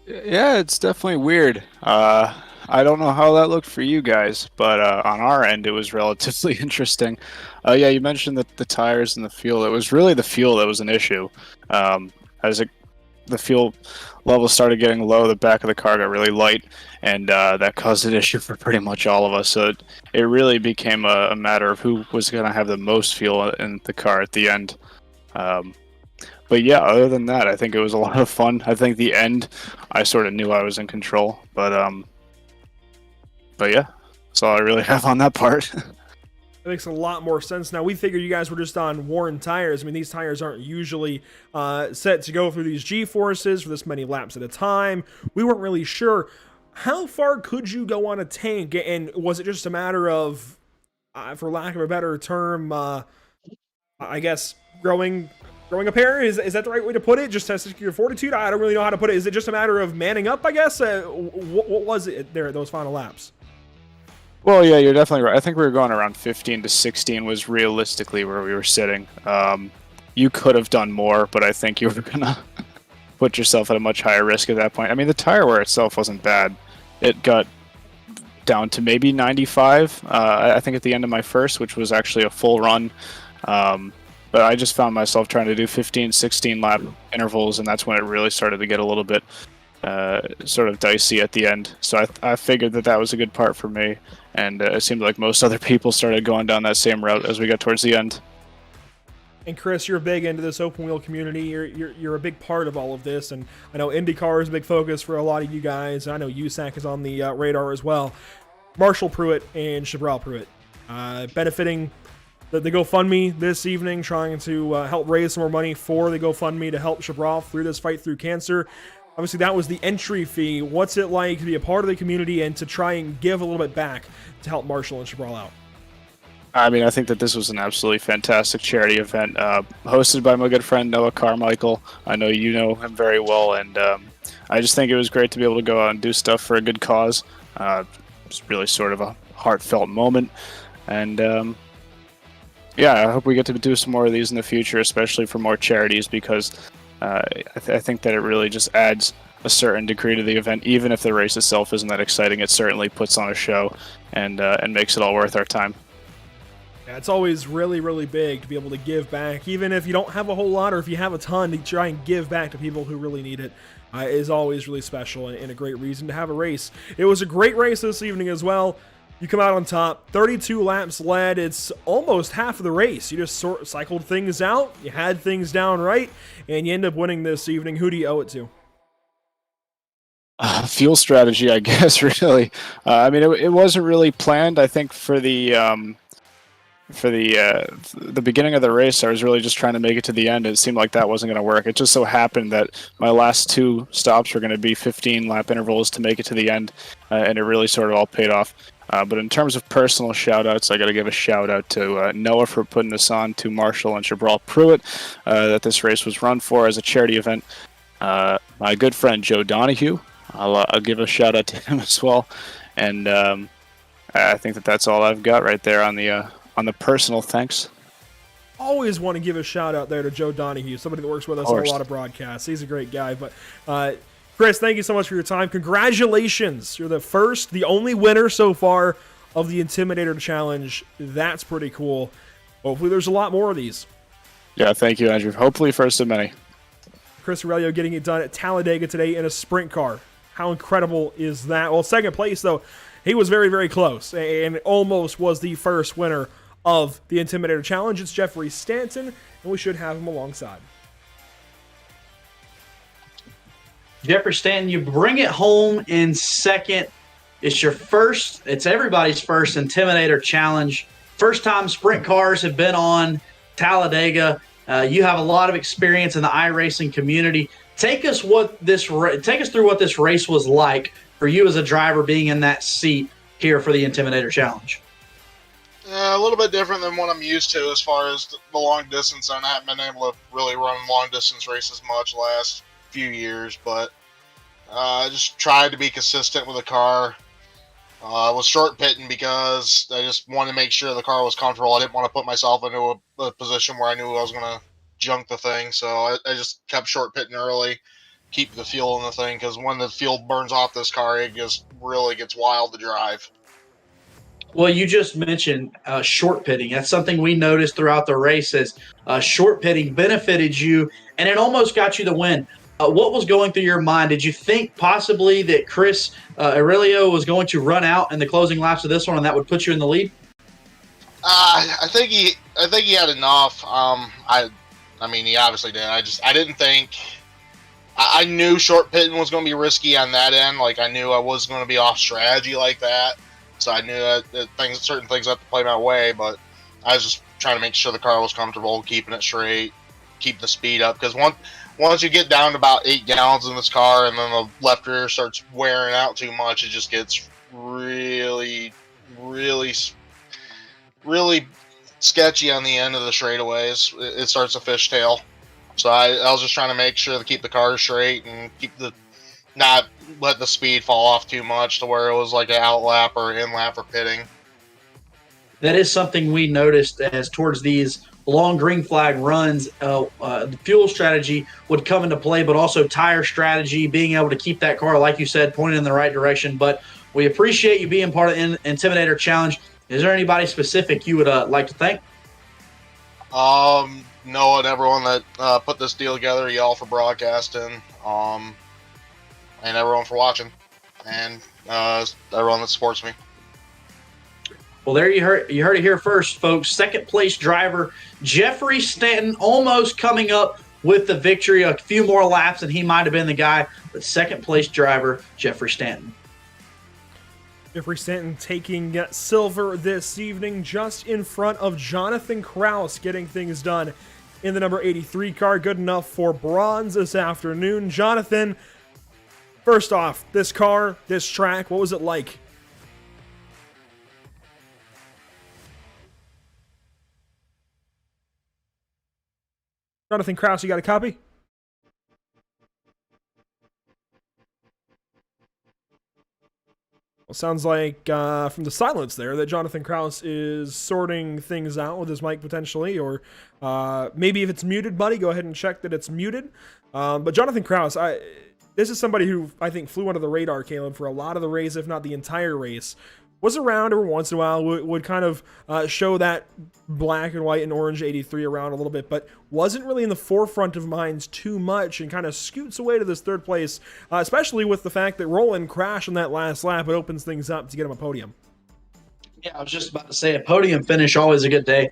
Speaker 13: Yeah, it's definitely weird. I don't know how that looked for you guys, but on our end, it was relatively interesting. Yeah, you mentioned the tires and the fuel. It was really the fuel that was an issue. The fuel level started getting low, the back of the car got really light, and that caused an issue for pretty much all of us. So it really became a matter of who was going to have the most fuel in the car at the end. But yeah, other than that, I think it was a lot of fun. I think the end, I sort of knew I was in control, but yeah, that's all I really have on that part.
Speaker 10: It makes a lot more sense now. We figured you guys were just on worn tires. I mean, these tires aren't usually set to go through these G-forces for this many laps at a time. We weren't really sure. How far could you go on a tank? And was it just a matter of, for lack of a better term, I guess, growing a pair? Is that the right way to put it? Just testing your fortitude? I don't really know how to put it. Is it just a matter of manning up, I guess? What was it there, those final laps?
Speaker 13: Well, yeah, you're definitely right. I think we were going around 15 to 16 was realistically where we were sitting. You could have done more, but I think you were going to put yourself at a much higher risk at that point. I mean, the tire wear itself wasn't bad. It got down to maybe 95, I think at the end of my first, which was actually a full run. But I just found myself trying to do 15, 16 lap intervals, and that's when it really started to get a little bit sort of dicey at the end. So I figured that was a good part for me, and it seemed like most other people started going down that same route as we got towards the end.
Speaker 10: And Chris, you're big into this open wheel community. You're a big part of all of this, and I know IndyCar is a big focus for a lot of you guys. I know USAC is on the radar as well. Marshall Pruitt and Chabrel Pruitt benefiting the GoFundMe this evening, trying to help raise some more money for the GoFundMe to help Chabrel through this fight through cancer. Obviously, that was the entry fee. What's it like to be a part of the community and to try and give a little bit back to help Marshall and Chabrel out?
Speaker 13: I mean, I think that this was an absolutely fantastic charity event, hosted by my good friend Noah Carmichael. I know you know him very well, and I just think it was great to be able to go out and do stuff for a good cause. It's really sort of a heartfelt moment, and yeah, I hope we get to do some more of these in the future, especially for more charities, because I think that it really just adds a certain degree to the event. Even if the race itself isn't that exciting, it certainly puts on a show and makes it all worth our time.
Speaker 10: Yeah, it's always really, really big to be able to give back, even if you don't have a whole lot or if you have a ton, to try and give back to people who really need it. Is always really special and a great reason to have a race. It was a great race this evening as well. You come out on top, 32 laps led. It's almost half of the race. You just cycled things out, you had things down right, and you end up winning this evening. Who do you owe it to?
Speaker 13: Fuel strategy, I guess, really. I mean, it wasn't really planned. I think for the beginning of the race, I was really just trying to make it to the end. It seemed like that wasn't going to work. It just so happened that my last two stops were going to be 15-lap intervals to make it to the end, and it really sort of all paid off. But in terms of personal shout-outs, I got to give a shout-out to Noah for putting this on, to Marshall and Jabral Pruitt, that this race was run for as a charity event. My good friend Joe Donahue, I'll give a shout-out to him as well. And I think that's all I've got right there on the personal thanks.
Speaker 10: Always want to give a shout out there to Joe Donahue, somebody that works with us on a lot of broadcasts. He's a great guy. But Chris, thank you so much for your time. Congratulations. You're the only winner so far of the Intimidator Challenge. That's pretty cool. Hopefully there's a lot more of these.
Speaker 13: Yeah, thank you, Andrew. Hopefully first of many.
Speaker 10: Chris Aurelio getting it done at Talladega today in a sprint car. How incredible is that? Well, second place, though, he was very, very close and almost was the first winner of the Intimidator Challenge. It's Jeffrey Stanton, and we should have him alongside.
Speaker 11: Jeffrey Stanton, you bring it home in second. It's everybody's first Intimidator Challenge. First time sprint cars have been on Talladega. You have a lot of experience in the iRacing community. Take us through what this race was like for you as a driver being in that seat here for the Intimidator Challenge.
Speaker 14: A little bit different than what I'm used to as far as the long distance. I haven't been able to really run long distance races much last few years, but I just tried to be consistent with the car. I was short pitting because I just wanted to make sure the car was comfortable. I didn't want to put myself into a position where I knew I was going to junk the thing, so I just kept short pitting early, keep the fuel in the thing, because when the fuel burns off this car, it just really gets wild to drive.
Speaker 11: Well, you just mentioned short pitting. That's something we noticed throughout the race is short pitting benefited you, and it almost got you the win. What was going through your mind? Did you think possibly that Chris Aurelio was going to run out in the closing laps of this one, and that would put you in the lead?
Speaker 14: I think he had enough. I mean, he obviously did. I didn't think. I knew short pitting was going to be risky on that end. Like, I knew I was going to be off strategy like that. So I knew that certain things had to play my way. But I was just trying to make sure the car was comfortable, keeping it straight, keep the speed up. Because once you get down to about 8 gallons in this car, and then the left rear starts wearing out too much, it just gets really, really, really sketchy on the end of the straightaways. It starts to fishtail. So I was just trying to make sure to keep the car straight and not let the speed fall off too much to where it was like an out lap or in lap or pitting.
Speaker 11: That is something we noticed as towards these long green flag runs, the fuel strategy would come into play, but also tire strategy, being able to keep that car, like you said, pointed in the right direction. But we appreciate you being part of the Intimidator Challenge. Is there anybody specific you would like to thank?
Speaker 14: Noah and everyone that put this deal together, y'all for broadcasting, and everyone for watching, and everyone that supports me.
Speaker 11: Well, there you heard it here first, folks. Second place driver Jeffrey Stanton almost coming up with the victory. A few more laps and he might have been the guy, but second place driver Jeffrey Stanton.
Speaker 10: Jeffrey Stanton taking silver this evening, just in front of Jonathan Kraus, getting things done in the number 83 car. Good enough for bronze this afternoon. Jonathan, first off, this car, this track, what was it like? Jonathan Kraus, you got a copy? Well, sounds like from the silence there that Jonathan Kraus is sorting things out with his mic potentially, or maybe if it's muted, buddy, go ahead and check that it's muted. But Jonathan Kraus, this is somebody who I think flew under the radar, Caleb, for a lot of the race, if not the entire race. Was around every once in a while, would kind of show that black and white and orange 83 around a little bit, but wasn't really in the forefront of minds too much, and kind of scoots away to this third place, especially with the fact that Roland crashed on that last lap. It opens things up to get him a podium.
Speaker 11: Yeah, I was just about to say, a podium finish, always a good day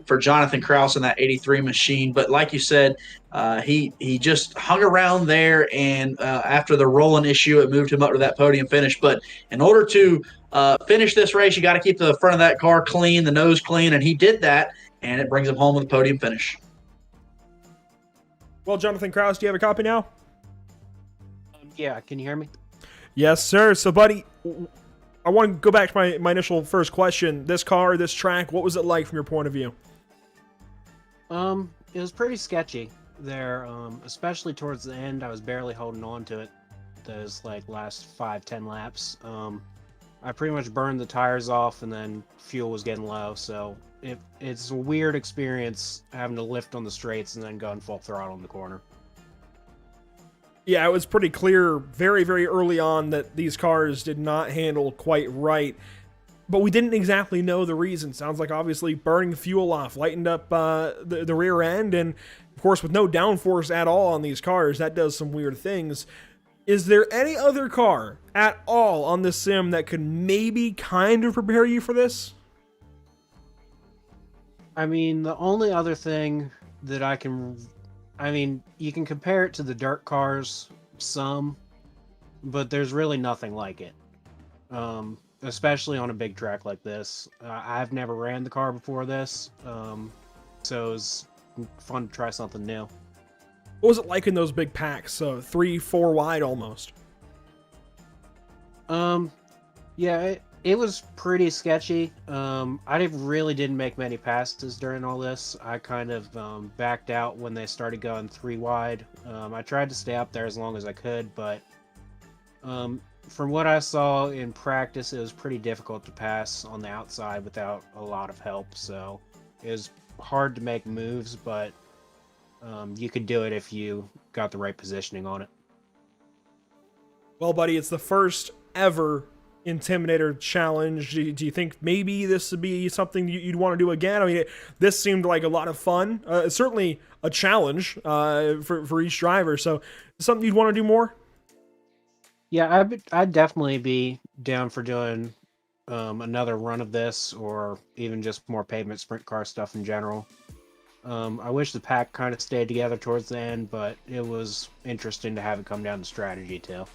Speaker 11: for Jonathan Kraus in that 83 machine. But like you said, he just hung around there, and after the Roland issue, it moved him up to that podium finish. But in order to finish this race, you got to keep the front of that car clean, the nose clean, and he did that, and it brings him home with a podium finish.
Speaker 10: Well, Jonathan Kraus, do you have a copy now?
Speaker 15: Yeah, can you hear me?
Speaker 10: Yes, sir. So, buddy, I want to go back to my initial first question. This car, this track, what was it like from your point of view?
Speaker 15: It was pretty sketchy there, especially towards the end. I was barely holding on to it those last 5-10 laps. I pretty much burned the tires off, and then fuel was getting low, so it's a weird experience having to lift on the straights and then going full throttle in the corner.
Speaker 10: Yeah, it was pretty clear very, very early on that these cars did not handle quite right, but we didn't exactly know the reason. Sounds like obviously burning fuel off lightened up the rear end, and of course with no downforce at all on these cars, that does some weird things. Is there any other car at all on this sim that could maybe kind of prepare you for this?
Speaker 15: I mean, the only other thing that you can compare it to the dirt cars some, but there's really nothing like it. Especially on a big track like this. I've never ran the car before this, so it was fun to try something new.
Speaker 10: What was it like in those big packs? So 3-4 wide almost.
Speaker 15: Yeah, it was pretty sketchy. I really didn't make many passes during all this. I kind of backed out when they started going 3 wide. I tried to stay up there as long as I could, but from what I saw in practice, it was pretty difficult to pass on the outside without a lot of help. So it was hard to make moves, but you could do it if you got the right positioning on it.
Speaker 10: Well, buddy, it's the first ever Intimidator challenge. Do you think maybe this would be something you'd want to do again? I mean, this seemed like a lot of fun. It's certainly a challenge for each driver. So something you'd want to do more?
Speaker 15: Yeah, I'd definitely be down for doing another run of this, or even just more pavement sprint car stuff in general. I wish the pack kind of stayed together towards the end, but it was interesting to have it come down to strategy too.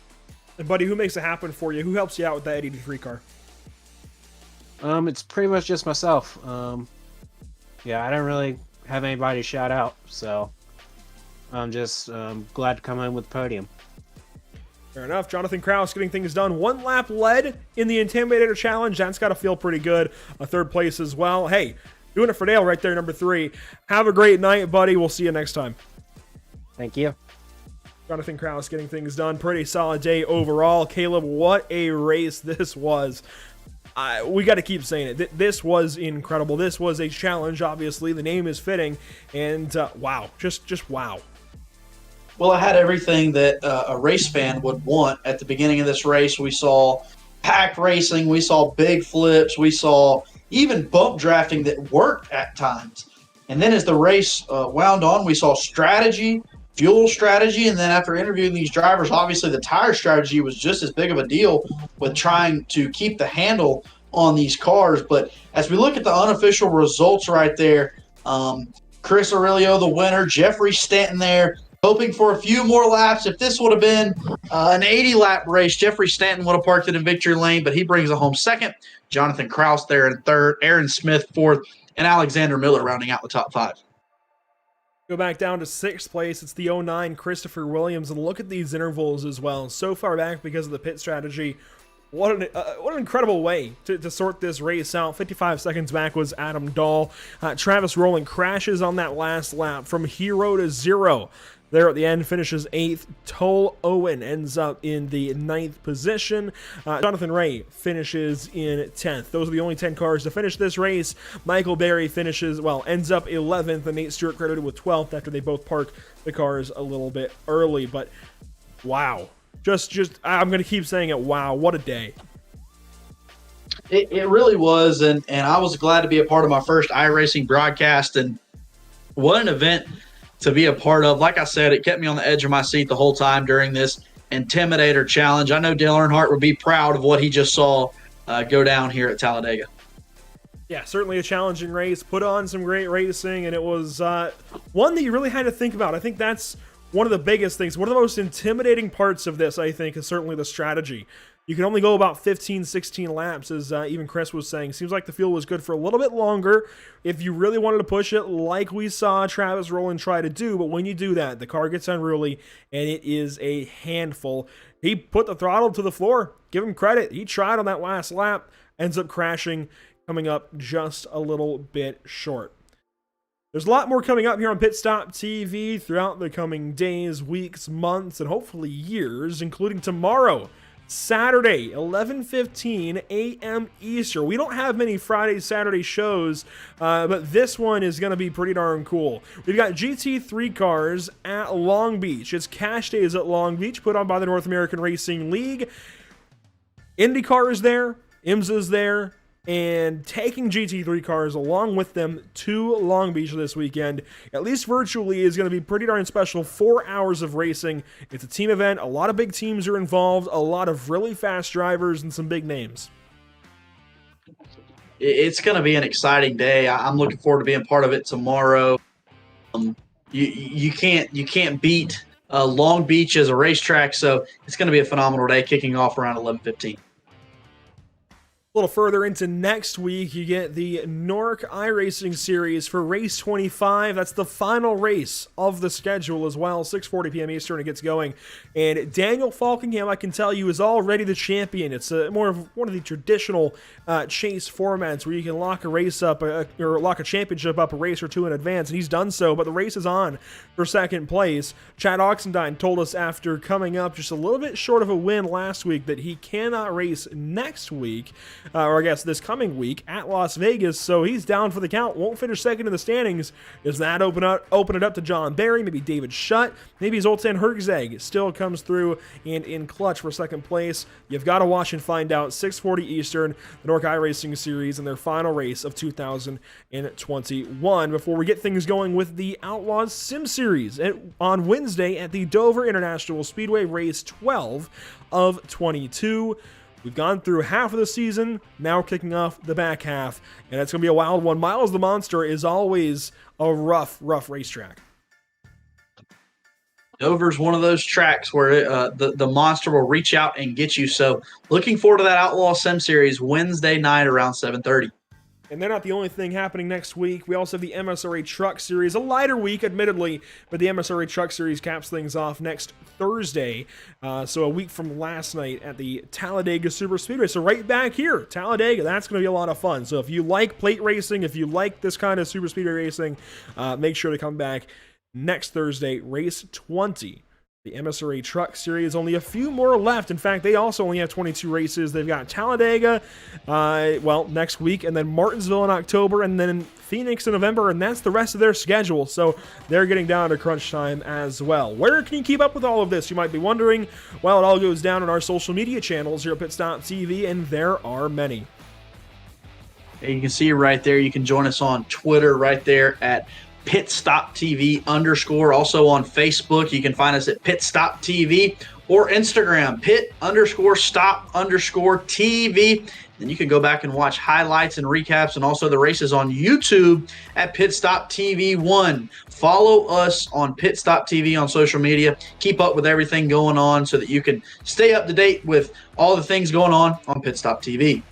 Speaker 10: And buddy, who makes it happen for you? Who helps you out with that 83 car?
Speaker 15: It's pretty much just myself. Yeah, I don't really have anybody to shout out, so I'm just glad to come in with the podium.
Speaker 10: Fair enough. Jonathan Kraus getting things done. 1 lap led in the Intimidator challenge. That's got to feel pretty good. A 3rd place as well. Hey, doing it for Dale right there, number 3. Have a great night, buddy. We'll see you next time.
Speaker 15: Thank you.
Speaker 10: Jonathan Kraus getting things done. Pretty solid day overall. Caleb, what a race this was. We got to keep saying it. This was incredible. This was a challenge, obviously. The name is fitting. And wow. Just wow.
Speaker 11: Well, I had everything that a race fan would want at the beginning of this race. We saw pack racing. We saw big flips. We saw even bump drafting that worked at times. And then as the race wound on, we saw strategy, fuel strategy, and then after interviewing these drivers, obviously the tire strategy was just as big of a deal with trying to keep the handle on these cars. But as we look at the unofficial results right there, Chris Aurelio, the winner, Jeffrey Stanton there, hoping for a few more laps. If this would have been an 80-lap race, Jeffrey Stanton would have parked it in victory lane, but he brings it home 2nd. Jonathan Kraus there in 3rd, Aaron Smith 4th, and Alexander Miller rounding out the top 5.
Speaker 10: Go back down to 6th place. It's the 09 Christopher Williams, and look at these intervals as well. So far back because of the pit strategy. What an incredible way to sort this race out. 55 seconds back was Adam Dahl. Travis Rowland crashes on that last lap from hero to zero. There at the end, finishes 8th. Toll Owen ends up in the 9th position. Jonathan Ray finishes in 10th. Those are the only 10 cars to finish this race. Michael Berry ends up 11th, and Nate Stewart credited with 12th after they both park the cars a little bit early. But wow. I'm going to keep saying it, wow, what a day.
Speaker 11: It really was, and I was glad to be a part of my first iRacing broadcast, and what an event to be a part of. Like I said, it kept me on the edge of my seat the whole time during this Intimidator challenge. I know Dale Earnhardt would be proud of what he just saw go down here at Talladega.
Speaker 10: Yeah, certainly a challenging race, put on some great racing, and it was one that you really had to think about. I think that's one of the biggest things. One of the most intimidating parts of this, I think, is certainly the strategy. You can only go about 15, 16 laps, as even Chris was saying. Seems like the field was good for a little bit longer if you really wanted to push it, like we saw Travis Rowland try to do. But when you do that, the car gets unruly, and it is a handful. He put the throttle to the floor. Give him credit. He tried on that last lap, ends up crashing, coming up just a little bit short. There's a lot more coming up here on Pit Stop TV throughout the coming days, weeks, months, and hopefully years, including tomorrow, Saturday, 11:15 a.m. Eastern. We don't have many Friday, Saturday shows, but this one is going to be pretty darn cool. We've got GT3 cars at Long Beach. It's Cash Days at Long Beach, put on by the North American Racing League. IndyCar is there, IMSA is there, and taking GT3 cars along with them to Long Beach this weekend, at least virtually, is going to be pretty darn special. 4 hours of racing. It's a team event. A lot of big teams are involved, a lot of really fast drivers, and some big names.
Speaker 11: It's going to be an exciting day. I'm looking forward to being part of it tomorrow. You can't beat Long Beach as a racetrack, so it's going to be a phenomenal day, kicking off around 11:15.
Speaker 10: A little further into next week, you get the NORC iRacing Series for race 25. That's the final race of the schedule as well. 6:40 p.m. Eastern, it gets going. And Daniel Falkingham, I can tell you, is already the champion. It's more of one of the traditional chase formats where you can lock a race up, or lock a championship up a race or two in advance, and he's done so, but the race is on for second place. Chad Oxendine told us after coming up just a little bit short of a win last week that he cannot race next week. Or I guess this coming week at Las Vegas, so he's down for the count. Won't finish second in the standings. Does that open it up to John Barry, maybe David Schutt, maybe Zoltan Herzeg still comes through and in clutch for second place? You've got to watch and find out. 6:40 Eastern, the NORC iRacing Series and their final race of 2021. Before we get things going with the Outlaws Sim Series on Wednesday at the Dover International Speedway, race 12 of 22. We've gone through half of the season, now kicking off the back half, and it's going to be a wild one. Miles the Monster is always a rough racetrack.
Speaker 11: Dover's one of those tracks where the monster will reach out and get you. So looking forward to that Outlaw Sim Series Wednesday night around 7:30.
Speaker 10: And they're not the only thing happening next week. We also have the MSRA Truck Series, a lighter week, admittedly, but the MSRA Truck Series caps things off next Thursday. So a week from last night at the Talladega Super Speedway. So right back here, Talladega, that's going to be a lot of fun. So if you like plate racing, if you like this kind of Super Speedway racing, make sure to come back next Thursday, race 20. The MSRA Truck Series, only a few more left. In fact, they also only have 22 races. They've got Talladega, next week, and then Martinsville in October, and then Phoenix in November, and that's the rest of their schedule. So they're getting down to crunch time as well. Where can you keep up with all of this, you might be wondering? Well, it all goes down on our social media channels here at Pit Stop TV, and there are many.
Speaker 11: You can see it right there. You can join us on Twitter right there at Pit Stop TV _. Also on Facebook, you can find us at Pit Stop TV, or Instagram, Pit_Stop_TV. Then you can go back and watch highlights and recaps, and also the races on YouTube at Pit Stop TV 1. Follow us on Pit Stop TV on social media. Keep up with everything going on so that you can stay up to date with all the things going on Pit Stop TV.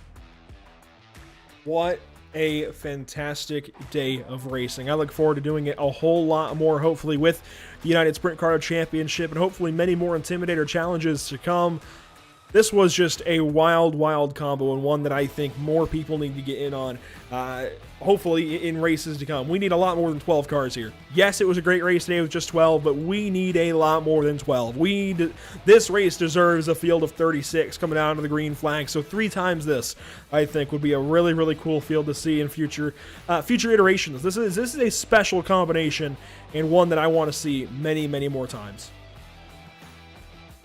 Speaker 10: What a fantastic day of racing. I look forward to doing it a whole lot more, hopefully with the United Sprint Car Championship, and hopefully many more Intimidator challenges to come. This was just a wild, wild combo, and one that I think more people need to get in on, hopefully in races to come. We need a lot more than 12 cars here. Yes, it was a great race today with just 12, but we need a lot more than 12. This race deserves a field of 36 coming out of the green flag, so 3 times this, I think, would be a really, really cool field to see in future iterations. This is a special combination, and one that I want to see many, many more times.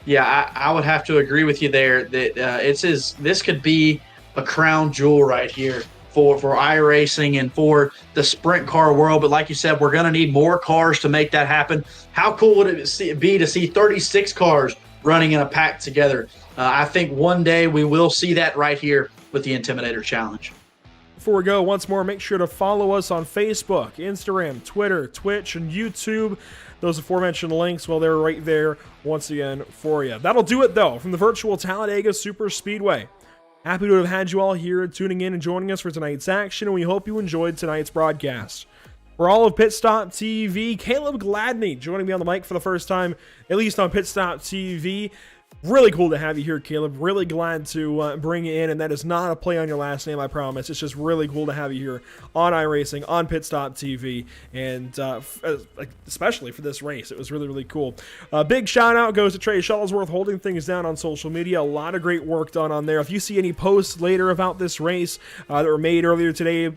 Speaker 11: Yeah, I would have to agree with you there that this could be a crown jewel right here for iRacing and for the sprint car world. But like you said, we're going to need more cars to make that happen. How cool would it be to see 36 cars running in a pack together? I think one day we will see that right here with the Intimidator Challenge.
Speaker 10: Before we go, once more, make sure to follow us on Facebook, Instagram, Twitter, Twitch, and YouTube. Those aforementioned links, well, they're right there once again for you. That'll do it, though, from the virtual Talladega Super Speedway. Happy to have had you all here tuning in and joining us for tonight's action, and we hope you enjoyed tonight's broadcast. For all of Pit Stop TV, Caleb Gladney joining me on the mic for the first time, at least on Pit Stop TV. Really cool to have you here, Caleb. Really glad to bring you in, and that is not a play on your last name, I promise. It's just really cool to have you here on iRacing, on Pit Stop TV, and especially for this race. It was really, really cool. Big shout out goes to Trey Shuttlesworth holding things down on social media. A lot of great work done on there. If you see any posts later about this race that were made earlier today,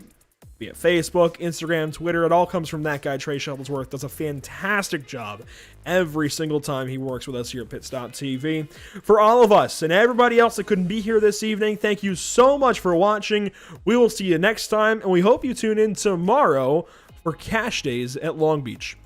Speaker 10: be it Facebook, Instagram, Twitter, it all comes from that guy, Trey Shuttlesworth. Does a fantastic job every single time he works with us here at Pit Stop TV. For all of us and everybody else that couldn't be here this evening, thank you so much for watching. We will see you next time, and we hope you tune in tomorrow for Cash Days at Long Beach.